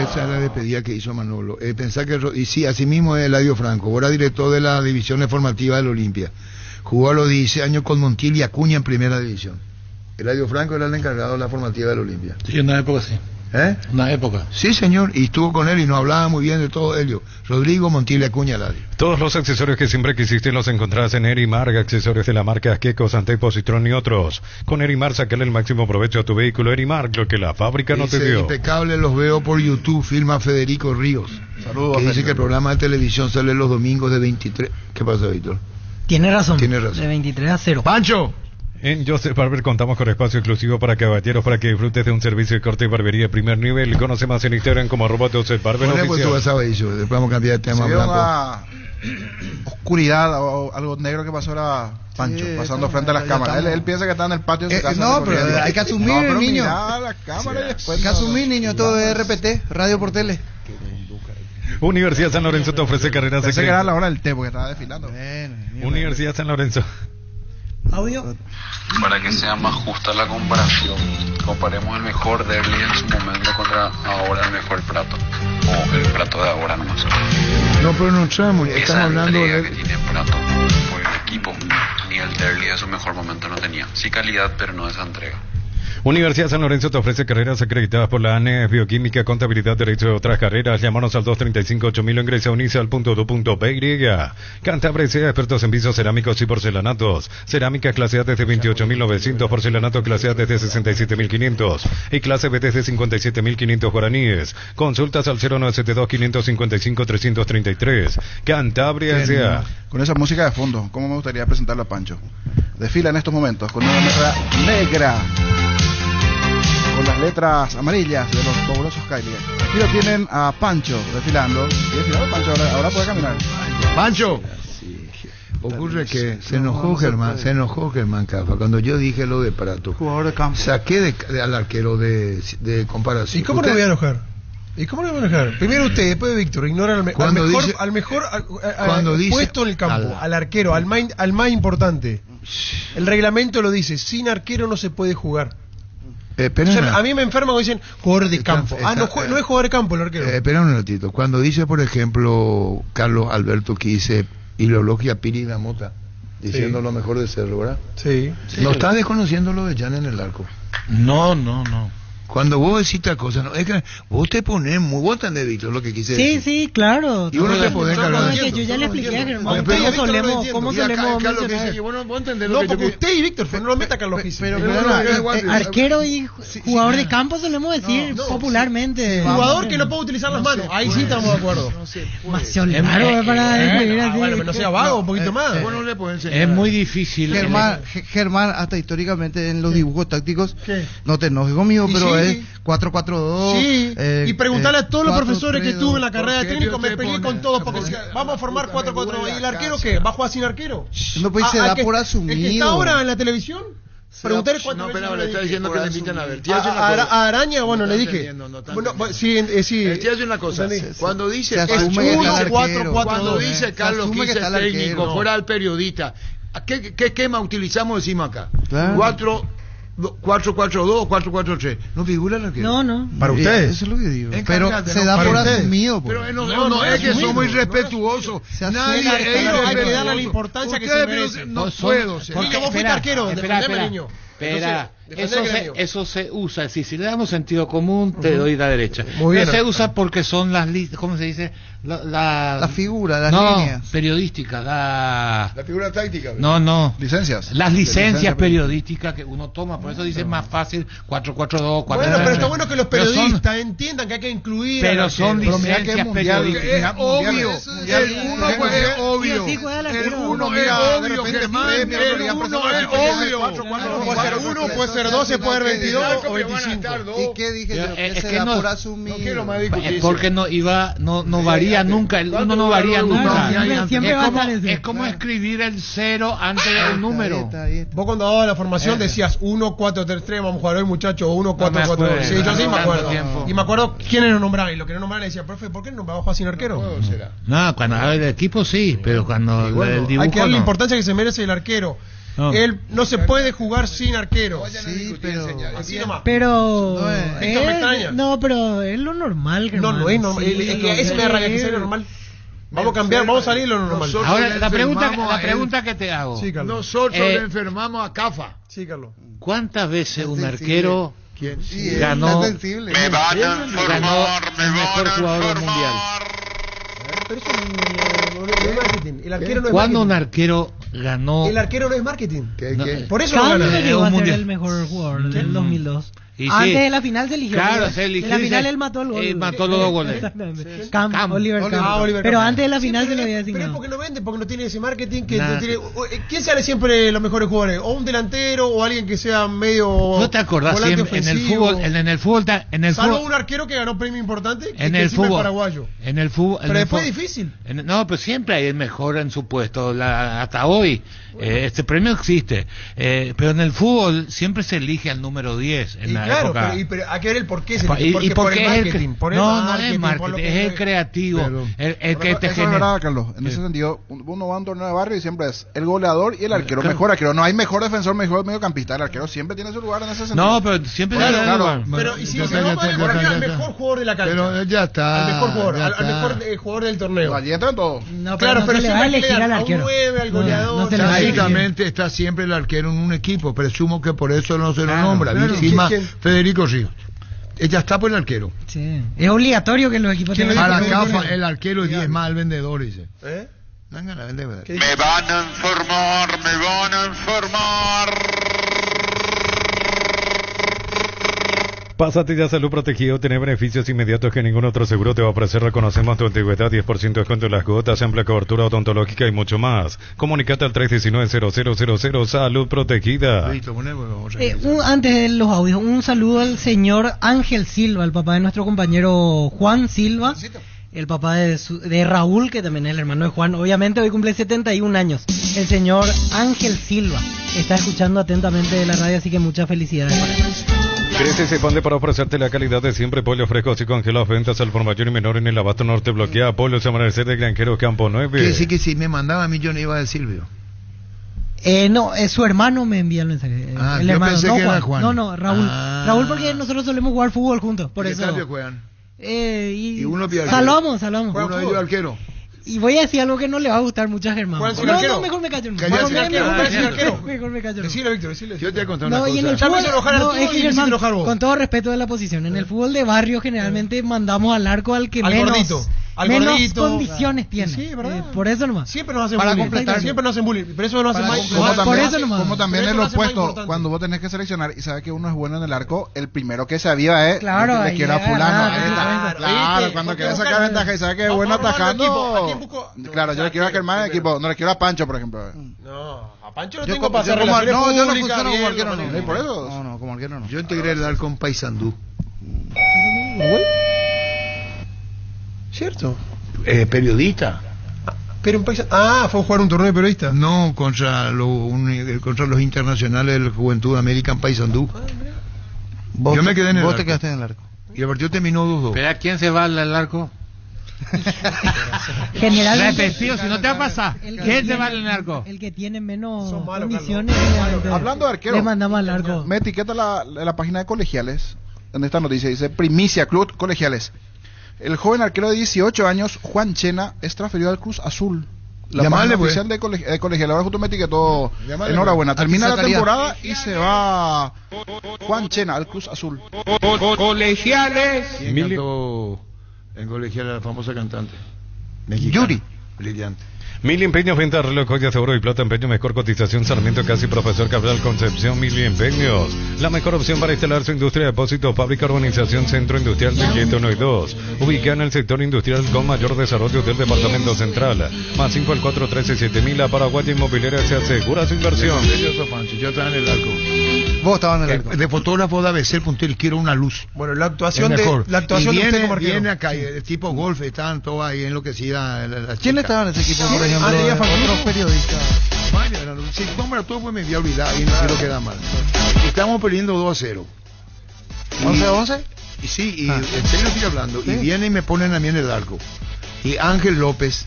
Speaker 2: Esa es la despedida que hizo Manolo. Pensá que, y sí, así mismo es Eladio Franco, ahora director de la división formativa del Olimpia. Jugó a los 16 años con Montiel y Acuña en primera división. Eladio Franco era el encargado de la formativa del Olimpia.
Speaker 9: Sí, en una época sí. Una época.
Speaker 2: Sí, señor, y estuvo con él y nos hablaba muy bien de todo ello. Rodrigo, Montiel y Acuña, Eladio.
Speaker 6: Todos los accesorios que siempre quisiste los encontrás en Erimar, accesorios de la marca Queco, Santep, Citrón y otros. Con Erimar sacale el máximo provecho a tu vehículo. Erimar, lo que la fábrica no te dio.
Speaker 2: Impecable, los veo por YouTube, filma Federico Ríos.
Speaker 12: Saludos.
Speaker 2: Que dice que el programa de televisión sale los domingos de 23. ¿Qué pasa, Víctor?
Speaker 7: Tiene razón.
Speaker 2: De
Speaker 7: 23-0.
Speaker 2: ¡Pancho!
Speaker 6: En Joseph Barber contamos con espacio exclusivo para caballeros para que disfrutes de un servicio de corte y barbería de primer nivel. Conoce más en Instagram como @Joseph Barber
Speaker 2: oficial.
Speaker 6: Oficial.
Speaker 2: Pues tú vas a ver eso, después vamos a cambiar de tema blanco.
Speaker 12: Una oscuridad o algo negro que pasó era Pancho, pasando frente a las cámaras. Él piensa que está en el patio de su casa.
Speaker 8: No, pero hay que asumir, niño.
Speaker 12: La cámara y después
Speaker 8: Hay que asumir, niño, todo es RPT, radio por tele.
Speaker 6: Universidad San Lorenzo te ofrece carreras
Speaker 12: Pensé que era la hora del té porque estaba desfilando.
Speaker 6: Universidad San Lorenzo.
Speaker 7: Audio.
Speaker 21: Para que sea más justa la comparación, comparemos el mejor derby en su momento contra ahora el mejor Prato, o el Prato de ahora nomás.
Speaker 2: No, pero no estamos hablando
Speaker 21: de... que tiene Prato por el equipo, ni el derby de su mejor momento no tenía. Sí calidad, pero no esa entrega.
Speaker 6: Universidad San Lorenzo te ofrece carreras acreditadas por la ANES, bioquímica, contabilidad, derecho de otras carreras. Llámanos al 235-8000 o ingresa a unicel.edu.py. Cantabre sea expertos en pisos cerámicos y porcelanatos. Cerámica clase A desde 28.900, porcelanato clase A desde 67.500 y clase B desde 57.500 guaraníes. Consultas al 0972-555-333. Cantabria sea.
Speaker 12: Con esa música de fondo, ¿cómo me gustaría presentarlo a Pancho? Desfila en estos momentos con una mezcla negra, con las letras amarillas de los fabulosos Kylie. Aquí lo tienen a Pancho desfilando. Y desfilando Pancho, ahora puede caminar.
Speaker 2: ¡Pancho! Ocurre que se enojó Germán Cafa cuando yo dije lo de Prato.
Speaker 8: Jugador de campo.
Speaker 2: Saqué al arquero de comparación.
Speaker 10: ¿Y cómo no voy a enojar? Primero usted, después Víctor, ignora al mejor puesto en el campo, al arquero, al más importante. El reglamento lo dice, sin arquero no se puede jugar. A mí me enferman cuando dicen jugador de campo. No es jugador de campo el arquero.
Speaker 2: Espera un ratito. Cuando dice, por ejemplo, Carlos Alberto que dice ideología Piri la Mota, diciendo lo mejor de Cerro, ¿verdad?
Speaker 10: Sí.
Speaker 2: ¿No estás desconociendo lo de Jan en el arco?
Speaker 9: No.
Speaker 2: Cuando vos decís esta cosa, no, es que vos te ponés muy vos tan dedito, lo que quise decir.
Speaker 7: Sí, claro.
Speaker 2: Y uno te podés cargar.
Speaker 7: Yo ya le expliqué a Germán cómo solemos mencionar.
Speaker 10: Usted y Víctor, no lo meta Carlos Gise.
Speaker 7: Arquero y jugador de campo solemos decir popularmente.
Speaker 10: Jugador que no puede utilizar las manos, ahí sí estamos de acuerdo.
Speaker 7: Claro, para describir así.
Speaker 10: Bueno, que no sea vago, un poquito más.
Speaker 9: Es muy difícil.
Speaker 8: Germán, hasta históricamente en los dibujos tácticos, no te enojes conmigo, pero 4-4-2.
Speaker 10: Sí, y preguntarle a todos los profesores que tuve en la carrera de técnico, me peleé con todos porque decía, vamos a formar 4-4-2. ¿Y el arquero qué? ¿Va a jugar sin arquero?
Speaker 8: No, pues se da por asumido.
Speaker 10: ¿El que está ahora en la televisión? Preguntarle cuántas veces.
Speaker 2: No, pero le está diciendo que le invitan a ver.
Speaker 10: A Araña, bueno, le dije. Bueno, sí.
Speaker 2: Te hace una cosa. Cuando dice
Speaker 10: 1-4-4-2,
Speaker 2: cuando dice Carlos que es técnico, fuera el periodista, ¿qué esquema utilizamos? Decimos acá. 4-4-2 o 4-4-3. ¿No figura el arquero?
Speaker 7: No.
Speaker 10: Para ustedes.
Speaker 8: Eso es lo que digo. Pero se da por asumido.
Speaker 2: Pero no, es que somos irrespetuosos.
Speaker 10: Nadie hay que darle la importancia que se merece.
Speaker 2: No puedo ser.
Speaker 10: Porque vos fuiste arquero, defendeme, niño.
Speaker 9: Espera, eso se usa, si le damos sentido común, te doy la derecha.
Speaker 10: Muy bien.
Speaker 9: Se usa porque son las ¿cómo se dice?
Speaker 8: La figura, las líneas.
Speaker 9: Periodísticas,
Speaker 2: la figura táctica.
Speaker 9: No.
Speaker 12: Licencias.
Speaker 9: Las licencias periodísticas que uno toma, por eso dice más fácil 4-4-2, 4-4-3.
Speaker 10: Bueno, pero está bueno que los periodistas entiendan que hay que incluir.
Speaker 9: Pero son licencias periodísticas.
Speaker 2: Es obvio. El uno es obvio. El uno es obvio, Germán. El uno es obvio.
Speaker 10: Puede ser 1, puede ser 12, puede ser 22 o 25.
Speaker 8: ¿Y qué dije?
Speaker 9: Es
Speaker 8: se
Speaker 9: que
Speaker 8: da
Speaker 9: no,
Speaker 8: por asumido.
Speaker 2: No quiero más discutir.
Speaker 9: Porque no varía nunca, el 1 no varía nunca.
Speaker 7: Siempre va a estar ese.
Speaker 9: Es como escribir el 0 antes del número.
Speaker 10: Vos cuando dabas la formación decías 1-4-3-3, vamos a jugar hoy, muchachos, 1-4-4-2. Sí, yo sí me acuerdo. Y me acuerdo quiénes nos nombraban. Y lo que no nombraban le decía, profe, ¿por qué no nombraba a jugar sin arquero?
Speaker 9: No, cuando habla del equipo sí, pero cuando el dibujo
Speaker 10: hay que darle la importancia que se merece el arquero. Él no se puede jugar sin arquero.
Speaker 8: Sí, pero
Speaker 10: así nomás.
Speaker 7: Pero
Speaker 10: esto me extraña.
Speaker 7: No, pero es lo normal.
Speaker 10: No es normal. Eso me da rabia que sea lo normal. Vamos a cambiar, vamos a salir lo normal.
Speaker 9: Ahora la pregunta que te hago.
Speaker 2: Sí, nosotros le enfermamos a Cafa.
Speaker 10: Sí, Carlos.
Speaker 9: ¿Cuántas veces un arquero ganó el mejor jugador mundial?
Speaker 10: Pero eso no es marketing. El arquero no es
Speaker 9: ¿Cuándo un arquero ganó?
Speaker 10: El arquero no es marketing. Por eso
Speaker 7: no
Speaker 10: gana.
Speaker 7: Llegó a ser el mejor jugador del 2002. Antes de la final se eligió.
Speaker 9: Claro, se eligió.
Speaker 7: En la final él mató el gol.
Speaker 9: Mató los 2 goles.
Speaker 7: Oliver Kahn. Pero antes de la final se le había
Speaker 10: asignado. Pero es porque no vende, porque no tiene ese marketing. ¿Quién sale siempre los mejores jugadores? O un delantero o alguien que sea medio.
Speaker 9: ¿No te acordás siempre en el fútbol?
Speaker 10: Salvo un arquero que ganó premio importante.
Speaker 9: En el fútbol
Speaker 10: paraguayo.
Speaker 9: En el fútbol.
Speaker 10: Pero después es difícil.
Speaker 9: No, pero siempre hay el mejor en su puesto. Hasta hoy. Este premio existe. Pero en el fútbol siempre se elige al número 10. En la época.
Speaker 10: Pero hay que ver el por qué.
Speaker 9: Por el marketing. No es marketing, es el creativo. El que te genera.
Speaker 12: Es verdad, Carlos. En ese sentido, uno va a un torneo de barrio y siempre es el goleador y el arquero. Mejor arquero. No hay mejor defensor, mejor mediocampista. El arquero siempre tiene su lugar en ese sentido.
Speaker 9: No, pero siempre tiene su lugar.
Speaker 10: Pero y si no vale al mejor jugador de la cancha.
Speaker 2: Pero ya está.
Speaker 10: Al mejor jugador. Al mejor jugador del torneo.
Speaker 12: Allí entran todos.
Speaker 10: Claro, pero siempre hay que elegir al arquero. Al goleador.
Speaker 2: Básicamente está siempre el arquero en un equipo. Presumo que por eso no se lo nombra. Encima Federico Ríos. Ella está por el arquero.
Speaker 7: Sí. Es obligatorio que los equipos tengan.
Speaker 2: Para Cafa, el arquero y es más el vendedor, dice. Vengan a vender.
Speaker 17: Me van a informar.
Speaker 6: Pásate ya a Salud Protegido, tiene beneficios inmediatos que ningún otro seguro te va a ofrecer. Reconocemos tu antigüedad, 10% de descuento en las cuotas, amplia cobertura odontológica y mucho más. Comunicate al 319-0000 Salud Protegida.
Speaker 7: Antes de los audios, un saludo al señor Ángel Silva, el papá de nuestro compañero Juan Silva. El papá de Raúl, que también es el hermano de Juan. Obviamente hoy cumple 71 años. El señor Ángel Silva está escuchando atentamente de la radio, así que muchas felicidades para él.
Speaker 6: Crece y se expande para ofrecerte la calidad de siempre. Pollos frescos y congelados, ventas al por mayor y menor en el Abasto Norte. Bloquea Pollos Amanecer de Granjero Campo 9.
Speaker 2: Que sí, me mandaba a mí, yo no iba a decir, Silvio.
Speaker 7: No, su hermano me envía el mensaje. El
Speaker 2: yo
Speaker 7: hermano,
Speaker 2: pensé
Speaker 7: no
Speaker 2: que
Speaker 7: Juan.
Speaker 2: Era Juan.
Speaker 7: No, Raúl. Raúl, porque nosotros solemos jugar fútbol juntos, por eso.
Speaker 2: ¿Qué juegan?
Speaker 7: Y
Speaker 2: uno
Speaker 7: salvamos.
Speaker 2: Uno de ellos arquero.
Speaker 7: Y voy a decir algo que no le va a gustar mucho a Germán.
Speaker 10: ¿Cuál es el
Speaker 7: No,
Speaker 10: arquero?
Speaker 7: mejor me callo.
Speaker 10: Mejor
Speaker 7: me callo.
Speaker 10: Decilo, Víctor, decilo.
Speaker 2: Yo te voy a contar una
Speaker 7: No, y en
Speaker 2: cosa.
Speaker 7: el
Speaker 10: Ya me hizo
Speaker 7: fútbol,
Speaker 10: enojar
Speaker 7: no,
Speaker 10: Arturo
Speaker 7: es que
Speaker 10: y me hiciste
Speaker 7: Germán,
Speaker 10: enojar vos.
Speaker 7: con todo respeto de la posición, en el fútbol de barrio generalmente mandamos al arco al que
Speaker 10: Al
Speaker 7: menos,
Speaker 10: gordito, al
Speaker 7: menos
Speaker 10: gordito.
Speaker 7: condiciones tiene.
Speaker 10: Sí, ¿verdad?
Speaker 7: Por eso nomás.
Speaker 10: Siempre nos hacen
Speaker 8: Para
Speaker 10: bullying.
Speaker 8: completar.
Speaker 10: Siempre nos hacen bullying. Pero eso no hace más.
Speaker 7: Por eso nomás.
Speaker 12: Como también
Speaker 10: Pero
Speaker 12: en
Speaker 10: eso
Speaker 12: lo
Speaker 10: lo hace más
Speaker 12: opuesto,
Speaker 10: importante.
Speaker 12: cuando vos tenés que seleccionar y sabes que uno es bueno en el arco, el primero que se aviva es
Speaker 7: Claro,
Speaker 12: le
Speaker 7: ahí
Speaker 12: quiero a
Speaker 7: llega
Speaker 12: fulano.
Speaker 7: ganar,
Speaker 12: Ahí está.
Speaker 10: claro,
Speaker 12: Claro,
Speaker 10: ¿viste?
Speaker 12: cuando
Speaker 10: Porque
Speaker 12: querés
Speaker 10: buscar-
Speaker 12: sacar ventaja y sabes que es bueno
Speaker 10: Vamos a armar
Speaker 12: atajando.
Speaker 10: ¿a quién busco?
Speaker 12: Claro, yo le quiero a Germán equipo, no le quiero a Pancho, por ejemplo.
Speaker 10: No, a Pancho lo
Speaker 8: Yo
Speaker 10: tengo
Speaker 8: como-
Speaker 10: para hacer
Speaker 8: yo como-
Speaker 10: relaciones
Speaker 8: no, yo no
Speaker 10: públicas,
Speaker 8: funciono como
Speaker 10: bien,
Speaker 8: arquero, no.
Speaker 12: ¿Y por eso?
Speaker 8: No, como arquero no.
Speaker 2: Yo integré el arco en Paysandú.
Speaker 10: ¿Cierto?
Speaker 2: Periodista.
Speaker 10: Pero un país... Ah, fue a jugar un torneo de periodistas.
Speaker 2: No, contra los internacionales de la Juventud American Paysandú.
Speaker 8: Vos
Speaker 2: Yo me quedé en el
Speaker 8: Vos
Speaker 2: arco.
Speaker 8: te quedaste en el arco.
Speaker 2: Y el partido terminó 2-2.
Speaker 9: Espera, ¿quién se va al arco?
Speaker 7: Generalmente
Speaker 9: Repetido, si no te va a pasar.
Speaker 7: el que
Speaker 9: ¿Quién se
Speaker 7: tiene-
Speaker 9: va al arco?
Speaker 7: El que tiene menos
Speaker 10: Son malos,
Speaker 7: condiciones.
Speaker 10: Carlos.
Speaker 7: generalmente
Speaker 12: Hablando de arquero,
Speaker 7: le mandamos al arco.
Speaker 12: me etiqueta la página de colegiales, en esta noticia dice Primicia Club Colegiales. El joven arquero de 18 años, Juan Chena, es transferido al Cruz Azul. La
Speaker 2: Llamarle,
Speaker 12: página
Speaker 2: pues.
Speaker 12: oficial de colegial. Ahora justo me etiquetó.
Speaker 2: Llamarle,
Speaker 12: Enhorabuena.
Speaker 8: pues.
Speaker 12: Termina
Speaker 8: Aquí
Speaker 12: la
Speaker 8: sacaría.
Speaker 12: temporada y se va Juan Chena al Cruz Azul.
Speaker 1: Colegiales.
Speaker 2: ¿Quién cantó en colegial a la famosa cantante? Mexicana.
Speaker 8: Yuri.
Speaker 2: Brillante.
Speaker 6: Mil Empeños, venta, reloj, joyas de oro y plata, empeño, mejor cotización, Sarmiento, casi Profesor Cabral, Concepción, Mil Empeños. La mejor opción para instalar su industria de depósito, fábrica, urbanización, centro industrial de Quieto 1 y 2. Ubicada en el sector industrial con mayor desarrollo del departamento central. Más 5 al 413-7000, a Paraguay Inmobiliaria se asegura su inversión.
Speaker 2: Yo estaba en el arco.
Speaker 8: Vos estabas en el arco.
Speaker 2: De fotógrafo de ABC, el puntero, quiero una luz.
Speaker 10: Bueno, la actuación
Speaker 2: Es
Speaker 10: de
Speaker 2: mejor.
Speaker 10: la actuación
Speaker 2: Y
Speaker 10: de usted
Speaker 2: viene,
Speaker 10: como arquero.
Speaker 2: viene acá, y el tipo golf, estaban todos ahí enloquecidas.
Speaker 8: ¿Quién estaba en ese equipo, por ejemplo?
Speaker 10: tenía
Speaker 8: Otros periodistas.
Speaker 2: Si compra todo, pues me voy a olvidar y no quiero quedar mal. Y estamos perdiendo 2-0. Y-
Speaker 8: 11-11.
Speaker 2: Y sí, y en serio estoy hablando. Y viene y me ponen a mí en el arco. Y Ángel López,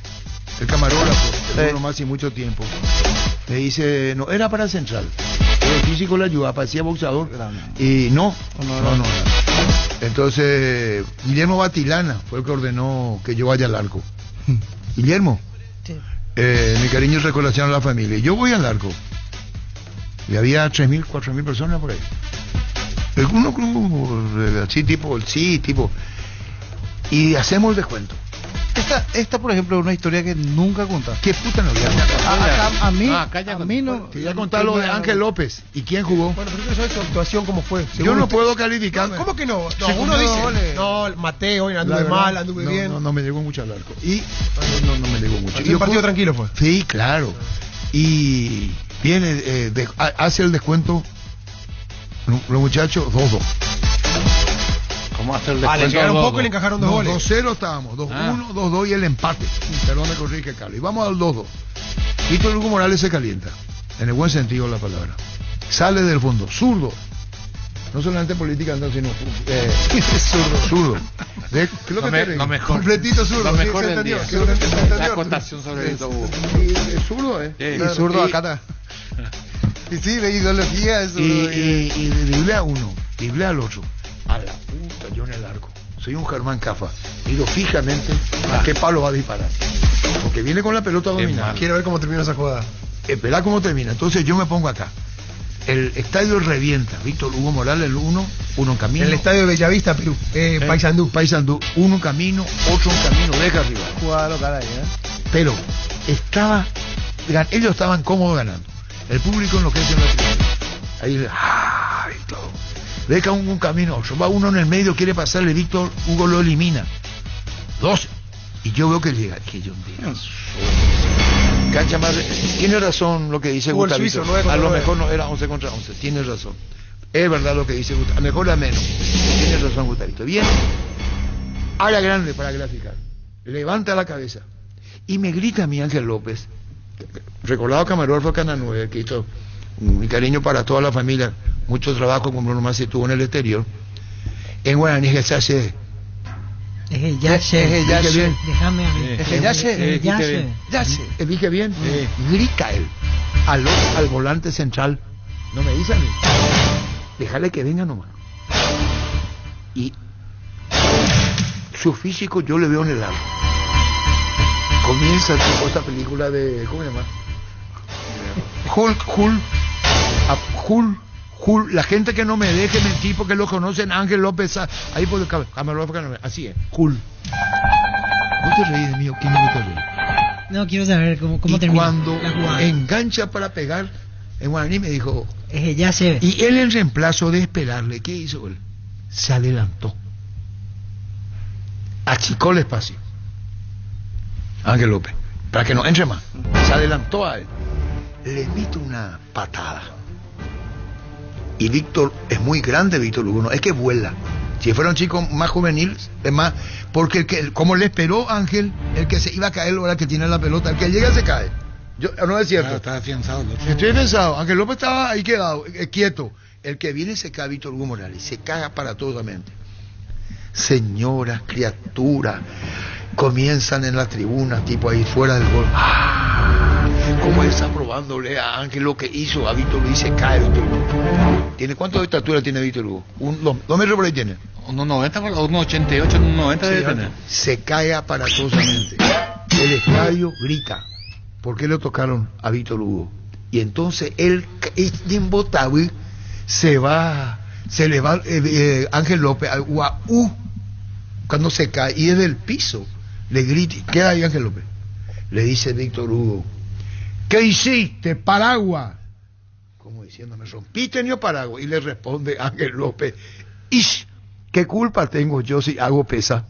Speaker 2: el camarógrafo, que uno más y mucho tiempo, me dice, no, era para Central. El físico le ayuda, parecía boxeador. Y no. Entonces, Guillermo Batilana fue el que ordenó que yo vaya al arco. Guillermo, mi cariño y recordación a la familia. Yo voy al arco. Y había 3.000, 4.000 personas por ahí. Algunos clubes, así tipo, y hacemos el descuento.
Speaker 8: Esta, por ejemplo, es una historia que nunca contaste.
Speaker 2: ¿Qué puta no había?
Speaker 8: A mí no.
Speaker 2: Te voy a contar lo de Ángel López. ¿Y quién jugó?
Speaker 10: Bueno, pero quiero saber su actuación cómo fue.
Speaker 2: Yo
Speaker 10: Según
Speaker 2: no
Speaker 10: usted.
Speaker 2: puedo calificar.
Speaker 10: No, ¿cómo que no? No,
Speaker 2: Segundo
Speaker 10: uno dice,
Speaker 2: goles.
Speaker 10: no, Mateo,
Speaker 2: La
Speaker 10: anduve
Speaker 2: verdad,
Speaker 10: mal, anduve
Speaker 2: no,
Speaker 10: bien.
Speaker 2: No me llegó mucho al arco. Y no me llegó mucho.
Speaker 10: Así un partido tranquilo fue.
Speaker 2: Sí, claro. Y viene, hace el descuento los muchachos 2-2.
Speaker 9: ¿Cómo hacer el
Speaker 10: Ah, le
Speaker 9: descuento?
Speaker 10: llegaron un poco y le encajaron dos goles.
Speaker 2: 2-0 estábamos, 2-1, 2-2 y el empate. Perdón, me corrí que Carlos. Y vamos al 2-2. Víctor Hugo Morales se calienta, en el buen sentido de la palabra. Sale del fondo, zurdo. No solamente política, entonces, sino zurdo. ¿Qué es lo que te digo?
Speaker 9: Lo mejor.
Speaker 2: Completito zurdo.
Speaker 9: Lo
Speaker 2: ¿sí?
Speaker 9: mejor
Speaker 2: ¿Se
Speaker 9: del
Speaker 2: entendió?
Speaker 9: día.
Speaker 2: ¿Sí? ¿Se entendió?
Speaker 9: La acotación sobre el Hugo.
Speaker 2: Y zurdo,
Speaker 8: Y zurdo acá está. Y sí, de ideología eso.
Speaker 2: Y drible a uno, drible al otro. A la puta, yo en el arco. Soy un Germán Cafa. Miro fijamente a qué palo va a disparar. Porque viene con la pelota dominada.
Speaker 10: Quiero ver cómo termina esa jugada.
Speaker 2: Esperá cómo termina. Entonces yo me pongo acá. El estadio revienta. Víctor Hugo Morales, uno en camino.
Speaker 10: En el estadio de Bellavista, Perú.
Speaker 2: Paysandú. Uno en camino, otro en camino, deja arriba.
Speaker 8: Jugada local ahí,
Speaker 2: Pero ellos estaban cómodos ganando. El público enloquece en la tribuna. Ahí, Víctor. Deja un camino, va uno en el medio, quiere pasarle, Víctor Hugo lo elimina. 12. Y yo veo que llega. Dije yo, cancha más. Tiene razón lo que dice Gustavito. A lo mejor no era 11 contra 11. Tiene razón. Es verdad lo que dice Gustavito. A lo mejor era menos. Tiene razón Gustavito. Bien. Área grande para graficar. Levanta la cabeza. Y me grita a mí Ángel López, recordado camarógrafo Canal 9, que hizo mi cariño para toda la familia, mucho trabajo como Bruno Masi tuvo en el exterior. En guaraní que se hace.
Speaker 7: Es el Yache. Déjame a mí.
Speaker 8: Es el Yache.
Speaker 2: Dije bien. Grita él al volante central. No me dice a mí. Déjale que venga nomás. Y su físico yo le veo en el arco. Comienza tipo esta película de... ¿Cómo se llama? Hulk. La gente que no me deje mentir porque lo conocen, Ángel López, ahí por el Camarógrafo, así es, Hulk. ¿No te reís de mí o quién no te reís?
Speaker 7: No, quiero saber cómo termina.
Speaker 2: Cuando engancha para pegar, en guaraní me dijo...
Speaker 7: ya se ve.
Speaker 2: Y él en reemplazo de esperarle, ¿qué hizo él? Se adelantó. Achicó el espacio. Ángel López, para que no entre más. Se adelantó a él. Le mete una patada. Y Víctor, es muy grande Víctor Hugo, no es que vuela. Si fuera un chico más juvenil, es más, porque el que, como le esperó Ángel, el que se iba a caer ahora que tiene la pelota, el que llega se cae. No es cierto.
Speaker 9: Claro, estaba afianzado.
Speaker 2: Estoy afianzado. Ángel López estaba ahí quedado, quieto. El que viene se cae Víctor Hugo Morales, se caga aparatosamente. Señora, criatura, comienzan en la tribuna, tipo ahí fuera del gol. Como él está probándole a Ángel lo que hizo a Víctor Hugo y se cae Víctor Hugo. ¿Tiene cuánto de estatura tiene Víctor Hugo? ¿2 metros por ahí tiene?
Speaker 9: 1,90, 1,88, 1,90 debe tener.
Speaker 2: Se cae aparatosamente. El estadio grita. ¿Por qué le tocaron a Víctor Hugo? Y entonces él, Jimbotawi, se le va Ángel López al UAU cuando se cae y es del piso. Le grita, queda ahí Ángel López. Le dice Víctor Hugo, ¿qué hiciste, paraguas? Como diciendo, me rompiste ni paraguas. Y le responde Ángel López, ¡ish! ¿Qué culpa tengo yo si hago pesa?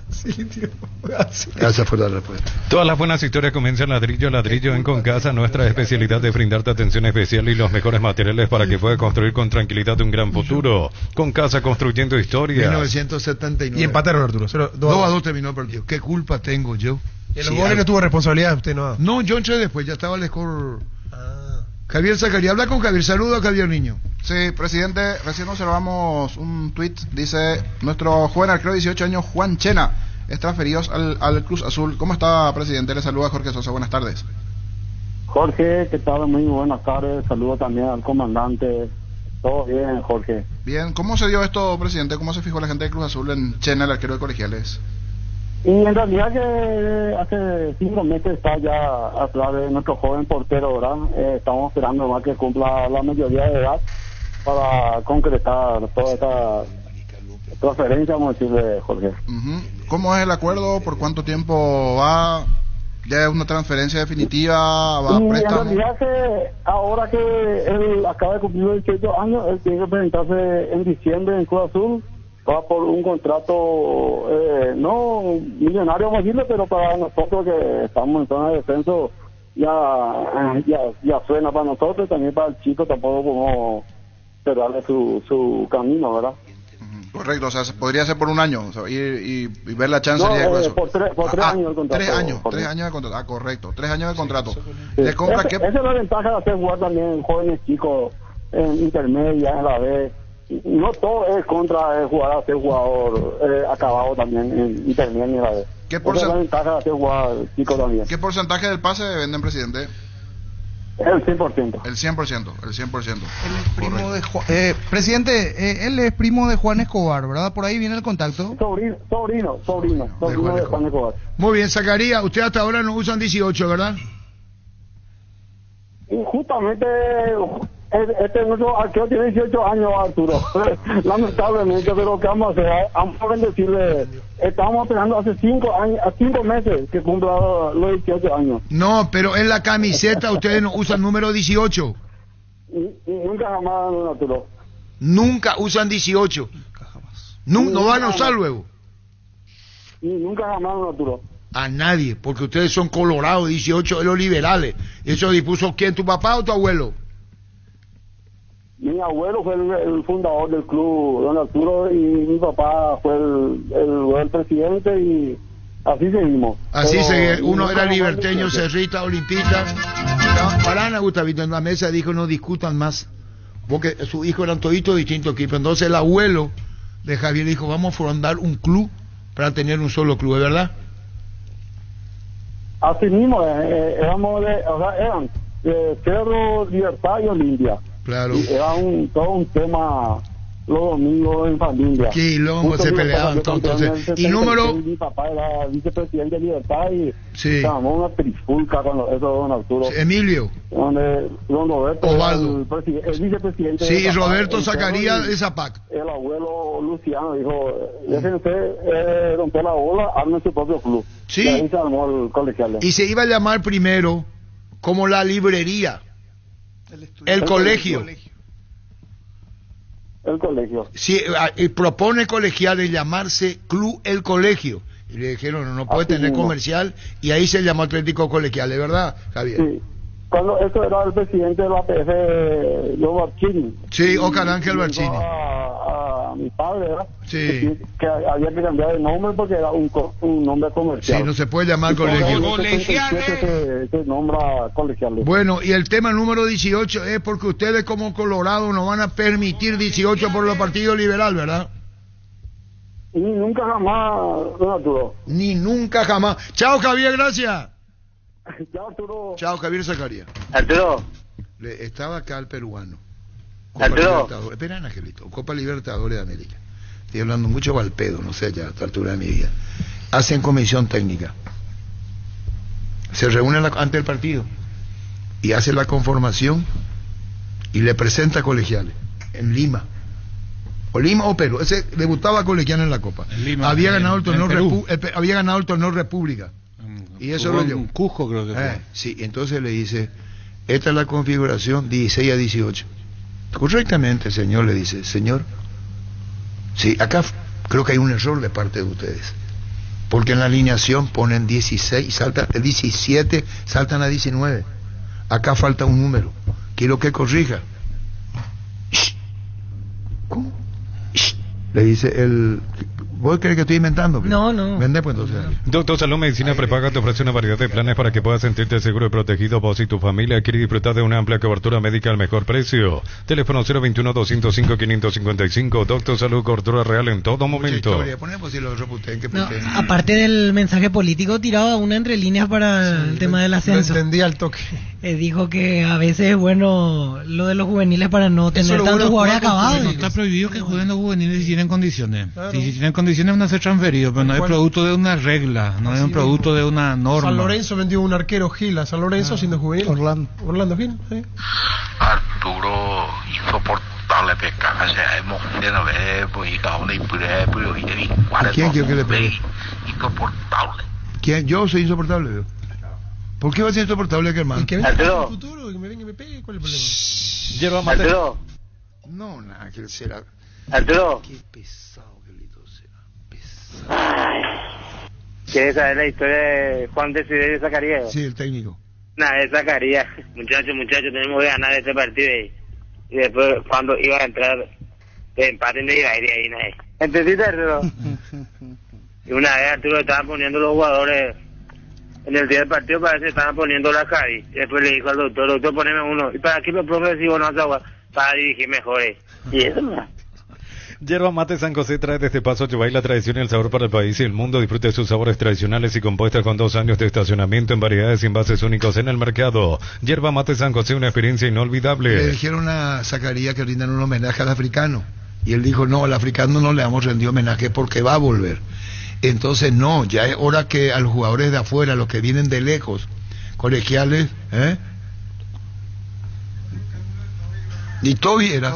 Speaker 2: Sí, tío. Gracias por la respuesta.
Speaker 6: Todas las buenas historias comienzan ladrillo a ladrillo en Concasa, nuestra especialidad de brindarte atención especial y los mejores materiales para que puedas construir con tranquilidad un gran futuro. Concasa, construyendo historias.
Speaker 2: 1979.
Speaker 10: Y empataron, Arturo.
Speaker 2: 2-2 terminó el partido. ¿Qué culpa tengo yo?
Speaker 10: En los goles no tuvo responsabilidad usted, ¿no?
Speaker 2: No, yo entré después, ya estaba el score. Javier Zacarías, habla con Javier, saludo a Javier Niño.
Speaker 12: Sí, presidente, recién observamos un tuit, dice, nuestro joven arquero de 18 años, Juan Chena, es transferido al Cruz Azul. ¿Cómo está, presidente? Le saluda Jorge Sosa, buenas tardes.
Speaker 4: Jorge, ¿qué tal? Muy buenas tardes, saludo también al comandante. Todo bien, Jorge.
Speaker 12: Bien, ¿cómo se dio esto, presidente? ¿Cómo se fijó la gente de Cruz Azul en Chena, el arquero de Colegiales?
Speaker 4: Y en realidad que hace 5 meses está ya atrás de nuestro joven portero, ¿verdad? Estamos esperando más que cumpla la mayoría de edad para concretar toda esta transferencia, vamos a decirle, Jorge.
Speaker 12: ¿Cómo es el acuerdo? ¿Por cuánto tiempo va? ¿Ya es una transferencia definitiva? ¿Va a préstamo?
Speaker 4: En realidad que ahora que él acaba de cumplir 18 años, él tiene que presentarse en diciembre en Cruz Azul. Va por un contrato no millonario, vamos a decirle, pero para nosotros que estamos en zona de descenso ya suena para nosotros, también para el chico tampoco podemos cerrarle su camino, ¿verdad?
Speaker 12: Correcto, o sea, podría ser por un año, o sea, y ver la chance de eso.
Speaker 4: Por tres años el contrato.
Speaker 12: 3 años de contrato, correcto, 3 años de contrato.
Speaker 4: Sí. Esa es la ventaja de hacer jugar también jóvenes chicos en intermedia, en la B. No todo es contra el jugador, hacer jugador acabado también en intermedia y en la B.
Speaker 12: ¿Qué porcentaje?
Speaker 4: Es la ventaja de hacer jugador chico también.
Speaker 12: ¿Qué porcentaje del pase venden, presidente?
Speaker 4: El 100%.
Speaker 12: El 100%.
Speaker 8: Él es primo de Juan, presidente, él es primo de Juan Escobar, ¿verdad? Por ahí viene el contacto.
Speaker 4: Sobrino de Juan Escobar.
Speaker 2: Muy bien, Zacarías, usted hasta ahora no usan 18, ¿verdad?
Speaker 4: Y justamente nuestro arquero tiene 18 años, Arturo. Lamentablemente, pero ¿qué vamos a hacer? Vamos a decirle, estábamos esperando hace 5 meses que cumpla los 18 años.
Speaker 2: No, pero en la camiseta ustedes no usan número 18.
Speaker 4: Nunca jamás, Arturo.
Speaker 2: Nunca usan 18. Nunca jamás. No van a usar luego.
Speaker 4: Nunca jamás, Arturo.
Speaker 2: A nadie, porque ustedes son colorados, 18 de los liberales. ¿Eso dispuso quién, tu papá o tu abuelo?
Speaker 4: Mi abuelo fue el fundador del club, don Arturo, y mi papá fue el presidente, y así seguimos.
Speaker 2: Así seguimos. Uno era liberteño, cerrita, olimpista. Paraná, Gustavito, en la mesa dijo no discutan más, porque sus hijos eran toditos distintos equipos. Entonces el abuelo de Javier dijo, vamos a fundar un club para tener un solo club, ¿es verdad?
Speaker 4: Así mismo, eran Cerro, Libertad y Olimpia.
Speaker 2: Claro.
Speaker 4: Y era todo un tema los domingos en familia.
Speaker 2: Quilombo, se peleaban todos. Y número...
Speaker 4: Mi papá era vicepresidente de Libertad y
Speaker 2: sí.
Speaker 4: se llamó una trifulca con eso, don Arturo.
Speaker 2: Emilio.
Speaker 4: Donde don Roberto
Speaker 2: Osvaldo.
Speaker 4: El vicepresidente.
Speaker 2: Sí, Roberto Zacarías de Zapac.
Speaker 4: El abuelo Luciano dijo, déjense romper la bola, armen su propio club.
Speaker 2: Sí.
Speaker 4: Y ahí se armó el colegial.
Speaker 2: Y se iba a llamar primero como la librería. El colegio.
Speaker 4: El colegio.
Speaker 2: Sí, propone colegiales llamarse Club El Colegio. Y le dijeron, no puede tener comercial, y ahí se llamó Atlético Colegiales, ¿verdad, Javier?
Speaker 4: Sí. Cuando eso era el presidente de la APF, John Barchini.
Speaker 2: Sí, Oscar Ángel Barchini.
Speaker 4: A mi padre, ¿verdad?
Speaker 2: Sí.
Speaker 4: Que había que cambiar de nombre porque era un nombre comercial.
Speaker 2: Sí, no se puede llamar colegio.
Speaker 4: Se nombra colegiales.
Speaker 2: Bueno, y el tema número 18 es porque ustedes como Colorado no van a permitir 18 por los partidos liberal, ¿verdad?
Speaker 4: Ni nunca jamás, don Arturo.
Speaker 2: Ni nunca jamás. Chao, Javier, gracias.
Speaker 4: Chao, Arturo.
Speaker 2: Chao, Javier Zacarías.
Speaker 16: Arturo.
Speaker 2: Estaba acá el peruano.
Speaker 16: Arturo.
Speaker 2: Espera, Angelito. Copa Libertadores de América. Estoy hablando mucho Valpedo, no sé ya a esta altura de mi vida. Hacen comisión técnica. Se reúnen antes del partido y hace la conformación y le presenta colegiales en Lima. O Lima o Perú. Ese debutaba colegial en la Copa. En Lima, había ganado el torneo República. Y eso lo llevó.
Speaker 9: Cusco creo que fue.
Speaker 2: Sí, entonces le dice, esta es la configuración 16 a 18. Correctamente, señor, le dice, señor. Sí, acá creo que hay un error de parte de ustedes. Porque en la alineación ponen 16, saltan 17, saltan a 19. Acá falta un número. Quiero que corrija. ¿Cómo? Le dice el... ¿Vos crees que estoy inventando?
Speaker 7: No.
Speaker 2: Vende pues entonces.
Speaker 6: Doctor Salud Medicina Prepaga te ofrece una variedad de planes para que puedas sentirte seguro y protegido. Vos y tu familia quiere disfrutar de una amplia cobertura médica al mejor precio. Teléfono 021-205-555. Doctor Salud, cobertura real en todo momento.
Speaker 7: Aparte del mensaje político, tiraba una entre líneas para el tema del ascenso.
Speaker 10: Lo entendí al toque.
Speaker 7: Dijo que a veces es bueno lo de los juveniles para no tener tantos jugadores acabados.
Speaker 9: No está prohibido que jueguen los juveniles si tienen condiciones. Claro. Si tienen condiciones van a ser transferidos, pero no es producto de una regla, no es un producto de una norma.
Speaker 10: San Lorenzo vendió un arquero Gil a San Lorenzo siendo juvenil. Orlando Gil. ¿Sí?
Speaker 17: Arturo, insoportable pescar, de no ver, pues y cada uno y
Speaker 2: ¿quién quiero que le pegue?
Speaker 17: Insoportable.
Speaker 2: ¿Quién? Yo soy insoportable, veo. ¿Por qué va a ser insoportable que hermano?
Speaker 10: Y que venga en el futuro, que me venga y me pegue, ¿cuál es el problema?
Speaker 9: Hierba mate.
Speaker 16: Arturo.
Speaker 2: No, nada, que será.
Speaker 16: Arturo.
Speaker 2: Qué pesado, Angelito, será pesado.
Speaker 16: Ay. ¿Quieres saber la historia de Juan Desiderio Zacarías?
Speaker 2: Sí, el técnico.
Speaker 16: Nada, es Zacarías. Muchachos, tenemos que ganar este partido y después cuando iba a entrar de empate no iba a ir ahí, nadie. ¿Entendiste, Arturo? Y una vez Arturo estaban poniendo los jugadores en el día del partido, parece que estaban poniendo la Cari. Y después le dijo al doctor, poneme uno. ¿Y para qué me profe si vos no vas a jugar? Para dirigir mejores. Y eso no.
Speaker 6: Yerba Mate San José trae desde Paso Chubay la tradición y el sabor para el país y el mundo. Disfrute de sus sabores tradicionales y compuestas con 2 años de estacionamiento en variedades y envases únicos en el mercado. Yerba Mate San José, una experiencia inolvidable.
Speaker 2: Le dijeron a Zacarías que rindan un homenaje al africano. Y él dijo, no, al africano no le hemos rendido homenaje porque va a volver. Entonces, no, ya es hora que a los jugadores de afuera, los que vienen de lejos, colegiales, y Toby era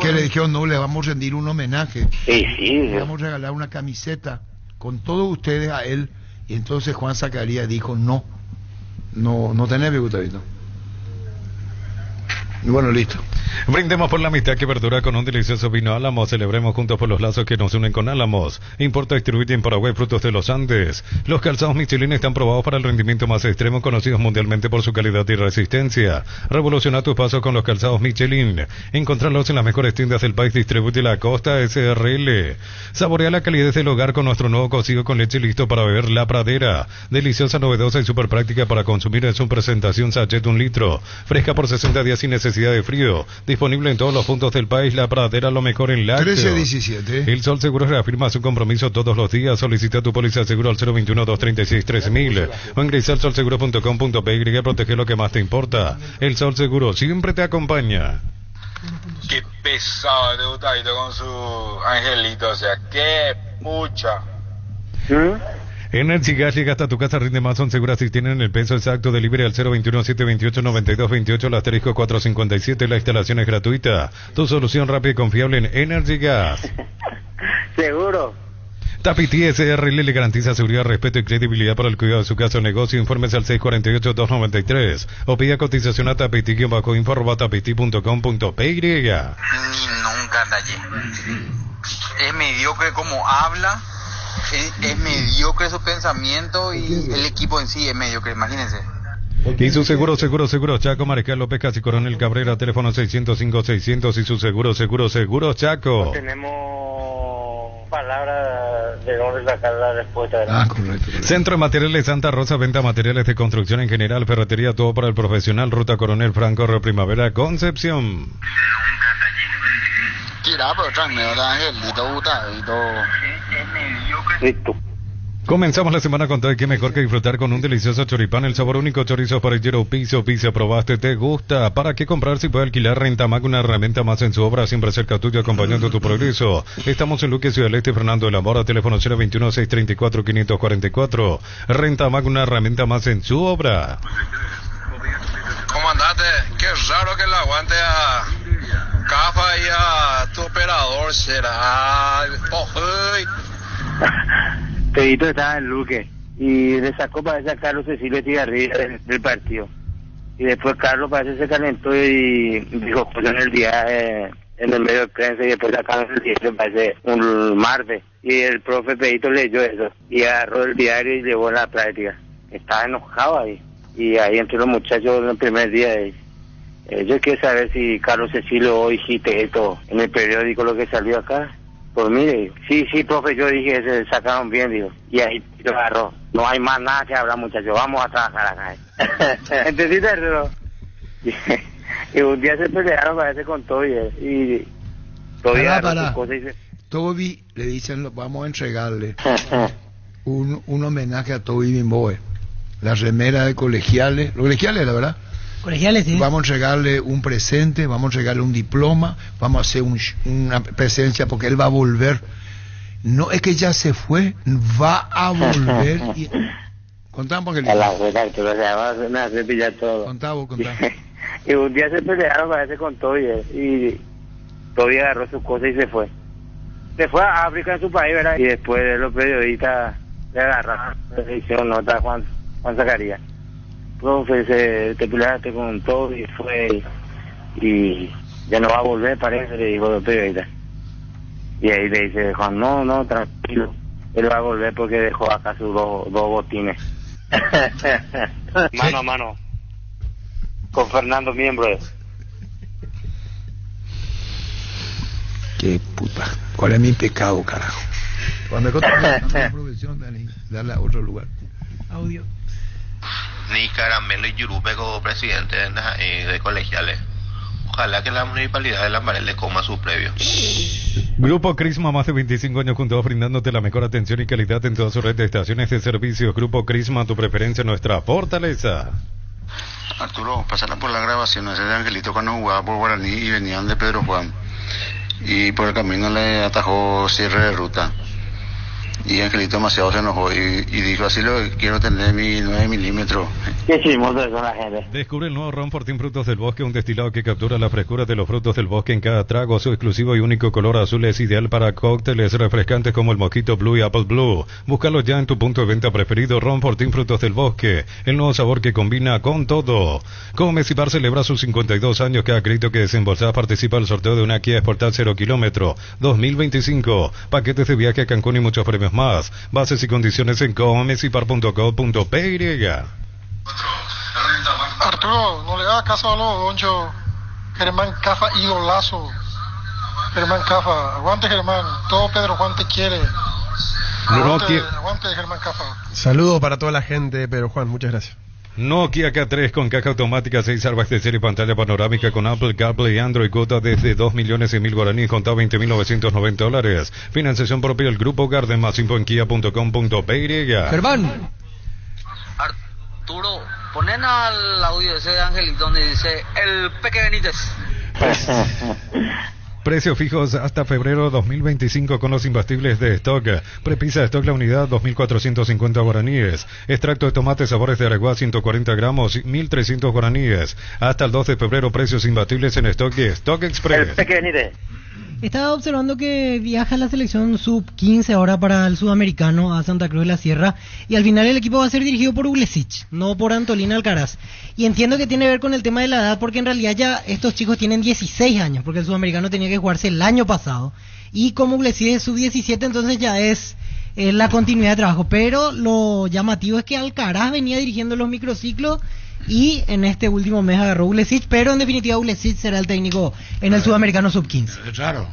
Speaker 2: que le dijeron, no, le vamos a rendir un homenaje.
Speaker 16: Sí.
Speaker 2: Le vamos a regalar una camiseta con todos ustedes a él. Y entonces Juan Zacarías dijo, no tenés, Gustavito. Y bueno, listo.
Speaker 6: Brindemos por la amistad que perdura con un delicioso vino Álamos. Celebremos juntos por los lazos que nos unen con Álamos. Importa, distribuye en Paraguay frutos de los Andes. Los calzados Michelin están probados para el rendimiento más extremo, conocidos mundialmente por su calidad y resistencia. Revoluciona tus pasos con los calzados Michelin. Encontrarlos en las mejores tiendas del país. Distribuye la Costa SRL. Saborea la calidez del hogar con nuestro nuevo cocido con leche listo para beber La Pradera. Deliciosa, novedosa y súper práctica para consumir en su presentación sachet 1 litro. Fresca por 60 días sin necesidad de frío. Disponible en todos los puntos del país. La Pradera, lo mejor en lácteos.
Speaker 2: 13-17.
Speaker 6: El Sol Seguro reafirma su compromiso todos los días. Solicita tu póliza de seguro al 021-236-3000 o ingresa al solseguro.com.py. Protege lo que más te importa. El Sol Seguro siempre te acompaña.
Speaker 21: Qué pesado este Gustavito con su angelito, o sea, qué pucha.
Speaker 6: Energy Gas llega hasta tu casa, rinde más, son seguras si tienen el peso exacto. Delivery al 021-728-9228, el asterisco 457. La instalación es gratuita. Tu solución rápida y confiable en Energy Gas.
Speaker 16: Seguro.
Speaker 6: Tapiti SRL le garantiza seguridad, respeto y credibilidad para el cuidado de su casa o negocio. Informes al 648-293 o pida cotización a tapiti-info@tapiti.com.py.
Speaker 17: Ni nunca allí. Es mediocre como habla, es mediocre su pensamiento y el equipo en sí es mediocre, imagínense.
Speaker 6: Y su seguro, Chaco, Mariscal López, Casi Coronel Cabrera, teléfono 605-600 y su seguro, Chaco.
Speaker 16: Tenemos palabras de dónde sacar la respuesta.
Speaker 2: Correcto.
Speaker 6: Centro de Materiales Santa Rosa, venta materiales de construcción en general, ferretería, todo para el profesional, Ruta Coronel Franco, Río Primavera, Concepción. Comenzamos la semana con todo y qué mejor que disfrutar con un delicioso choripán, el sabor único, chorizo parrillero, piso, probaste, te gusta. ¿Para qué comprar si puede alquilar? Rentamac, una herramienta más en su obra, siempre cerca tuyo, acompañando tu progreso. Estamos en Luque, Ciudad del Este, Fernando de la Mora, teléfono 021-634-544. Rentamac, una herramienta más en su obra.
Speaker 21: Comandante, qué raro que le aguante a Cafa y a tu operador, será.
Speaker 16: Pedito estaba en Luque y le sacó, parece, a Carlos Cecilio Tigarrilla del partido. Y después Carlos parece se calentó y dijo, pues en el viaje, en el medio de prensa, y después sacaron el diario, parece un martes. Y el profe Pedito leyó eso y agarró el diario y llevó a la práctica. Estaba enojado ahí. Y ahí entre los muchachos en el primer día, yo quiero saber si Carlos Cecilio hoy hiciste esto en el periódico, lo que salió acá. Pues mire, sí, profe, yo dije, se sacaron bien, digo. Y ahí lo agarró. No hay más nada que hablar, muchachos. Vamos a trabajar acá. ¿Entendiste, Arturo? Y un día se pelearon, parece, con Toby. Y Toby agarró sus cosas y se...
Speaker 2: Toby, le dicen, vamos a entregarle un homenaje a Toby Bimboe. La remera de colegiales. Los colegiales, la verdad.
Speaker 7: Colegiales, sí.
Speaker 2: Vamos a entregarle un presente, vamos a entregarle un diploma, vamos a hacer una presencia porque él va a volver. No es que ya se fue, va a volver. Contamos porque
Speaker 16: a la verdad, que lo se me hace pillar todo.
Speaker 2: Contamos.
Speaker 16: Y un día se pelearon, parece, con Toby, y Toby agarró sus cosas y se fue. Se fue a África, en su país, ¿verdad? Y después de los periodistas le agarraron, le hicieron nota a Juan Zacarías. Profe, te peleaste con todo y fue y ya no va a volver, parece, le dijo el periodista. Y ahí le dice Juan, no, tranquilo, él va a volver porque dejó acá sus dos botines. Mano a mano con Fernando Miembro.
Speaker 2: Qué puta, ¿cuál es mi pecado, carajo? Cuando me contas la profesión, dale a otro lugar.
Speaker 7: Audio.
Speaker 21: Ni Caramelo y Yurupe como presidente de colegiales. Ojalá que la municipalidad de Lambaré le coma su previo.
Speaker 6: Grupo Crisma, más de 25 años juntos brindándote la mejor atención y calidad en toda su red de estaciones de servicios. Grupo Crisma, tu preferencia, nuestra fortaleza.
Speaker 17: Arturo, pasaron por la grabación ese de Angelito cuando jugaba por Guaraní y venían de Pedro Juan. Y por el camino le atajó cierre de ruta. Y Angelito demasiado se enojó y dijo, así lo quiero tener mi 9 milímetros.
Speaker 16: Qué chismoso son la gente.
Speaker 6: Descubre el nuevo ron Fortín Frutos del Bosque, un destilado que captura la frescura de los frutos del bosque en cada trago. Su exclusivo y único color azul es ideal para cócteles refrescantes como el Mojito Blue y Apple Blue. Búscalo ya en tu punto de venta preferido. Ron Fortín Frutos del Bosque, el nuevo sabor que combina con todo. Comecipar celebra sus 52 años. Cada crédito que desembolsas participa al sorteo de una Kia Sportage 0 kilómetro 2025. Paquetes de viaje a Cancún y muchos premios más. Bases y condiciones en comecipar.co.py.
Speaker 11: Arturo, no le hagas caso a los donchos. Germán Cafa, idolazo. Germán Cafa, aguante Germán. Todo Pedro Juan te quiere. Aguante Germán Cafa.
Speaker 10: Saludos para toda la gente de Pedro Juan, muchas gracias.
Speaker 6: Nokia K3 con caja automática, 6 airbags de serie, pantalla panorámica con Apple CarPlay y Android, cuota desde 2.100.000 guaraníes, contado $20.990. Financiación propia del Grupo Garden, más info en kia.com.py.
Speaker 10: Germán.
Speaker 19: Arturo, ponen al audio ese de Angelito donde dice el Peque Benítez.
Speaker 6: Precios fijos hasta febrero 2025 con los imbastibles de Stock. Prepisa de Stock la unidad 2.450 guaraníes. Extracto de tomate sabores de Araguá 140 gramos 1.300 guaraníes. Hasta el 2 de febrero precios imbastibles en Stock y Stock Express.
Speaker 7: Estaba observando que viaja la selección sub-15 ahora para el sudamericano a Santa Cruz de la Sierra y al final el equipo va a ser dirigido por Uglesic, no por Antolín Alcaraz. Y entiendo que tiene que ver con el tema de la edad porque en realidad ya estos chicos tienen 16 años porque el sudamericano tenía que jugarse el año pasado y como Uglesic es sub-17 entonces ya es la continuidad de trabajo. Pero lo llamativo es que Alcaraz venía dirigiendo los microciclos y en este último mes agarró Uglesic, pero en definitiva Uglesic será el técnico en el sudamericano sub-15.
Speaker 2: Claro.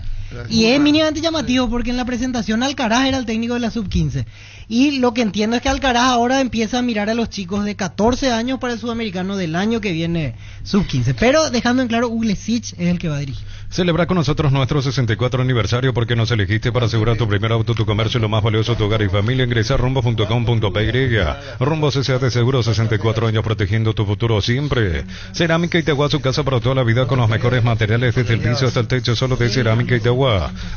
Speaker 7: Y es mínimamente llamativo porque en la presentación Alcaraz era el técnico de la sub-15. Y lo que entiendo es que Alcaraz ahora empieza a mirar a los chicos de 14 años para el sudamericano del año que viene sub-15. Pero dejando en claro, Uglesic es el que va a dirigir.
Speaker 6: Celebra con nosotros nuestro 64 aniversario porque nos elegiste para asegurar tu primer auto, tu comercio y lo más valioso, tu hogar y familia. Ingresa a rumbo.com.py. Rumbo CCA de Seguro, 64 años protegiendo tu futuro siempre. Cerámica Itagua, su casa para toda la vida con los mejores materiales desde el piso hasta el techo, solo de Cerámica Itagua.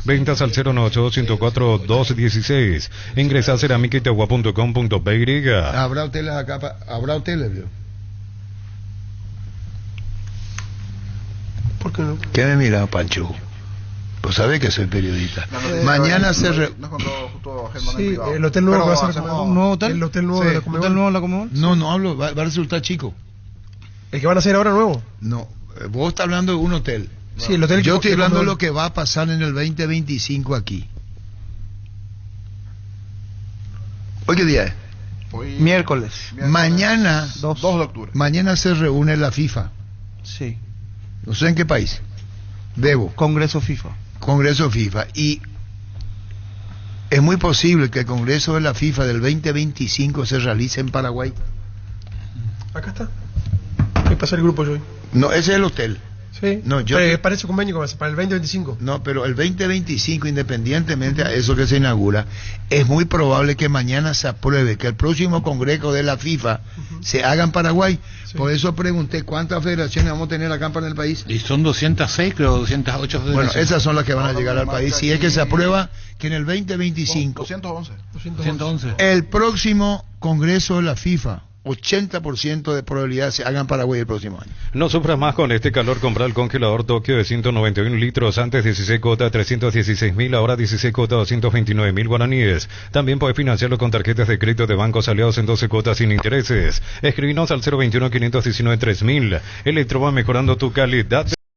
Speaker 6: Ventas al 098-104-216. Ingresa a cerámicaitagua.com.py.
Speaker 2: Habrá hoteles acá, habrá hoteles, ¿vio?
Speaker 10: ¿Por qué no?
Speaker 2: ¿Qué me mira, Pancho? Pues sabe que soy periodista. Mañana se
Speaker 10: sí, el hotel nuevo va a ser
Speaker 8: un nuevo hotel.
Speaker 10: El hotel nuevo de la Comebol.
Speaker 8: ¿Hotel nuevo de la Comebol?
Speaker 2: No hablo, va a resultar chico.
Speaker 10: ¿El que van a hacer ahora nuevo?
Speaker 2: No, vos estás hablando de un hotel.
Speaker 10: Sí, el hotel.
Speaker 2: Yo estoy hablando de lo que va a pasar en el 2025 aquí. ¿Hoy qué día es?
Speaker 8: Hoy miércoles.
Speaker 2: Mañana,
Speaker 8: 2 de octubre.
Speaker 2: Mañana se reúne la FIFA.
Speaker 8: Sí.
Speaker 2: No sé en qué país. Debo.
Speaker 8: Congreso FIFA.
Speaker 2: Y es muy posible que el Congreso de la FIFA del 2025 se realice en Paraguay.
Speaker 10: Acá está. ¿Qué pasa el grupo hoy?
Speaker 2: No, ese es el hotel.
Speaker 10: Sí,
Speaker 2: no,
Speaker 10: pero parece convenio para el 2025.
Speaker 2: No, pero el 2025, independientemente a eso que se inaugura, es muy probable que mañana se apruebe que el próximo congreso de la FIFA se haga en Paraguay. Sí. Por eso pregunté cuántas federaciones vamos a tener acá en el país.
Speaker 9: Y son 206, creo, 208 federaciones.
Speaker 2: Bueno, esas son las que van a llegar al país. Si es que se aprueba que en el 2025...
Speaker 9: 211.
Speaker 2: El próximo congreso de la FIFA... 80% de probabilidad se haga en Paraguay el próximo año.
Speaker 6: No sufras más con este calor. Compra el congelador Tokio de 191 litros. Antes 16 cuotas 316.000, ahora 16 cuotas 229.000 guaraníes. También puedes financiarlo con tarjetas de crédito de bancos aliados en 12 cuotas sin intereses. Escribinos al 021-519-3000. Electroban, mejorando tu calidad.